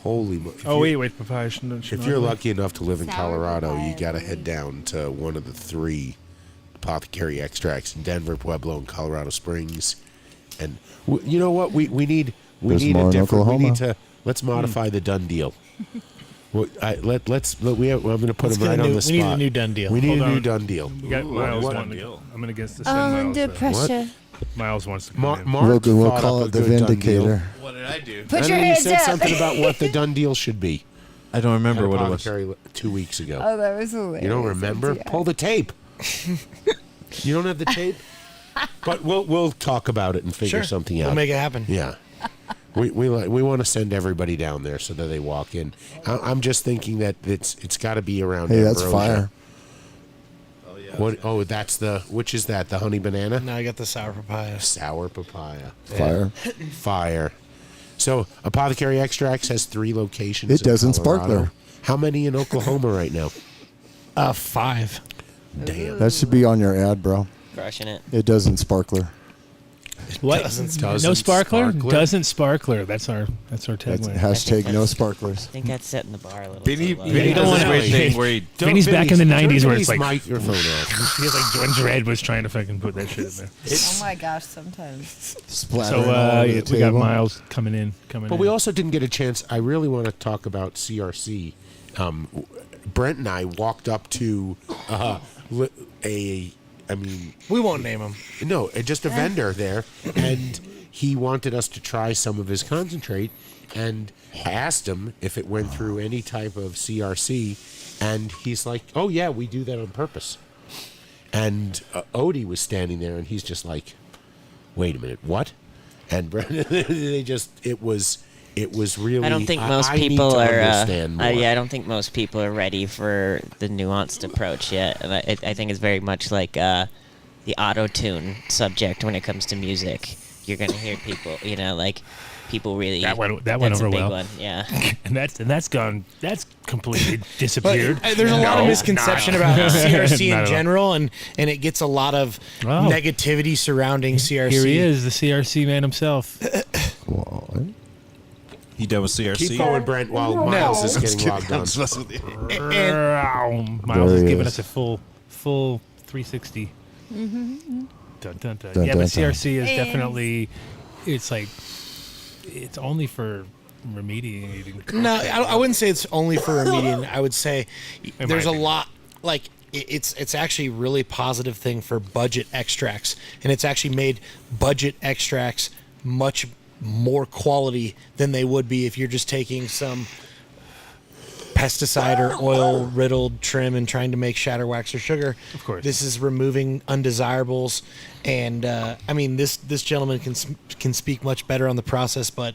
Holy mo- Oh, wait, papaya. Shouldn't If you're lucky enough to live in Sour Colorado, papaya, you got to head down to one of the 3 apothecary extracts in Denver, Pueblo, and Colorado Springs. And you know what? We need There's need more a in different. We need Oklahoma. let's modify the Dunn deal. I'm going to put Let's him get right a on new- the spot. we need a new Dunn deal. We need Hold a new on. Dunn deal. We got Miles what- wanting to. I'm gonna guess the send Miles. Under pressure. Miles wants to come in. Mark We'll thought call up it a the good Dunn Vindicator. deal. What did I do? Put And your then you hands said up. something about what the Dunn deal should be. I don't remember At what it was. Apothecary 2 weeks ago. Oh, that was hilarious. You don't remember? Yeah. Pull the tape. You don't have the tape? But we'll talk about it and figure Sure. something out. We'll make it happen. Yeah. We want to send everybody down there so that they walk in. I'm just thinking that it's got to be around. Hey, that's Ambrosia. fire. Oh yeah. What? Oh, that's which is that? The honey banana? Now I got the sour papaya. Sour papaya. Fire. Fire. So Apothecary Extracts has 3 locations. It in doesn't Colorado. sparkler. How many in Oklahoma right now? 5. Damn. That should be on your ad, bro. Crushing it. It doesn't sparkler. What? Doesn't No sparkler? sparkler? Doesn't sparkler. That's our That's tagline. hashtag no I sparklers. think that's setting the bar a little Vinny, too low. Vinny you don't does this wanna- weird thing where he Vinny's back in the 90s where it's like microphone off. he has like when Dredd was trying to fucking put that shit in there. Oh my gosh, sometimes. Splattering So all over the we got table. Miles coming in. But we also didn't get a chance. I really want to talk about CRC. Brent and I walked up to We won't name him. No, just a vendor there, and he wanted us to try some of his concentrate, and I asked him if it went through any type of CRC, and he's like, "Oh yeah, we do that on purpose." And Odie was standing there, and he's just like, "Wait a minute, what?" And it was really. I don't think most I need people to are. understand more. Yeah, I don't think most people are ready for the nuanced approach yet. And I think it's very much like the auto-tune subject when it comes to music. You're gonna hear people, like people really. That went that's over a big well. one, yeah. and that's gone. That's completely disappeared. There's a lot of misconception about CRC Not in at all. general, and it gets a lot of negativity surrounding CRC. Here he is, the CRC man himself. You done with CRC? Keep going, Brent, while Miles is getting logged on. Miles There is he giving is. us a full 360. Mm-hmm. Dun, dun, dun. Dun, Yeah, dun, but CRC is dun. definitely. It's like it's only for remediating. No, I wouldn't say it's only for remediating. I would say In there's my a opinion. lot, like it's actually a really positive thing for budget extracts, and it's actually made budget extracts much more quality than they would be if you're just taking some pesticide or oil riddled trim and trying to make shatter wax or sugar. Of course. This is removing undesirables, and I mean this gentleman can speak much better on the process, but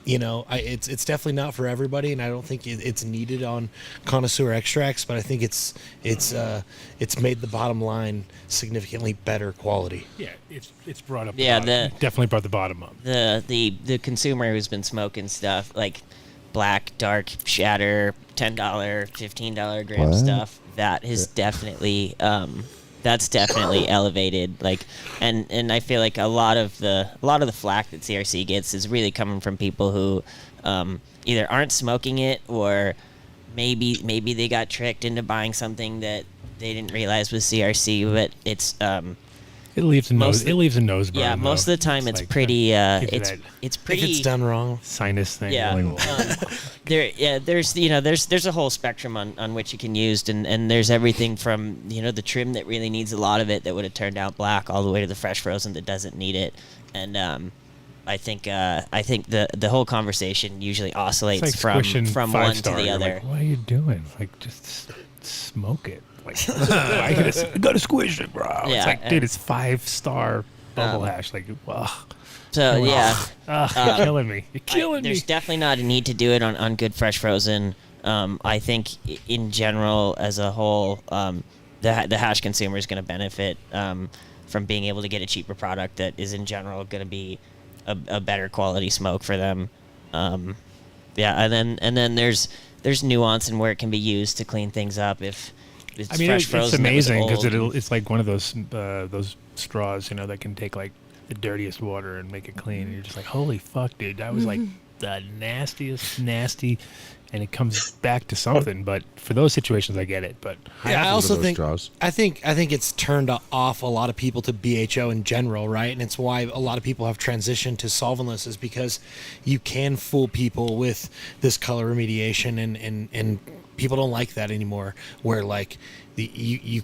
It's definitely not for everybody, and I don't think it's needed on connoisseur extracts. But I think it's made the bottom line significantly better quality. Yeah, it's brought up. Definitely brought the bottom up. The consumer who's been smoking stuff like black, dark, shatter, $10, $15 gram stuff, that is definitely that's definitely elevated. Like, and I feel like a lot of the flack that CRC gets is really coming from people who either aren't smoking it, or maybe they got tricked into buying something that they didn't realize was CRC, but it's it leaves a nose. It leaves a nose burn. Yeah, most of the time it's pretty. It's pretty. If it's done wrong, sinus thing. Yeah. There's a whole spectrum on which you can use, and there's everything from the trim that really needs a lot of it that would have turned out black, all the way to the fresh frozen that doesn't need it, and I think the whole conversation usually oscillates from one to the other. Like, what are you doing? Like, just smoke it. Like, I gotta squish it, bro. Yeah, it's like, dude, it's 5-star bubble hash. Like, ugh. So yeah, you're killing me. You're killing me. There's definitely not a need to do it on good fresh frozen. I think in general, as a whole, the hash consumer is going to benefit from being able to get a cheaper product that is in general going to be a better quality smoke for them. And then there's nuance in where it can be used to clean things up if. Fresh frozen, it's amazing because it's like one of those straws, that can take like the dirtiest water and make it clean. And you're just like, holy fuck, dude, that was like the nastiest nasty, and it comes back to something. But for those situations, I get it. But I also think I think it's turned off a lot of people to BHO in general, right? And it's why a lot of people have transitioned to solventless, is because you can fool people with this color remediation, and people don't like that anymore. Where like you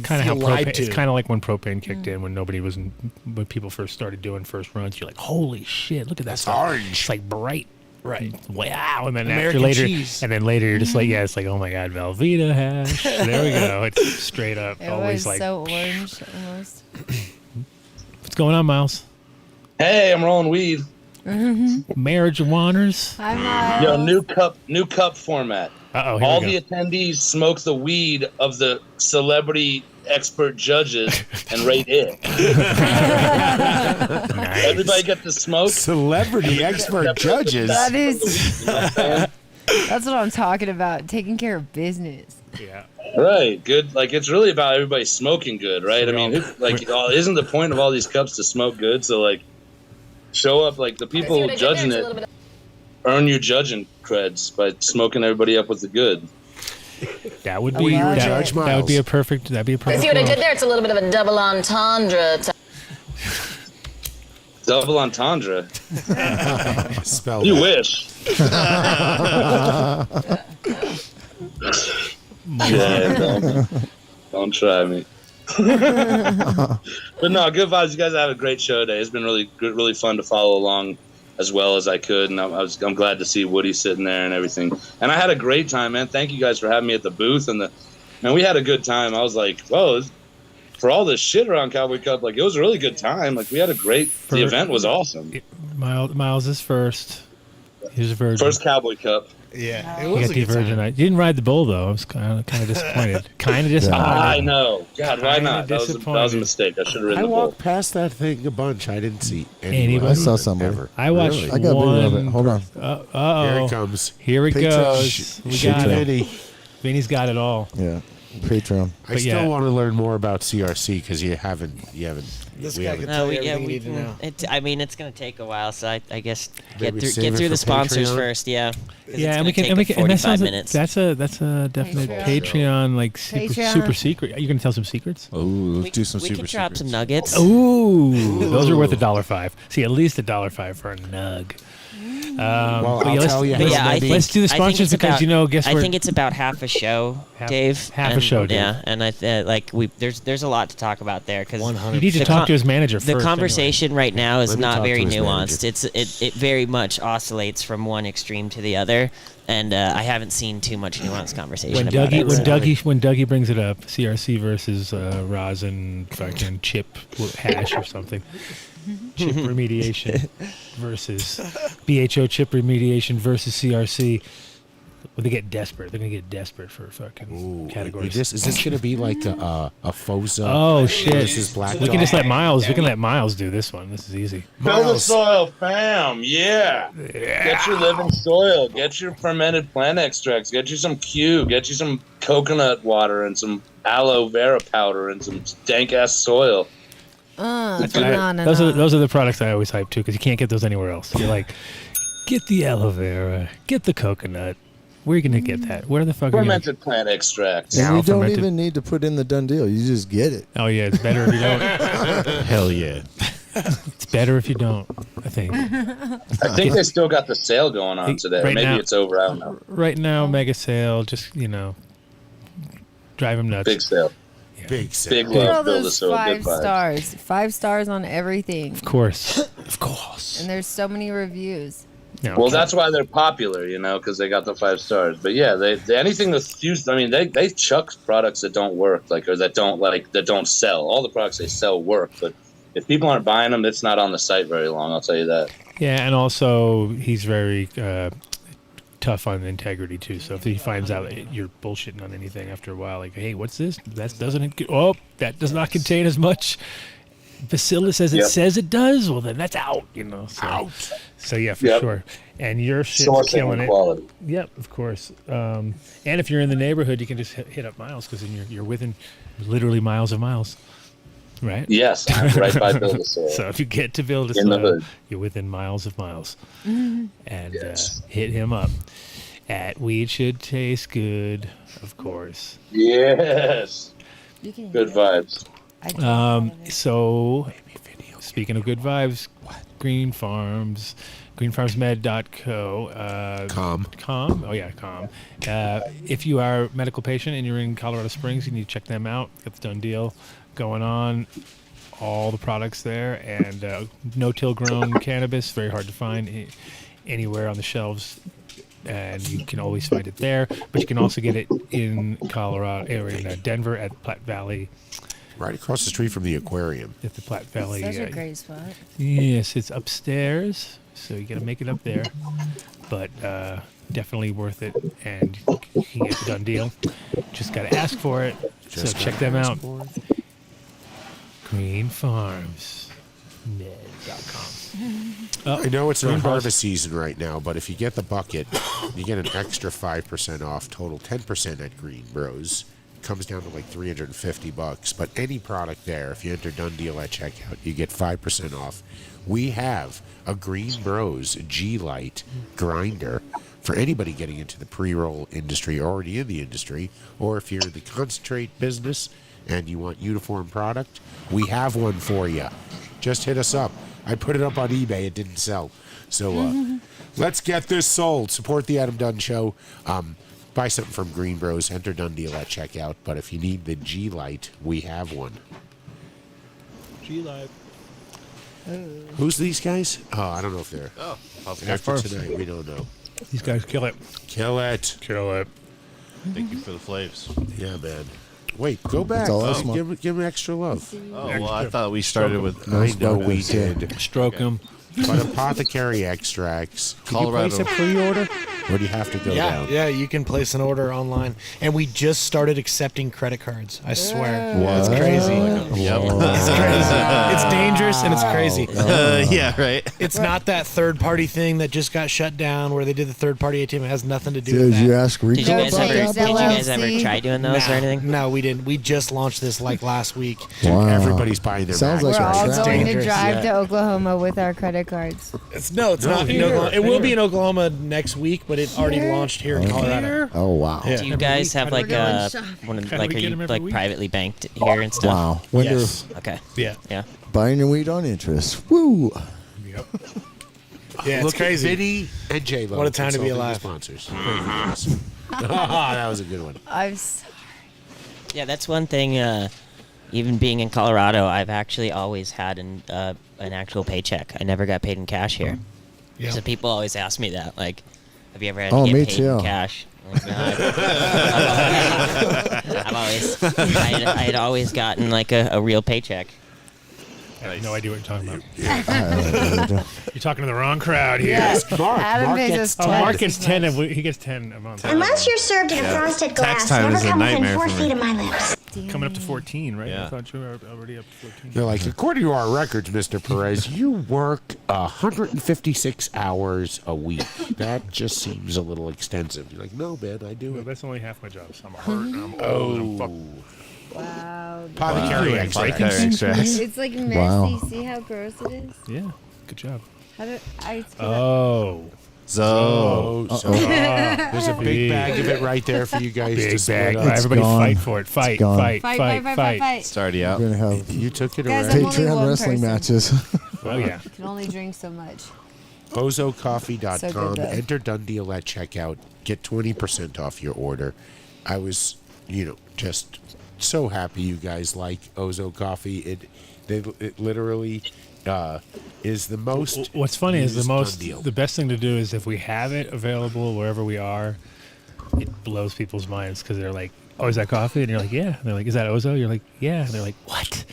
kind of feel lied to. It's kind of like when propane kicked in, when when people first started doing first runs. You're like, holy shit, look at that! It's orange. It's like bright. Right. Wow. And then American cheese. later you're just like, yeah, it's like, oh my god, Velveeta hash. There we go. It's straight up. It always was like so orange almost. What's going on, Miles? Hey, I'm rolling weed. Marriage of Wonders. Hi, Miles. Yo, new cup format. Uh-oh, all the attendees smoke the weed of the celebrity expert judges and rate it. Nice. Everybody get to smoke. Celebrity expert judges. That is. That's what I'm talking about. Taking care of business. Yeah. Right. Good. Like, it's really about everybody smoking good, right? I mean, isn't the point of all these cups to smoke good? So, like, show up, like, the people judging it. Earn your judging creds by smoking everybody up with the good. That would be that would be a perfect. That'd be a perfect. See what I did there? It's a little bit of a double entendre. Double entendre. Spell. You wish. Yeah, don't try me. But no, good vibes. You guys have a great show today. It's been really fun to follow along as well as I could, and I'm glad to see Woody sitting there and everything. And I had a great time, man. Thank you guys for having me at the booth, and we had a good time. I was like, whoa, for all this shit around Cowboy Cup, like, it was a really good time. Like, we had the event was awesome. Miles is first. He's a virgin. First Cowboy Cup. Yeah, it was a good virgin. You didn't ride the bull though. I was kind of disappointed. I know. God, why not? That was a mistake. I should have ridden the bull. I walked past that thing a bunch. I didn't see anybody. I saw somebody. Ever. I watched. Really? I got a video of it. Hold on. Here it comes. Here it Patreon. goes. We got it. Vinny's got it all. Yeah. Patreon. I still want to learn more about CRC because you haven't. This guy can tell you everything you need to know. It's going to take a while, so I guess Maybe get through the sponsors first. Yeah. Yeah, and we can. And that sounds minutes. That's a definite Patreon like super secret. Are you going to tell some secrets? Oh, let's do some we super can drop secrets. some nuggets. Ooh, those are worth $1.05. See, at least $1.05 for a nug. Well, I'll tell you. Let's do the sponsors because guess I what? think it's about half a show, Dave. Half a show, Dave. Yeah, and there's a lot to talk about there because you need to talk to his manager. The conversation right now is not very nuanced. Manager. It very much oscillates from one extreme to the other, And I haven't seen too much nuanced conversation When about it. when Dougie brings it up, CRC versus rosin, fucking chip hash or something. Chip remediation versus BHO chip remediation versus CRC. Well, they get desperate. They're gonna get desperate for fucking categories. Is this gonna be like a FOSA? Oh shit! Versus Black We can Dog? just let Miles. We can let Miles do this one. This is easy. Build the soil, fam. Yeah. Get your living soil. Get your fermented plant extracts. Get you some Q. Get you some coconut water and some aloe vera powder and some dank ass soil. Those are the products I always hype too, because you can't get those anywhere else. You're like, get the aloe vera, get the coconut. Where are you gonna get that? Where the fuck? Fermented plant extracts. And you don't even need to put in the done deal. You just get it. Oh yeah, it's better if you don't. Hell yeah. It's better if you don't, I think. I think they still got the sale going on today. Right Maybe now- it's over. I don't know. Right now, mega sale. Just drive them nuts. Big sale. Big sale. Big Look at all love. Build a those soil. Good 5 vibes. stars. 5 stars on everything. Of course. Of course. And there's so many reviews. No, Well, that's why they're popular, because they got the 5 stars. But yeah, they anything that's used. I mean, they chuck products that don't work, or that don't sell. All the products they sell work, but if people aren't buying them, it's not on the site very long. I'll tell you that. Yeah, and also he's very tough on integrity too. So if he finds out that you're bullshitting on anything after a while, like, hey, what's this? That does not contain as much bacillus as it says it does. Well, then that's out. So yeah, for sure. And your shit's Sourcing killing and it. quality. Yep, of course. And if you're in the neighborhood, you can just hit up Miles, because then you're within literally miles of Miles. Right? Yes, I'm right by Build a Soil. So if you get to Build a In the Soil, hood. you're within miles of Miles. And hit him up at Weed Should Taste Good, of course. Yes. Good vibes. So, speaking of good vibes, Green Farms, greenfarmsmed.co. Com. Oh, yeah, Com. If you are a medical patient and you're in Colorado Springs, you need to check them out. Get the done deal going on. All the products there. And no-till grown cannabis, very hard to find anywhere on the shelves. And you can always find it there. But you can also get it in Colorado, or in Denver at Platte Valley. Right across the street from the aquarium. At the Platte Valley. Such a great spot. Yes, it's upstairs, so you got to make it up there. But definitely worth it, and you can get the done deal. Just got to ask for it. So check them out. greenfarmsmed.com. I know it's not Green harvest season right now, but if you get the bucket, you get an extra 5% off, total 10% at Green Bros. Comes down to like $350, but any product there, if you enter Done Deal at checkout, you get 5% off. We have a Green Bros G-Light grinder for anybody getting into the pre-roll industry, already in the industry, or if you're in the concentrate business and you want uniform product, we have one for you. Just hit us up. I put it up on eBay. It didn't sell. So let's get this sold. Support the Adam Dunn Show. Buy something from Green Bros. Enter Done Deal at checkout. But if you need the G-Light, we have one. G-Light. Who's these guys? Oh, I don't know if they're. Oh, after tonight, we don't know. These guys kill it. Kill it. Kill it. Thank you for the flaves. Yeah, man. Wait, go back. That's all I want. Give him extra love. Oh, well, I thought we started with. I know we did. Stroke them. But Apothecary Extracts. Can Colorado. you place a pre-order? Or do you have to go down? Yeah, you can place an order online. And we just started accepting credit cards. I swear. What? It's crazy. Yep. It's crazy. It's dangerous and it's crazy. Yeah, right. It's not that third-party thing that just got shut down where they did the third-party ATM. It has nothing to do with Did that. you ask Rico Did you guys about ever? that? Did you guys ever try doing those or anything? No, we didn't. We just launched this like last week. Wow. Everybody's buying their Sounds Macs like We're a all trap. going to dangerous, drive yeah. to Oklahoma with our credit cards. It's not in Oklahoma. It will be in Oklahoma next week, but it already launched here in Colorado. Oh wow. Yeah. Do you guys have like a one of, like are you like privately banked here and stuff? Wow. When Yes. Okay. Yeah. Yeah. they're buying your weed on interest. Woo. Yeah, it's Look crazy. at Vinny and J-Lo. What a time to be consulting alive. Sponsors. That was a good one. I'm sorry. Yeah, that's one thing. Even being in Colorado, I've actually always had an actual paycheck. I never got paid in cash here. Yeah. So people always ask me that, like, Have you ever had to get me paid too. in cash? Like, no, I had always gotten like a real paycheck. I have no idea what you're talking about. Yeah. You're talking to the wrong crowd here. Yes. Mark. Adam Mark pays gets us Mark 10. gets 10. He gets 10 a month. Unless you're served in a frosted Tax glass, time never is a come within nightmare 4 for feet me. of my lips. Coming up to 14, right? Yeah. I thought you were already up to 14. They're like, according to our records, Mr. Perez, you work 156 hours a week. That just seems a little extensive. You're like, no, man, I do Well, it. that's only half my job. So I'm hurt. I'm old. I'm fucked. Wow. Apothecary extract. It's like messy. Wow. See how gross it is? Yeah. Good job. How do I Oh. So, Ah. there's a big bag of it right there for you guys to Big split bag. up. Everybody gone. fight for it. Fight, gone. fight, Fight, fight, fight, fight, fight. It's already out. We're gonna have You took it Guys, already. I'm only Patreon one wrestling person. matches. Oh, yeah. can only drink so much. Ozocoffee.com. So good, though. Enter Dunn Deal at checkout. Get 20% off your order. I was, just so happy you guys like Ozo Coffee. It literally is the most. What's funny is used the Dunn Deal. best thing to do is if we have it available wherever we are, it blows people's minds because they're like, "Oh, is that coffee?" And you're like, "Yeah." And they're like, "Is that Ozo?" You're like, "Yeah." And they're like, "What?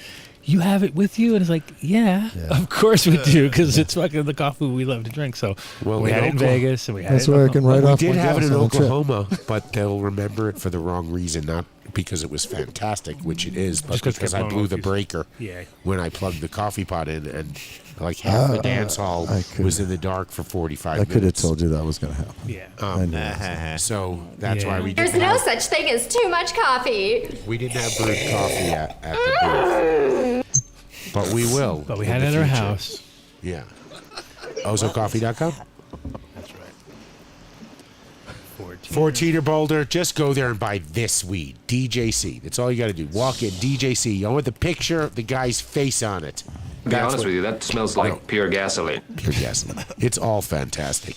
You have it with you?" And it's like, "Yeah, of course we do because it's fucking the coffee we love to drink." So we had it in Vegas and we had That's it. where I can write We off did one have it gas in on the trip. Oklahoma, but they'll remember it for the wrong reason, not because it was fantastic, which it is, but Just 'cause because kept I blowing blew off the these- breaker Yeah. when I plugged the coffee pot in, and like half the dance hall I could- was in the dark for 45 I could have minutes. told you that was going to happen. Yeah. I knew. So that's Yeah. why we There's didn't no have, such thing as too much coffee. we didn't have brewed coffee at the booth. But we will. But we in had the it at our future. house. Yeah. Ozocoffee.com. That's right. 14 or bolder, just go there and buy this weed. DJC. That's all you got to do. Walk in, DJC. You want the picture of the guy's face on it. To be honest with you, that smells like pure gasoline. Pure gasoline. It's all fantastic.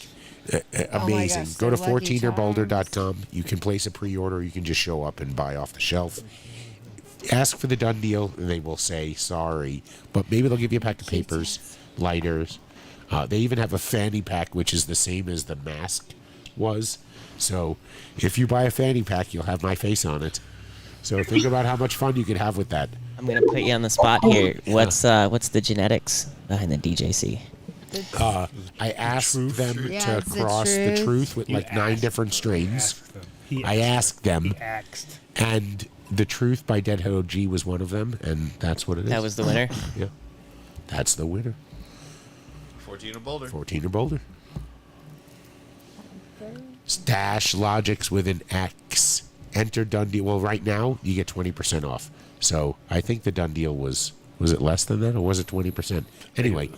Amazing. gosh, Go to so Lucky 14erbolder.com. You can place a pre-order. You can just show up and buy off the shelf. Ask for the Dunn Deal, and they will say sorry. But maybe they'll give you a pack of papers, lighters. They even have a fanny pack, which is the same as the mask was. So if you buy a fanny pack, you'll have my face on it. So think about how much fun you could have with that. I'm gonna put you on the spot here. What's the genetics behind the DJC? I asked them Yeah, to it's the cross the truth. truth with like 9 different strains. I asked them, and the truth by Dead OG was one of them, and that's what it is. That was the winner? Yeah. That's the winner. 14 or bolder. 14 or bolder. Stash Logics with an X. Enter Dunn Deal. Well, right now, you get 20% off. So I think the Dunn Deal was it less than that, or was it 20%? Anyway,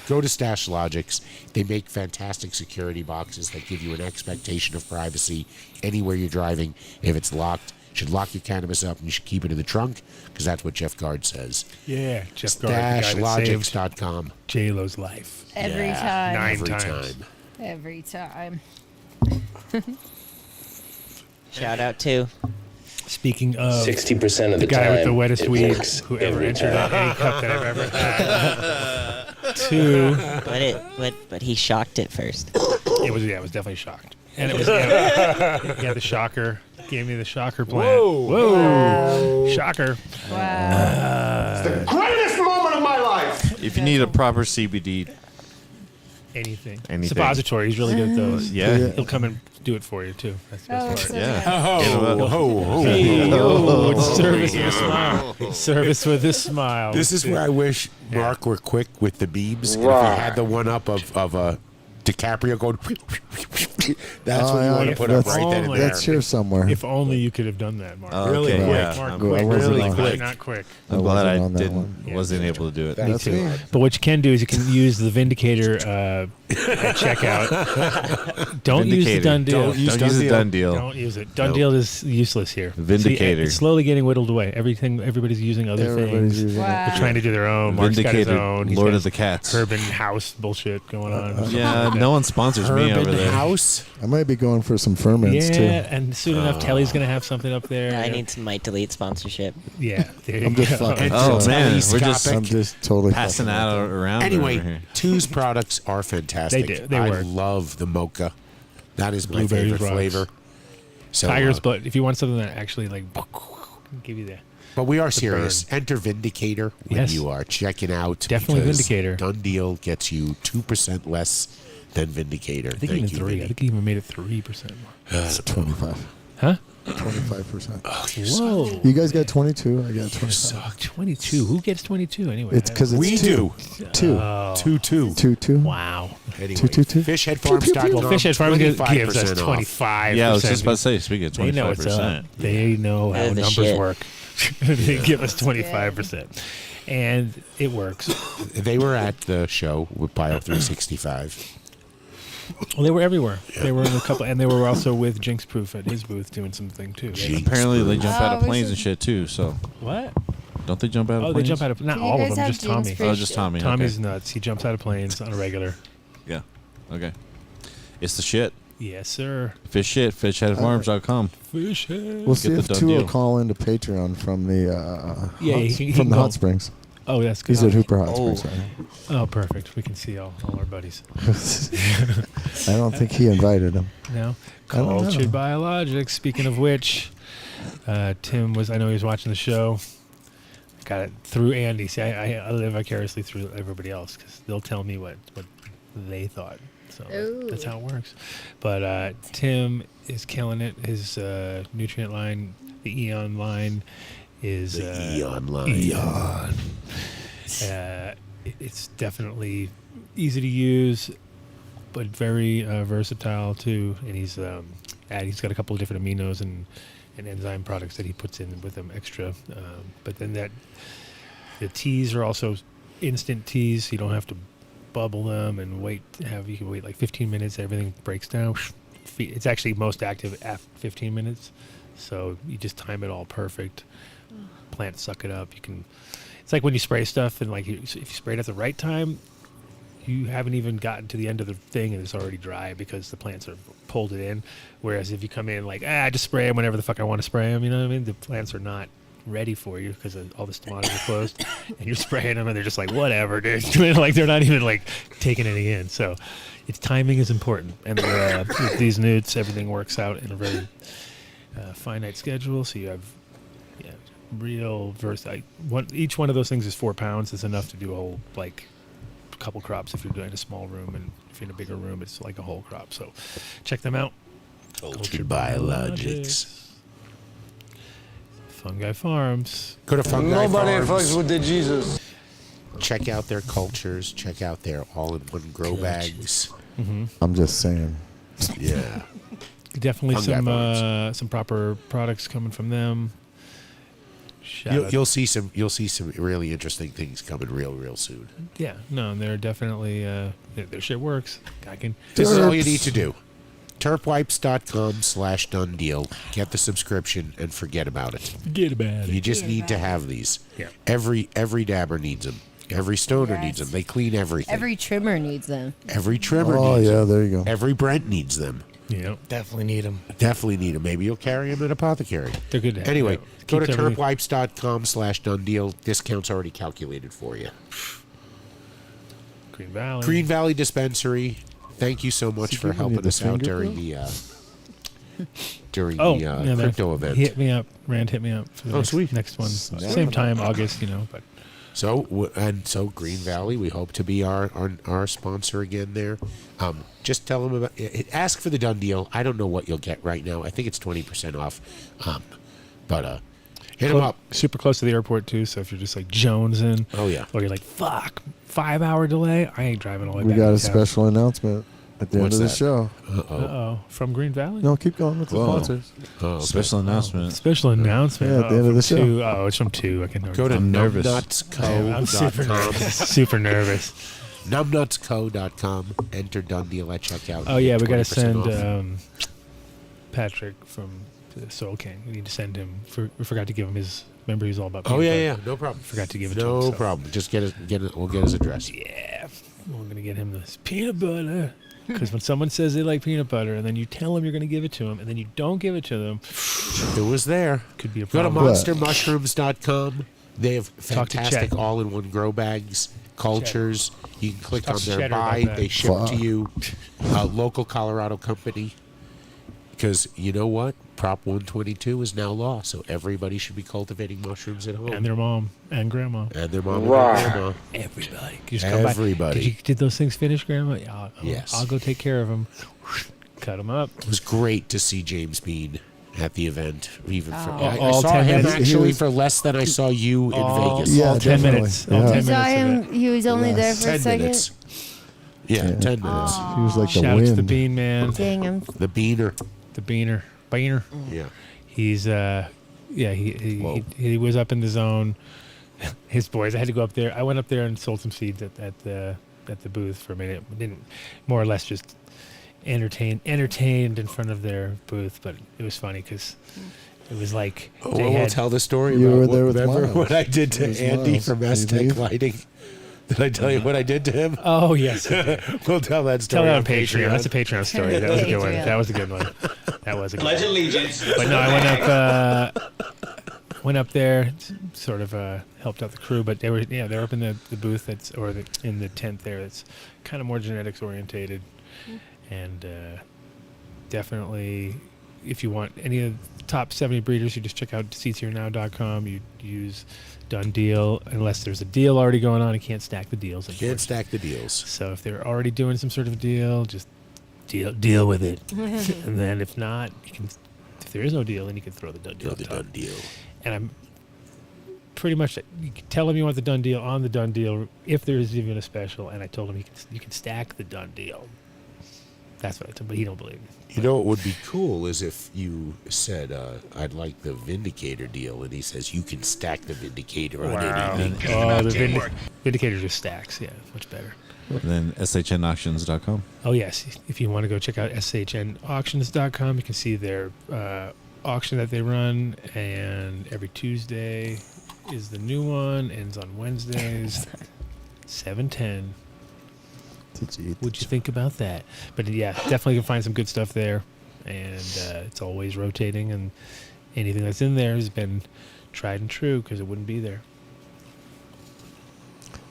go to Stash Logics. They make fantastic security boxes that give you an expectation of privacy anywhere you're driving. If it's locked, you should lock your cannabis up and you should keep it in the trunk because that's what Jeff Guard says. Yeah, Jeff Guard, the guy that saved StashLogics.com. J-Lo's life. Every time. 9 Every times. time. Every time. Shout out to. Speaking of 60% of the the guy with time, the wettest it weed works who ever every entered time. any cup that I've ever had. Two. But he shocked it first. It was definitely shocked. And it was the shocker. Gave me the shocker plant. Whoa. Shocker. Wow. It's the greatest moment of my life. If you need a proper CBD, Anything. Anything. Suppository. He's really good at those. Yeah. He'll come and do it for you, too. That's the best part. yeah. Hey, yo, it's service with a smile. Service with a smile. This is where I wish Mark were quick with the beams. And if he had the one up of DiCaprio going, that's what you want to put up right then and there. That's here somewhere. If only you could have done that, Mark. Oh, Really okay, quick, yeah. Mark. I'm Quick. wasn't Really on quick. that. Not quick. I'm glad I on that one. wasn't able to do it. Me too. But what you can do is you can use the Vindicator at checkout. Don't use the Dunn Deal. Don't use the Dunn Deal. Don't use it. Dunn Deal is useless here. Vindicator. See, it's slowly getting whittled away. Everybody's using other things. Using They're trying to do their own. Mark's got his Vindicator, own. He's Lord got of the Cats. Urban House bullshit going on. Yeah, no one sponsors me over there. House. I might be going for some ferments too. Yeah, and soon enough, Kelly's going to have something up there. I need some Might Delete sponsorship. Yeah, there I'm you just go. fucking. Oh man, we're Telescopic. just I'm just totally passing fucking out around. over Anyway, here. Two's products are fantastic. They do. They I work. love the mocha. That is my Blueberries favorite rocks. flavor. So, Tiger's blood. If you want something that actually like give you that. But we are serious. Enter Vindicator when Yes. you are checking out. Definitely because Vindicator. Done Deal gets you 2% less than Vindicator. I think Thank even you, 3. Vindy. I think he even made it 3% more. It's 25. Huh? 25%. Whoa. You guys got 22. I got 25. 22. Who gets 22 anyway? It's because it's We two. do. Two. Oh. 2. Wow. Anyway, Two. fishheadfarms.com. Well, Fishhead Farms gives 25% us off. 25%. Yeah, I was just about to say, speaking of They know what's 25%. up. They know how They're the numbers shit. work. They give us 25%. And it works. They were at the show with Bio 365. Well, they were everywhere. They were in a couple, and they were also with Jinx Proof at his booth doing something too. Apparently, they jump out of Oh, planes was and shit too. So What? don't they jump out of Oh, planes? they jump out of not Do you all of guys them, have just Tommy. Jinx Oh, just Tommy. Tommy's Okay. nuts. He jumps out of planes on a regular. Yeah. Okay. It's the shit. Yes, sir. Fish shit. Fishheadfarms.com. Fishhead. We'll see Get if the done 2 will deal. call into Patreon from the Yeah, he from can the go. Hot Springs. Oh, that's good. He's at Hooper Hot Springs right Oh, perfect. We can see all our buddies. I don't think he invited him. No. I don't know. Cultured Biologics. Speaking of which, Tim was, I know he was watching the show. Got it through Andy. See, I live vicariously through everybody else because they'll tell me what they thought. So that's how it works. But Tim is killing it. His nutrient line, the Eon line, is The Eon line. Eon. It's definitely easy to use, but very versatile too. And he's got a couple of different aminos and enzyme products that he puts in with them extra. But then the teas are also instant teas, so you don't have to bubble them and wait. You can wait like 15 minutes. Everything breaks down. It's actually most active at 15 minutes, so you just time it all perfect. Plants suck it up. You can. It's like when you spray stuff and if you spray it at the right time, you haven't even gotten to the end of the thing and it's already dry because the plants are pulled it in. Whereas if you come in I just spray them whenever the fuck I want to spray them, you know what I mean? The plants are not ready for you because all the stomata are closed, and you're spraying them and they're just like, whatever, dude. They're not even taking any in. So its timing is important. And with these newts, everything works out in a very finite schedule. So you have real each one of those things is 4 pounds. It's enough to do a whole couple crops if you're doing a small room, and if you're in a bigger room it's like a whole crop. So check them out. Cultured Biologics. Fungi Farms. Go to Fungi Nobody Farms. fucks with the Jesus. Check out their cultures. Check out their all-in-one grow bags. Mm-hmm. I'm just saying. Yeah. Definitely Fungi Farms. some proper products coming from them. You'll see some really interesting things coming real soon. Yeah, no, they're definitely their shit works. This is all you need to do. Turpwipes.com/done deal. Get the subscription and forget about it. Forget about it. You just need to have these. Yeah. Every dabber needs them. Every stoner needs them. They clean everything. Every trimmer needs them. Every trimmer Oh, needs yeah, them. there you go. Every Brent needs them. Yeah, definitely need them. Definitely need them. Maybe you'll carry them at Apothecary. They're good to have. Anyway, Yeah. go to Keeps everything- turpwipes.com/done deal. Discount's already calculated for you. Green Valley. Green Valley Dispensary. Thank you so much Is he for giving you helping the us out finger, during bro? the crypto event. He hit me up. Rand hit me up for the Sweet. next one. Same time, August, but So Green Valley, we hope to be our sponsor again there. Just tell them about it. Ask for the Done Deal. I don't know what you'll get right now. I think it's 20% off. But hit them up. Super close to the airport too. So if you're just jonesing, Oh yeah. or you're fuck, 5-hour delay, I ain't driving all the way We back. got a to town. special announcement at the What's end of the that? show. Uh-oh. From Green Valley? No, keep going with the Whoa. sponsors. Oh, Special announcement. Special announcement. Yeah, at the end of the from show. 2. Oh, it's from 2. I can Go to I'm nervous. I'm super numbnutsco.com. nervous. Super nervous. numbnutsco.com. Enter Done Deal at checkout. Oh yeah, we got to 20% send off. Patrick from the Soul King. We need to send him. We forgot to give him his. Remember, he's all about. Oh peanut yeah, butter. no problem. Forgot to give it to him. No so- problem. Just get it. We'll get his address. Yeah, we're gonna get him this peanut butter. Because when someone says they like peanut butter, and then you tell them you're going to give it to them, and then you don't give it to them, It was there. could be a Go to problem. monstermushrooms.com. They have Talk to fantastic Chet. all-in-one grow bags, cultures. You can click Talk on to their Cheddar buy. about that. They ship Fuck. to you. Local Colorado company. Because you know what? Prop 122 is now law, so everybody should be cultivating mushrooms at home. And their mom and grandma. And their mom and their grandma. Everybody. Can you just come by? Everybody. Did those things finish, Grandma? Yeah, Yes. I'll go take care of them. Cut them up. It was great to see James Bean at the event. Even for I All saw 10 him minutes. actually for less than I saw you in Vegas. Yeah, all 10 definitely. minutes. Yeah. All 10 You minutes. saw of him. it. He was only there for a 10 second. minutes. Yeah, 10 minutes. He was like the Shout out to wind. the Bean Man. Dang him. The Beaner. The Beaner. Yeah. He's he was up in the zone. His boys. I had to go up there. I went up there and sold some seeds at the booth for a minute. Didn't more or less just entertained in front of their booth, but it was funny because it was like We'll tell the story You about were there with remember Miles. what I did to It was Andy Miles. from Did you Aztec leave? Lighting. Did I tell you what I did to him? Oh yes, We'll tell that story tell that on on Patreon. That's a Patreon story. That was a good one. Patreon. That was a good one. That was a good Pledge one. allegiance. But no, I went up there, sort of helped out the crew. But they were up in the booth in the tent there. That's kind of more genetics orientated, and definitely, if you want any of the top 70 breeders, you just check out seedsherenow.com. You use Dunn deal, unless there's a deal already going on. You can't stack the deals. Can't stack the deals. So if they're already doing some sort of deal, just deal with it. And then if not, you can. If there is no deal, then you can throw the Dunn deal. The Dunn deal. And I'm pretty much. You can tell him you want the Dunn deal on the Dunn deal if there is even a special. And I told him you can stack the Dunn deal. That's what I told him, but he don't believe me. You know what would be cool is if you said, I'd like the Vindicator deal, and he says, you can stack the Vindicator on anything. Oh, the Vindicator just stacks. Yeah, much better. And then shnauctions.com. Oh, yes. If you want to go check out shnauctions.com, you can see their auction that they run. And every Tuesday is the new one. Ends on Wednesdays, 7:10. What'd you think about that? But yeah, definitely can find some good stuff there. And it's always rotating. And anything that's in there has been tried and true because it wouldn't be there.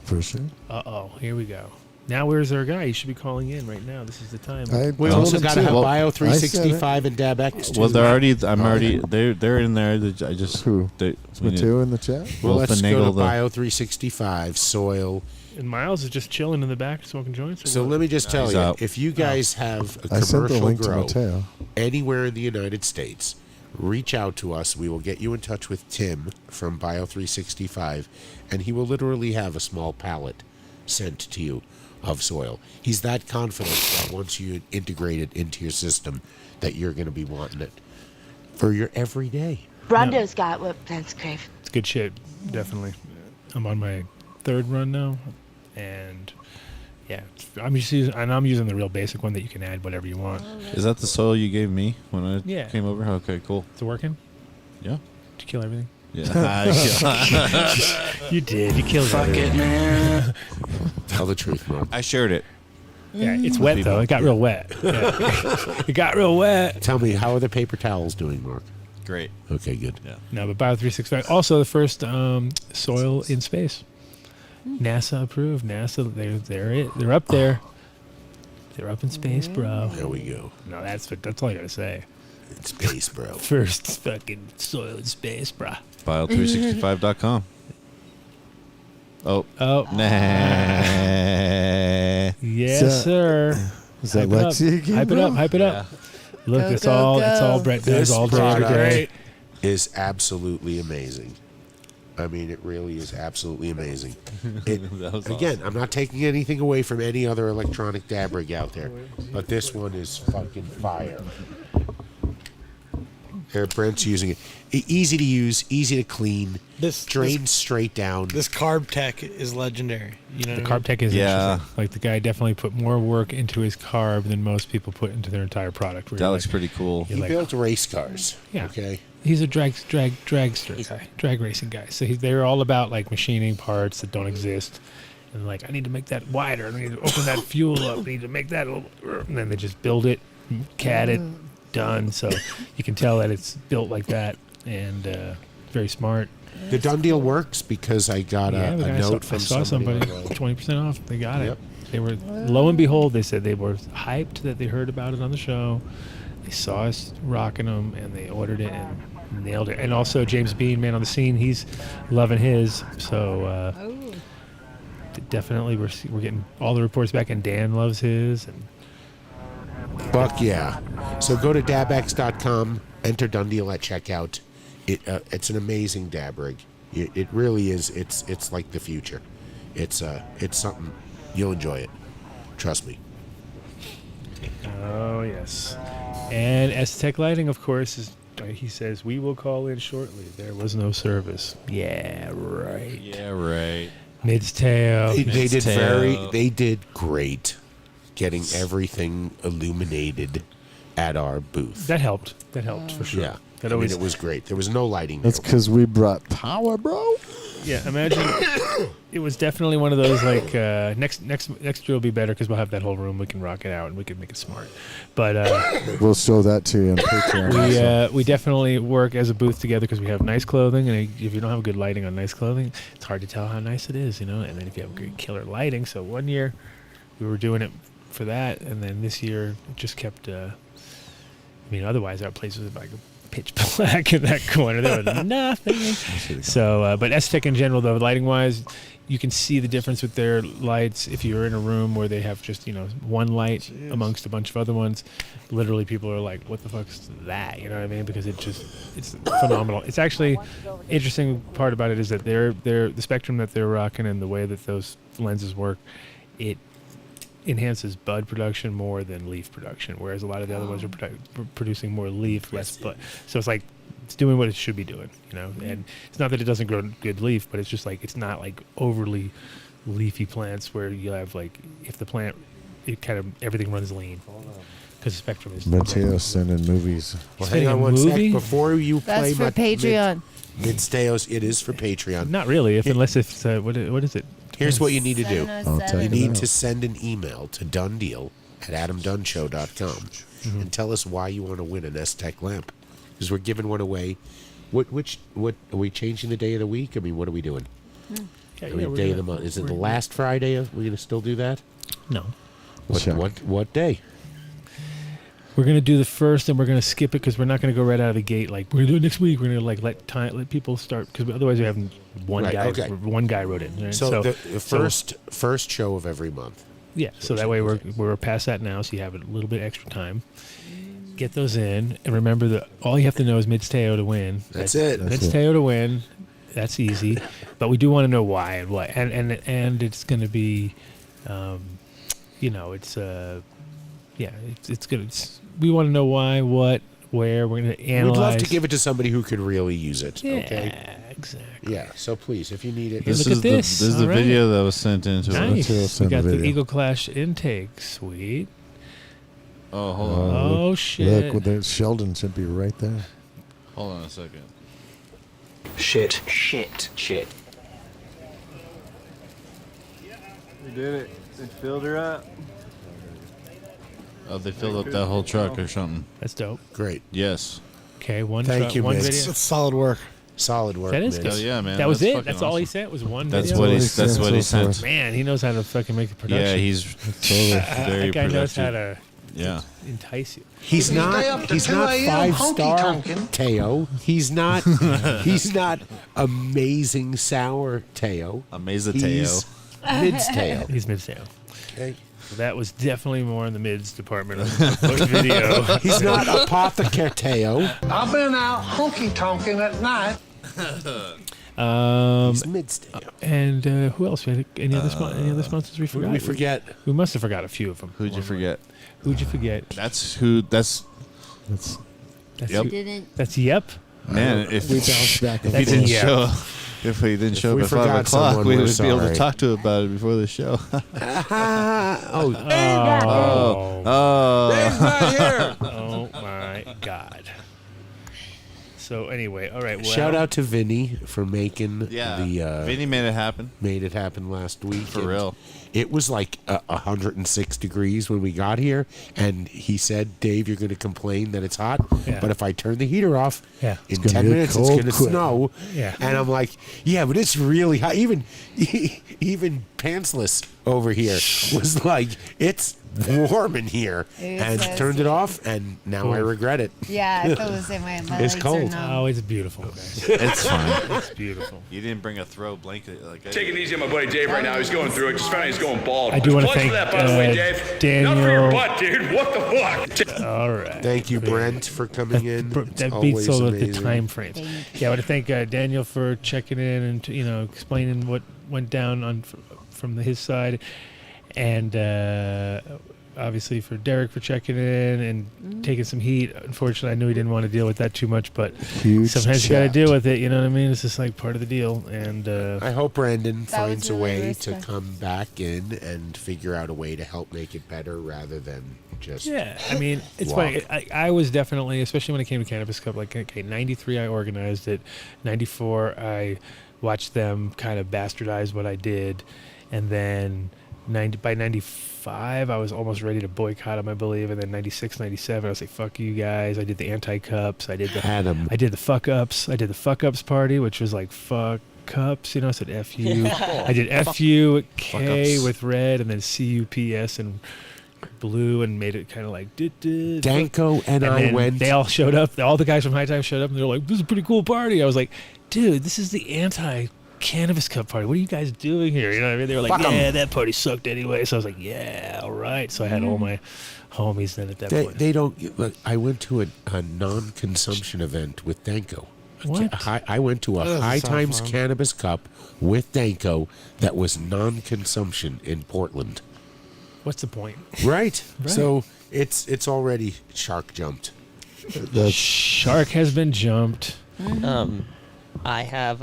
For sure. Uh-oh. Here we go. Now where's our guy? He should be calling in right now. This is the time. We also got to have Bio 365 and DabX too. Well, they're already. They're in there. I just who? Is Mateo in the chat? Well, let's go to Bio 365 soil. And Miles is just chilling in the back smoking joints. So let me just tell you, if you guys have a commercial grow anywhere in the United States, reach out to us. We will get you in touch with Tim from Bio 365, and he will literally have a small pallet sent to you of soil. He's that confident that once you integrate it into your system, that you're going to be wanting it for your everyday. Brondo's got what plants crave. It's good shit, definitely. I'm on my third run now, and yeah, I'm using the real basic one that you can add whatever you want. Is that the soil you gave me when I came over? Okay, cool. It's working? Yeah. Did you kill everything? Yeah. You did. You killed Fuck everything. it, man. Tell the truth, Mark. I shared it. Yeah, it's wet though. It got real wet. Yeah. It got real wet. Tell me, how are the paper towels doing, Mark? Great. Okay, good. Yeah. No, but Bio 365. Also, the first soil in space. NASA approved. NASA, they're up there. They're up in space, bro. There we go. No, that's all I gotta say. In space, bro. First fucking soil in space, bro. Bio365.com. Oh. Nah. Yes, sir. Is that Lexi again? Hype it up. Hype it up. Look, it's all Brett does all day, every day. Is absolutely amazing. I mean, it really is absolutely amazing. That was again, I'm not taking anything away from any other electronic dab rig out there, but this one is fucking fire. There, Brent's using it. Easy to use, easy to clean. Drains straight down. This Carb Tech is legendary. You know, The Carb Tech is interesting. Like the guy definitely put more work into his carb than most people put into their entire product. That looks pretty cool. He built race cars. Yeah. Okay. He's a dragster guy, drag racing guy. So they're all about like machining parts that don't exist. And like, I need to make that wider. I need to open that fuel up. I need to make that a little, and then they just build it, CAD it, done. So you can tell that it's built like that, and very smart. The Dunn deal works because I got a note from I saw somebody online. 20% off. They got Yep. it. They were lo and behold. They said they were hyped that they heard about it on the show, They saw us rocking them, and they ordered it and nailed it. And also James Bean, man on the scene, he's loving his. So definitely we're getting all the reports back, and Dan loves his. And Fuck yeah. So go to dabx.com, enter Dunn Deal at checkout. It's an amazing dab rig. It really is. It's like the future. It's something. You'll enjoy it. Trust me. Oh, yes. And Aztec Lighting, of course, is. He says, we will call in shortly. There was no service. Yeah, right. Yeah, right. Midtail. They did great getting everything illuminated at our booth. That helped for sure. Yeah. That it was great. There was no lighting. That's because we brought power, bro. Yeah, imagine it was definitely one of those like next year will be better because we'll have that whole room. We can rock it out and we can make it smart. But we'll show that to you on Patreon. We definitely work as a booth together because we have nice clothing, and if you don't have good lighting on nice clothing, it's hard to tell how nice it is, And then if you have great killer lighting, so one year we were doing it for that, and then this year it just kept. Otherwise our place was like pitch black in that corner. There was nothing. So, but Aztec in general, though, lighting-wise, you can see the difference with their lights. If you're in a room where they have just one light amongst a bunch of other ones, literally people are like, "What the fuck's that?" You know what I mean? Because it's phenomenal. It's actually interesting part about it is that the spectrum that they're rocking and the way that those lenses work, it enhances bud production more than leaf production, whereas a lot of the other ones are producing more leaf, less bud. So it's like it's doing what it should be doing, And it's not that it doesn't grow good leaf, but it's just like it's not like overly leafy plants where you have like if the plant it kind of everything runs lean because the spectrum is. Mateo sending movies. Well, hang on one sec before you play. That's for Patreon. Midsteos, it is for Patreon. Not really, unless it's what is it? Here's what you need to do. You need out. to send an email to dundeal@adamdunshow.com and tell us why you want to win an Aztec lamp. Because we're giving one away. What are we changing the day of the week? I mean, what are we doing? Day of the month? Is it the last Friday? We're going to still do that? No. What day? We're gonna do the first, and we're gonna skip it because we're not gonna go right out of the gate. Like we're gonna do it next week. We're gonna let people start because otherwise we have one guy. Okay. One guy wrote it. Right? So the first show of every month. Yeah. So that way we're past that now, so you have a little bit extra time. Get those in, and remember that all you have to know is Midsteo to win. That's it. Midsteo to win. That's easy, but we do want to know why and what, and it's gonna be, it's it's good. We want to know why, what, where. We're going to analyze. We'd love to give it to somebody who could really use it. Yeah, okay. Exactly. Yeah. So please, if you need it, this is the video that was sent into nice. us. We got the Eagle Clash intake. Sweet. Oh, hold on. Oh shit! Look, Sheldon should be right there. Hold on a second. Shit. We did it. They filled her up. Oh, they filled up that whole truck or something. That's dope. Great. Yes. Okay, one Thank you, one Mitz. video. It's solid work. Solid work. That is Mitz. good. Oh, yeah, man. That was that's it. That's all awesome. he said was one That's video. what he sent. Man, he knows how to fucking make the production. Yeah, he's totally very that guy knows how productive. to entice you. He's not 5-star Teo. He's not amazing sour Teo. Amazing He's Mids Teo. He's Mids Teo. Okay. So that was definitely more in the mids department of the video. He's not apothecary Teo. I've been out honky tonking at night. He's Mids Teo. And who else? Any other sponsors we forgot? We forget. We must have forgot a few of them. Who'd you forget? Who'd you forget? That's Yep. That's Yep. Man, if we bounced back if he didn't show. If we didn't show up at 5 o'clock, we would be able to talk to him about it before the show. Oh, Dave's not here. Oh my God. So anyway, all right. Well, shout out to Vinny for making Vinny made it happen. Made it happen last week. For real. it was like 106 degrees when we got here, and he said, Dave, you're going to complain that it's hot, but if I turn the heater off, in 10 minutes it's going to snow. And I'm like, yeah, but it's really hot. Even pantsless over here was like, it's warm in here, and turned it off, and now I regret it. Yeah, I feel the same way. My It's legs cold. Are numb. Oh, it's beautiful, guys. It's fine. It's beautiful. You didn't bring a throw blanket. Take it easy on my buddy Dave right now. He's going through it. Just found he's going bald. I do want to Plugs thank for that, by the way, Dave. Daniel. Not for your butt, dude. What the fuck? All right. Thank you, Brent, for coming in. That beats all of the time frames. Yeah, I want to thank Daniel for checking in and explaining what went down from his side, and obviously for Derek for checking in and taking some heat. Unfortunately, I knew he didn't want to deal with that too much, but sometimes you got to deal with it. You know what I mean? It's just like part of the deal. And I hope Brandon finds a way to come back in and figure out a way to help make it better rather than just. Yeah, I mean, it's funny. I was definitely, especially when it came to Cannabis Cup, like, okay, 93 I organized it, 94 I watched them kind of bastardize what I did, and then by 95 I was almost ready to boycott them, I believe, and then 96, 97 I was like, fuck you guys. I did the anti-cups, I did the fuck ups, I did the fuck ups party, which was like fuck cups, I said F you. I did F you K with red, and then CUPS and blue, and made it kind of like Danko and I went. They all showed up, all the guys from High Time showed up, and they're like, this is a pretty cool party. I was like, dude, this is the anti-Cannabis Cup party. What are you guys doing here? You know what I mean? They were like, that party sucked anyway. So I was like, yeah, all right. So I had all my homies then at that point. They don't. Look, I went to a non-consumption event with Danko. What? I went to a High Times Cannabis Cup with Danko that was non-consumption in Portland. What's the point? Right. So it's already shark jumped. The shark has been jumped. I have.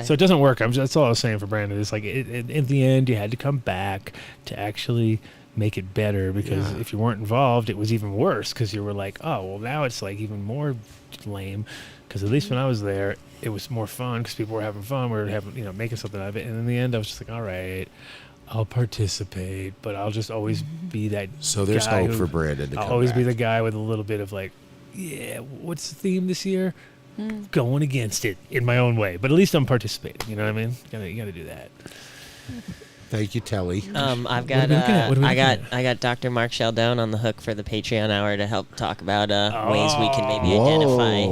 So it doesn't work. That's all I was saying for Brandon. It's like in the end, you had to come back to actually make it better, because if you weren't involved, it was even worse, because you were like, oh, well, now it's like even more lame. Because at least when I was there, it was more fun because people were having fun. We were having, making something out of it. And in the end, I was just like, all right, I'll participate, but I'll just always be that. So there's hope for Brandon to come I'll always back. be the guy with a little bit of like, yeah, what's the theme this year? Going against it in my own way, but at least I'm participating. You know what I mean? You gotta do that. Thank you, Telly. I've got I got Dr. Mark Sheldon on the hook for the Patreon hour to help talk about ways we can maybe identify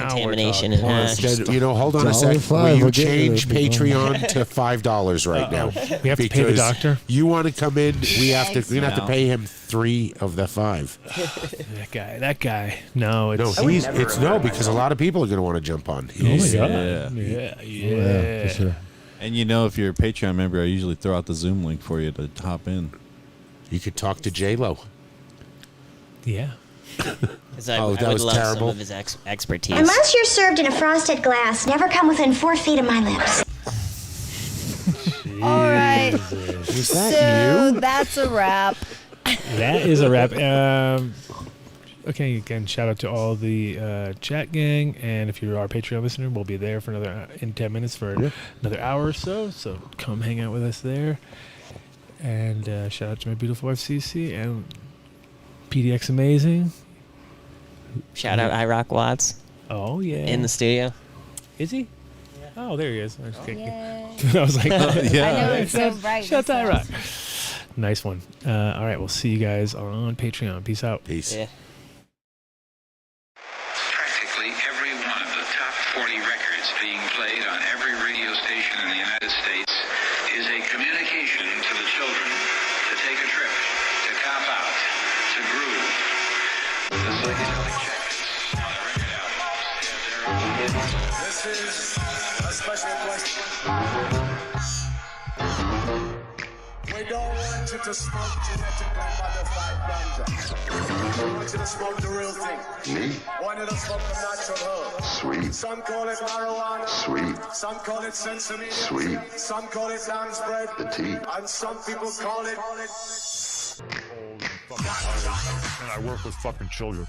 contamination and hash. Hold on a sec. Will you change Patreon to $5 right now? We have to pay the doctor. You want to come in? We're gonna have to pay him 3 of the 5. That guy. No, because a lot of people are going to want to jump on. Oh my god! Yeah, for sure. And if you're a Patreon member, I usually throw out the Zoom link for you to hop in. You could talk to J-Lo. Yeah. Because I would love some of his expertise. Unless you're served in a frosted glass, never come within 4 feet of my lips. All right. Was that you? That's a wrap. That is a wrap. Okay, again, shout out to all the chat gang, and if you're our Patreon listener, we'll be there for in 10 minutes for another hour or so. So come hang out with us there. And shout out to my beautiful wife CC and PDX Amazing. Shout out iRock Watts. Oh yeah, in the studio. Is he? Oh, there he is. I was like, I know it's so bright. Shout out to iRock. Nice one. All right, we'll see you guys on Patreon. Peace out. Peace. Yeah. Practically every one of the top 40 records being played on every radio station in the United States is a communication to the children to take a trip, to cop out, to groove. The psychedelic jackets on the record albums have their own. This is a special question. We don't want you to smoke genetically modified ganja. We want you to smoke the real thing. Me? Want you to smoke the natural herb. Sweet. Some call it marijuana. Sweet. Some call it sesame. Sweet. Some call it lamb's bread. The tea. And some people call it. And I work with fucking children.